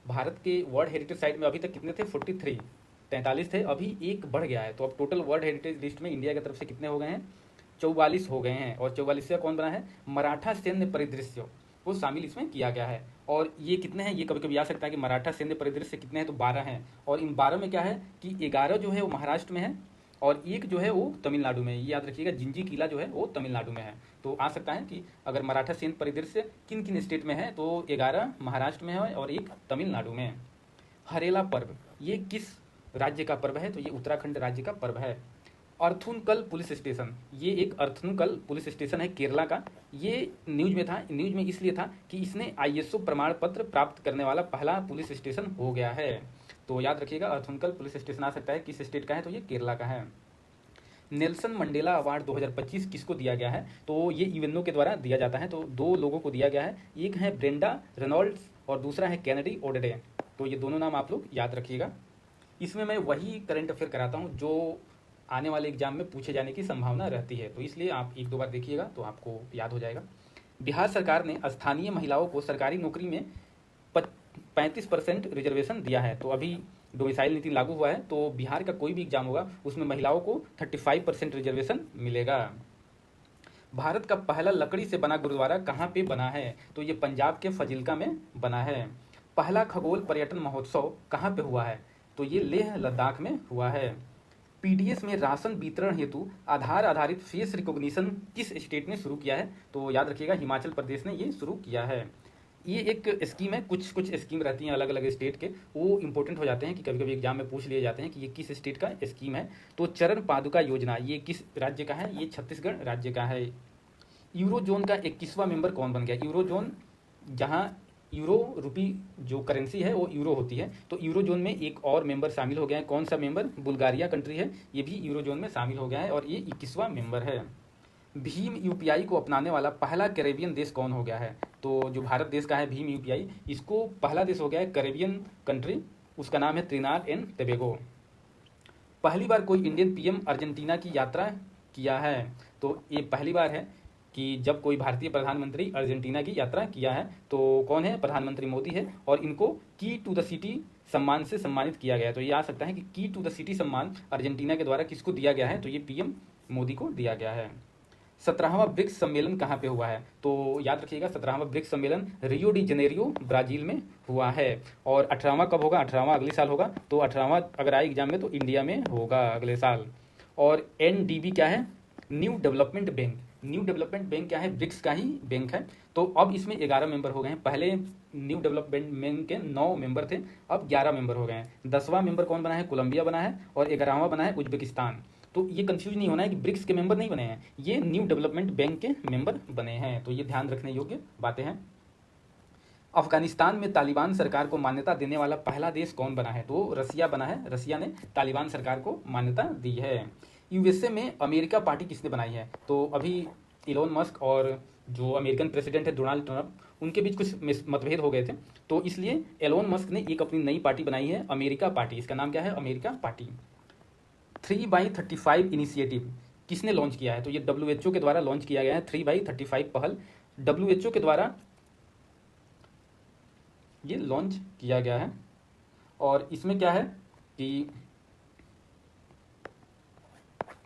भारत के वर्ल्ड हेरिटेज साइट में अभी तक कितने थे? 43, 43 थे, अभी एक बढ़ गया है। तो अब टोटल वर्ल्ड हेरिटेज लिस्ट में इंडिया की तरफ से कितने हो गए हैं? 44 हो गए हैं। और 44 का कौन बना है? मराठा सैन्य परिदृश्य, वो शामिल इसमें किया गया है। और ये कितने हैं? ये कभी कभी आ सकता है कि मराठा सैन्य परिदृश्य कितने हैं? तो 12 हैं। और इन 12 में क्या है कि 11 जो है वो महाराष्ट्र में है, और एक जो है वो तमिलनाडु में है। ये याद रखिएगा, जिंजी किला जो है वो तमिलनाडु में है। तो आ सकता है कि अगर मराठा सैन्य परिदृश्य किन किन स्टेट में है, तो 11 महाराष्ट्र में है और एक तमिलनाडु में। हरेला पर्व, ये किस राज्य का पर्व है? तो ये उत्तराखंड राज्य का पर्व है। अर्थुनकल पुलिस स्टेशन, ये एक अर्थुनकल पुलिस स्टेशन है केरला का। ये न्यूज में था, न्यूज में इसलिए था कि इसने ISO प्रमाण पत्र प्राप्त करने वाला पहला पुलिस स्टेशन हो गया है। तो याद रखिएगा, अर्थुनकल पुलिस स्टेशन आ सकता है, किस स्टेट का है? तो ये केरला का है। नेल्सन मंडेला अवार्ड 2025 किसको दिया गया है? तो ये यूएनओ के द्वारा दिया जाता है। तो दो लोगों को दिया गया है, एक है ब्रेंडा रेनॉल्ड्स और दूसरा है कैनेडी ओडेडे। तो ये दोनों नाम आप लोग याद रखिएगा। इसमें मैं वही करंट अफेयर कराता हूँ जो आने वाले एग्जाम में पूछे जाने की संभावना रहती है, तो इसलिए आप एक दो बार देखिएगा तो आपको याद हो जाएगा। बिहार सरकार ने स्थानीय महिलाओं को सरकारी नौकरी में 35% रिजर्वेशन दिया है। तो अभी डोमिसाइल नीति लागू हुआ है, तो बिहार का कोई भी एग्जाम होगा उसमें महिलाओं को 35% रिजर्वेशन मिलेगा। भारत का पहला लकड़ी से बना गुरुद्वारा कहाँ पे बना है? तो ये पंजाब के फजिल्का में बना है। पहला खगोल पर्यटन महोत्सव कहाँ पे हुआ है? तो ये लेह लद्दाख में हुआ है। पीडीएस में राशन वितरण हेतु आधार आधारित फेस रिकॉग्निशन किस स्टेट ने शुरू किया है? तो याद रखिएगा, हिमाचल प्रदेश ने ये शुरू किया है। ये एक स्कीम है, कुछ स्कीम रहती हैं अलग अलग स्टेट के, वो इंपॉर्टेंट हो जाते हैं कि कभी कभी एग्जाम में पूछ लिए जाते हैं कि ये किस स्टेट का स्कीम है। तो चरण पादुका योजना ये किस राज्य का है? ये छत्तीसगढ़ राज्य का है। यूरोजोन का 21वां मेंबर कौन बन गया? यूरोजोन, जहाँ यूरो रूपी जो करेंसी है वो यूरो होती है। तो यूरो जोन में एक और मेंबर शामिल हो गया है। कौन सा मेंबर? बुल्गारिया कंट्री है, ये भी यूरो जोन में शामिल हो गया है और ये 21वां मेंबर है। भीम यूपीआई को अपनाने वाला पहला कैरेबियन देश कौन हो गया है? तो जो भारत देश का है भीम यूपीआई, इसको पहला देश हो गया है कैरेबियन कंट्री, उसका नाम है त्रिनाद एंड टोबैगो। पहली बार कोई इंडियन पीएम अर्जेंटीना की यात्रा किया है? तो ये पहली बार है कि जब कोई भारतीय प्रधानमंत्री अर्जेंटीना की यात्रा किया है। तो कौन है? प्रधानमंत्री मोदी है और इनको की टू द सिटी सम्मान से सम्मानित किया गया है। तो ये आ सकता है कि की टू द सिटी सम्मान अर्जेंटीना के द्वारा किसको दिया गया है? तो ये पीएम मोदी को दिया गया है। 17वां ब्रिक्स सम्मेलन कहाँ पे हुआ है? तो याद रखिएगा 17वां ब्रिक्स सम्मेलन रियो डी जनेरियो ब्राजील में हुआ है। और 18वां कब होगा? 18वां अगले साल होगा। तो 18वां अगर आए एग्जाम में तो इंडिया में होगा अगले साल। और एनडीबी क्या है? New development bank. New development bank क्या है? ब्रिक्स का ही बैंक है। तो अब इसमें 11 मेंबर हो गए हैं। पहले न्यू डेवलपमेंट बैंक के 9 मेंबर थे, अब 11 मेंबर हो गए हैं। 10वां मेंबर कौन बना है? कोलंबिया बना है और 11वां बना है उज्बेकिस्तान। तो ये कंफ्यूज नहीं होना है कि ब्रिक्स के मेंबर नहीं बने हैं, ये न्यू डेवलपमेंट बैंक के मेंबर बने हैं। तो ये ध्यान रखने योग्य बातें हैं। अफगानिस्तान में तालिबान सरकार को मान्यता देने वाला पहला देश कौन बना है? तो रसिया बना है। रसिया ने तालिबान सरकार को मान्यता दी है। यूएसए में अमेरिका पार्टी किसने बनाई है? तो अभी इलोन मस्क और जो अमेरिकन प्रेसिडेंट है डोनाल्ड ट्रंप, उनके बीच कुछ मतभेद हो गए थे। तो इसलिए एलोन मस्क ने एक अपनी नई पार्टी बनाई है, अमेरिका पार्टी। इसका नाम क्या है? America party. 3x35 इनिशिएटिव किसने लॉन्च किया है? तो ये डब्ल्यूएचओ के द्वारा लॉन्च किया गया है। 3x35 पहल डब्ल्यूएचओ के द्वारा ये लॉन्च किया गया है। और इसमें क्या है कि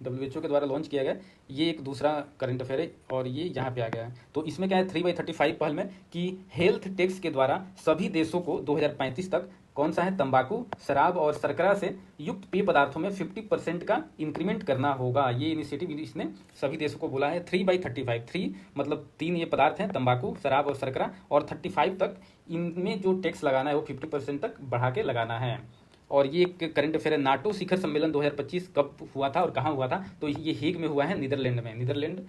डब्ल्यूएचओ के द्वारा लॉन्च किया गया, ये एक दूसरा करंट अफेयर है और ये यहाँ पे आ गया है। तो इसमें क्या है 3x35 पहल में कि हेल्थ टैक्स के द्वारा सभी देशों को 2035 तक कौन सा है? तंबाकू, शराब और शर्करा से युक्त पेय पदार्थों में 50% का इंक्रीमेंट करना होगा। ये इनिशिएटिव इसने सभी देशों को बोला है। 3x35, 3 मतलब 3 ये पदार्थ हैं, तंबाकू, शराब और शर्करा, और 35 तक इनमें जो टैक्स लगाना है वो 50% तक बढ़ा के लगाना है। और ये एक करंट अफेयर है। नाटो शिखर सम्मेलन 2025 कब हुआ था और कहाँ हुआ था? तो ये हेग में हुआ है, नीदरलैंड में। नीदरलैंड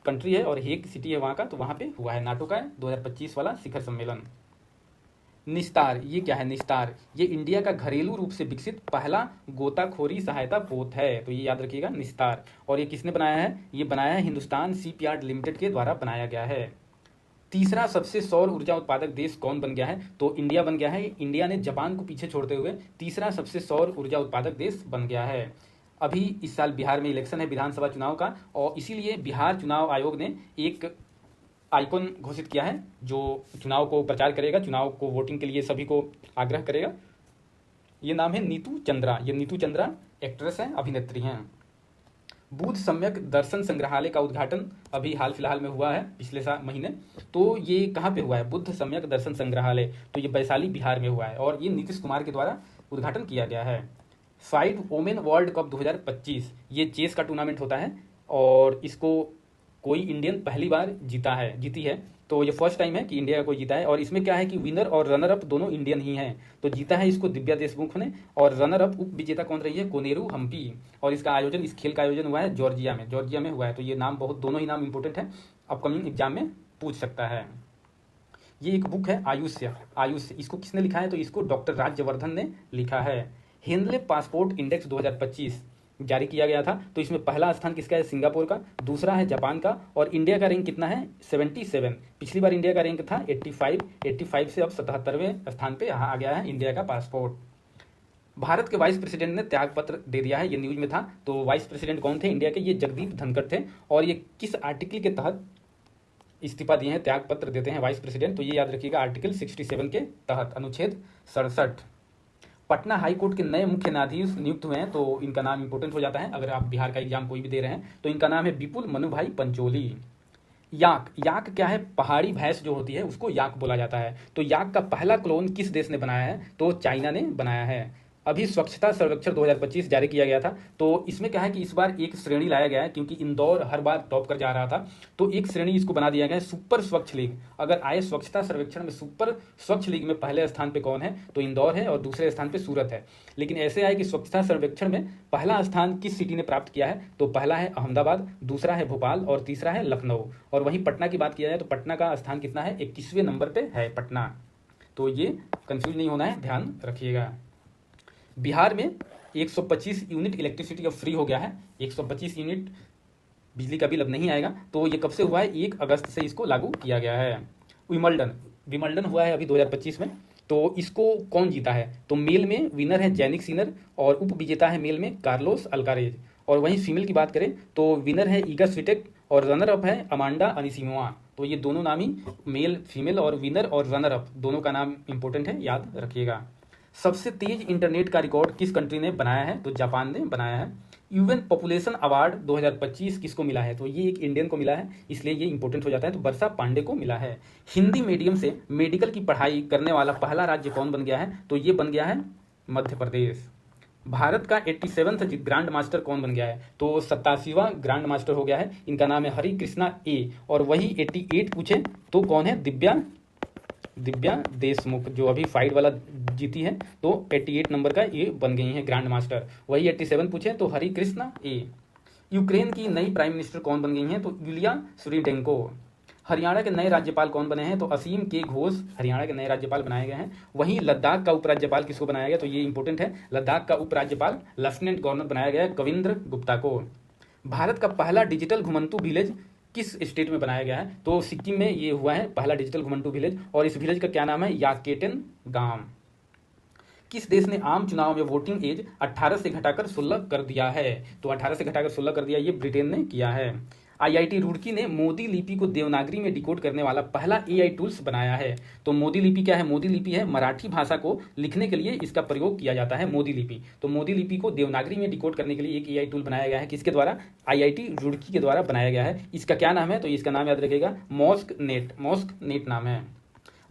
कंट्री है और हेग सिटी है वहाँ का, तो वहाँ पे हुआ है नाटो का 2025 वाला शिखर सम्मेलन। निस्तार, ये क्या है? निस्तार ये इंडिया का घरेलू रूप से विकसित पहला गोताखोरी सहायता पोत है। तो ये याद रखिएगा निस्तार। और ये किसने बनाया है? ये बनाया है हिंदुस्तान शिपयार्ड लिमिटेड के द्वारा बनाया गया है। तीसरा सबसे सौर ऊर्जा उत्पादक देश कौन बन गया है? तो इंडिया बन गया है। इंडिया ने जापान को पीछे छोड़ते हुए तीसरा सबसे सौर ऊर्जा उत्पादक देश बन गया है। अभी इस साल बिहार में इलेक्शन है विधानसभा चुनाव का, और इसीलिए बिहार चुनाव आयोग ने एक आइकॉन घोषित किया है जो चुनाव को प्रचार करेगा, चुनाव को वोटिंग के लिए सभी को आग्रह करेगा। ये नाम है नीतू चंद्रा। ये नीतू चंद्रा एक्ट्रेस है, अभिनेत्री हैं। बुद्ध सम्यक दर्शन संग्रहालय का उद्घाटन अभी हाल फिलहाल में हुआ है, पिछले महीने। तो ये कहाँ पे हुआ है? बुद्ध सम्यक दर्शन संग्रहालय, तो ये वैशाली बिहार में हुआ है और ये नीतीश कुमार के द्वारा उद्घाटन किया गया है। फाइड वोमेन वर्ल्ड कप 2025 ये चेस का टूर्नामेंट होता है और इसको कोई इंडियन पहली बार जीती है। तो ये फर्स्ट टाइम है कि इंडिया कोई जीता है। और इसमें क्या है कि विनर और रनर अप दोनों इंडियन ही हैं। तो जीता है इसको दिव्या देशमुख ने, और रनर अप उप विजेता कौन रही है? कोनेरू हम्पी। और इसका आयोजन, इस खेल का आयोजन हुआ है जॉर्जिया में हुआ है। तो ये नाम दोनों ही नाम इंपॉर्टेंट है, अपकमिंग एग्जाम में पूछ सकता है। ये एक बुक है आयुष्य। इसको किसने लिखा है? तो इसको डॉक्टर राज्यवर्धन ने लिखा है। हेनले पासपोर्ट इंडेक्स 2025 जारी किया गया था। तो इसमें पहला स्थान किसका है? सिंगापुर का, दूसरा है जापान का, और इंडिया का रैंक कितना है? 77। पिछली बार इंडिया का रैंक था 85 से अब 77वें स्थान पे यहाँ आ गया है इंडिया का पासपोर्ट। भारत के वाइस प्रेसिडेंट ने त्याग पत्र दे दिया है, ये न्यूज में था। तो वाइस प्रेसिडेंट कौन थे इंडिया के? ये जगदीप धनखड़ थे। और ये किस आर्टिकल के तहत इस्तीफा दिए हैं, त्याग पत्र देते हैं वाइस प्रेसिडेंट? तो ये याद रखिएगा आर्टिकल 67 के तहत, अनुच्छेद 67। पटना हाई कोर्ट के नए मुख्य न्यायाधीश नियुक्त हुए हैं। तो इनका नाम इंपॉर्टेंट हो जाता है अगर आप बिहार का एग्जाम कोई भी दे रहे हैं। तो इनका नाम है विपुल मनुभाई पंचोली। याक क्या है? पहाड़ी भैंस जो होती है उसको याक बोला जाता है। तो याक का पहला क्लोन किस देश ने बनाया है? तो चाइना ने बनाया है। अभी स्वच्छता सर्वेक्षण 2025 जारी किया गया था। तो इसमें क्या है कि इस बार एक श्रेणी लाया गया है, क्योंकि इंदौर हर बार टॉप कर जा रहा था। तो एक श्रेणी इसको बना दिया गया है, सुपर स्वच्छ लीग। अगर आए स्वच्छता सर्वेक्षण में सुपर स्वच्छ लीग में पहले स्थान पे कौन है? तो इंदौर है और दूसरे स्थान पे सूरत है। लेकिन ऐसे आए कि स्वच्छता सर्वेक्षण में पहला स्थान किस सिटी ने प्राप्त किया है? तो पहला है अहमदाबाद, दूसरा है भोपाल और तीसरा है लखनऊ। और वहीं पटना की बात किया जाए तो पटना का स्थान कितना है? 21वें नंबर पे है पटना। तो ये कंफ्यूज नहीं होना है, ध्यान रखिएगा। बिहार में 125 यूनिट इलेक्ट्रिसिटी अब फ्री हो गया है। 125 यूनिट बिजली का बिल अब नहीं आएगा। तो ये कब से हुआ है? 1 अगस्त से इसको लागू किया गया है। विमल्डन हुआ है अभी 2025 में। तो इसको कौन जीता है? तो मेल में विनर है जैनिक सिनर और उप विजेता है मेल में कार्लोस अल्कारेज। और वहीं फीमेल की बात करें तो विनर है ईगा स्विटेक और रनर अप है अमांडा अनिसिमोवा। तो ये दोनों नाम ही, मेल फीमेल और विनर और रनर अप दोनों का नाम इंपॉर्टेंट है, याद रखिएगा। सबसे तेज इंटरनेट का रिकॉर्ड किस कंट्री ने बनाया है? तो जापान ने बनाया है। यूएन पॉपुलेशन अवार्ड 2025 किसको मिला है? तो ये एक इंडियन को मिला है, इसलिए ये इंपॉर्टेंट हो जाता है। तो वर्षा पांडे को मिला है। हिंदी मीडियम से मेडिकल की पढ़ाई करने वाला पहला राज्य कौन बन गया है? तो ये बन गया है मध्य प्रदेश। भारत का 87वां ग्रैंड मास्टर कौन बन गया है? तो 87वां ग्रैंड मास्टर हो गया है। इनका नाम है हरि कृष्णा ए। और वही 88 पूछे तो कौन है? दिव्या देशमुख, जो अभी फाइट वाला जीती है। तो 88 नंबर का ये बन गई है ग्रैंड मास्टर। वही 87 पूछे तो हरि कृष्णा ए। यूक्रेन की नई प्राइम मिनिस्टर कौन बन गई हैं? तो यूलिया सुरीडेंको। हरियाणा के नए राज्यपाल कौन बने हैं? तो असीम के घोष हरियाणा के नए राज्यपाल बनाए गए हैं। वहीं लद्दाख का उपराज्यपाल किसको बनाया गया? तो ये इंपॉर्टेंट है, लद्दाख का उपराज्यपाल लेफ्टिनेंट गवर्नर बनाया गया है कविंद्र गुप्ता को। भारत का पहला डिजिटल घुमंतू विलेज किस स्टेट में बनाया गया है? तो सिक्किम में ये हुआ है पहला डिजिटल घुमंतू विलेज। और इस विलेज का क्या नाम है? याकेटेन गांव। किस देश ने आम चुनाव में वोटिंग एज 18 से घटाकर 16 कर दिया है? तो 18 से घटाकर 16 कर दिया, ये ब्रिटेन ने किया है। आईआईटी रुड़की ने मोदी लिपि को देवनागरी में डिकोड करने वाला पहला एआई टूल्स बनाया है। तो मोदी लिपि क्या है? मोदी लिपि है मराठी भाषा को लिखने के लिए इसका प्रयोग किया जाता है, मोदी लिपि। तो मोदी लिपि को देवनागरी में डिकोड करने के लिए एक एआई टूल बनाया गया है। किसके द्वारा? आईआईटी रुड़की के द्वारा बनाया गया है। इसका क्या नाम है? तो इसका नाम याद रखिएगा, मॉस्क नेट नाम है।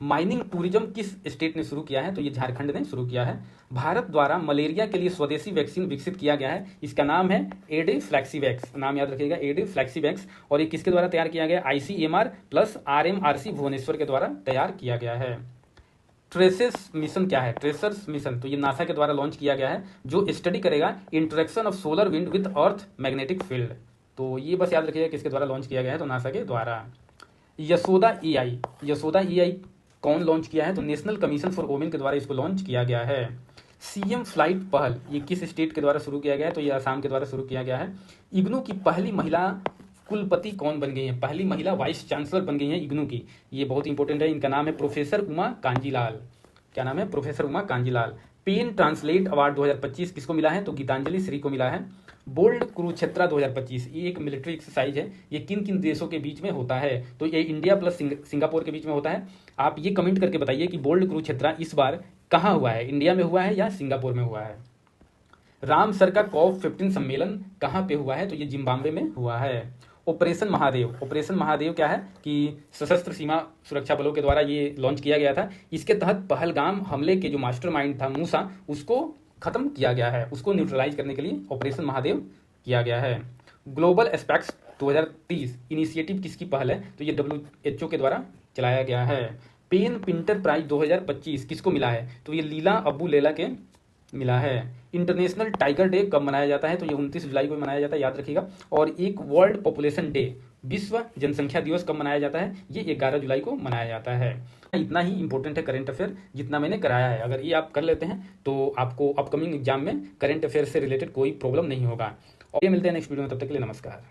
माइनिंग टूरिज्म किस स्टेट ने शुरू किया है? तो ये झारखंड ने शुरू किया है। भारत द्वारा मलेरिया के लिए स्वदेशी वैक्सीन विकसित किया गया है। इसका नाम है एडेफ्लैक्सीवैक्स, नाम याद रखिएगा, एडेफ्लैक्सीवैक्स। और ये किसके द्वारा तैयार किया गया? आईसीएमआर प्लस आरएमआरसी भुवनेश्वर के द्वारा तैयार किया गया है। ट्रेसेस मिशन क्या है? ट्रेसर्स मिशन, तो ये नासा के द्वारा लॉन्च किया गया है, जो स्टडी करेगा interaction of solar wind with earth magnetic field. तो ये बस याद रखिएगा किसके द्वारा लॉन्च किया गया है? तो नासा के द्वारा। यशोदा एआई कौन लॉन्च किया है? तो नेशनल कमीशन फॉर वोमेन के द्वारा इसको लॉन्च किया गया है। सीएम फ्लाइट पहल ये किस स्टेट के द्वारा शुरू किया गया है? तो ये असम के द्वारा शुरू किया गया है। इग्नू की पहली महिला कुलपति कौन बन गई है? पहली महिला वाइस चांसलर बन गई है इग्नू की। ये बहुत इंपॉर्टेंट है, इनका नाम है प्रोफेसर उमा कांजीलाल। क्या नाम है? Professor Uma Kanjilal. PEN translate award 2025 किसको मिला है? तो गीतांजलि श्री को मिला है। बोल्ड कुरुक्षेत्रा 2025 ये एक मिलिट्री एक्सरसाइज है। ये किन किन देशों के बीच में होता है? तो ये इंडिया प्लस सिंगापुर के बीच में होता है। आप ये कमेंट करके बताइए कि बोल्ड कुरुक्षेत्रा इस बार कहाँ हुआ है, इंडिया में हुआ है या सिंगापुर में हुआ है। राम सर का COP15 सम्मेलन कहाँ पे हुआ है? तो ये जिम्बाब्वे में हुआ है। ऑपरेशन महादेव क्या है कि सशस्त्र सीमा सुरक्षा बलों के द्वारा ये लॉन्च किया गया था। इसके तहत पहलगाम हमले के जो मास्टरमाइंड था मूसा, उसको खत्म किया गया है, उसको न्यूट्रलाइज करने के लिए ऑपरेशन महादेव किया गया है। ग्लोबल एस्पेक्ट्स 2030 इनिशिएटिव किसकी पहल है? तो ये WHO के द्वारा चलाया गया है। पेन पिंटर प्राइज 2025 किसको मिला है? तो ये लीला अबू लेला के मिला है। इंटरनेशनल टाइगर डे कब मनाया जाता है? तो ये 29 जुलाई को मनाया जाता है, याद रखिएगा। और एक वर्ल्ड पॉपुलेशन डे, विश्व जनसंख्या दिवस कब मनाया जाता है? ये 11 जुलाई को मनाया जाता है। इतना ही इंपॉर्टेंट है करंट अफेयर जितना मैंने कराया है। अगर ये आप कर लेते हैं तो आपको अपकमिंग एग्जाम में करंट अफेयर से रिलेटेड कोई प्रॉब्लम नहीं होगा। और ये मिलते हैं नेक्स्ट वीडियो में, तब तक के लिए नमस्कार।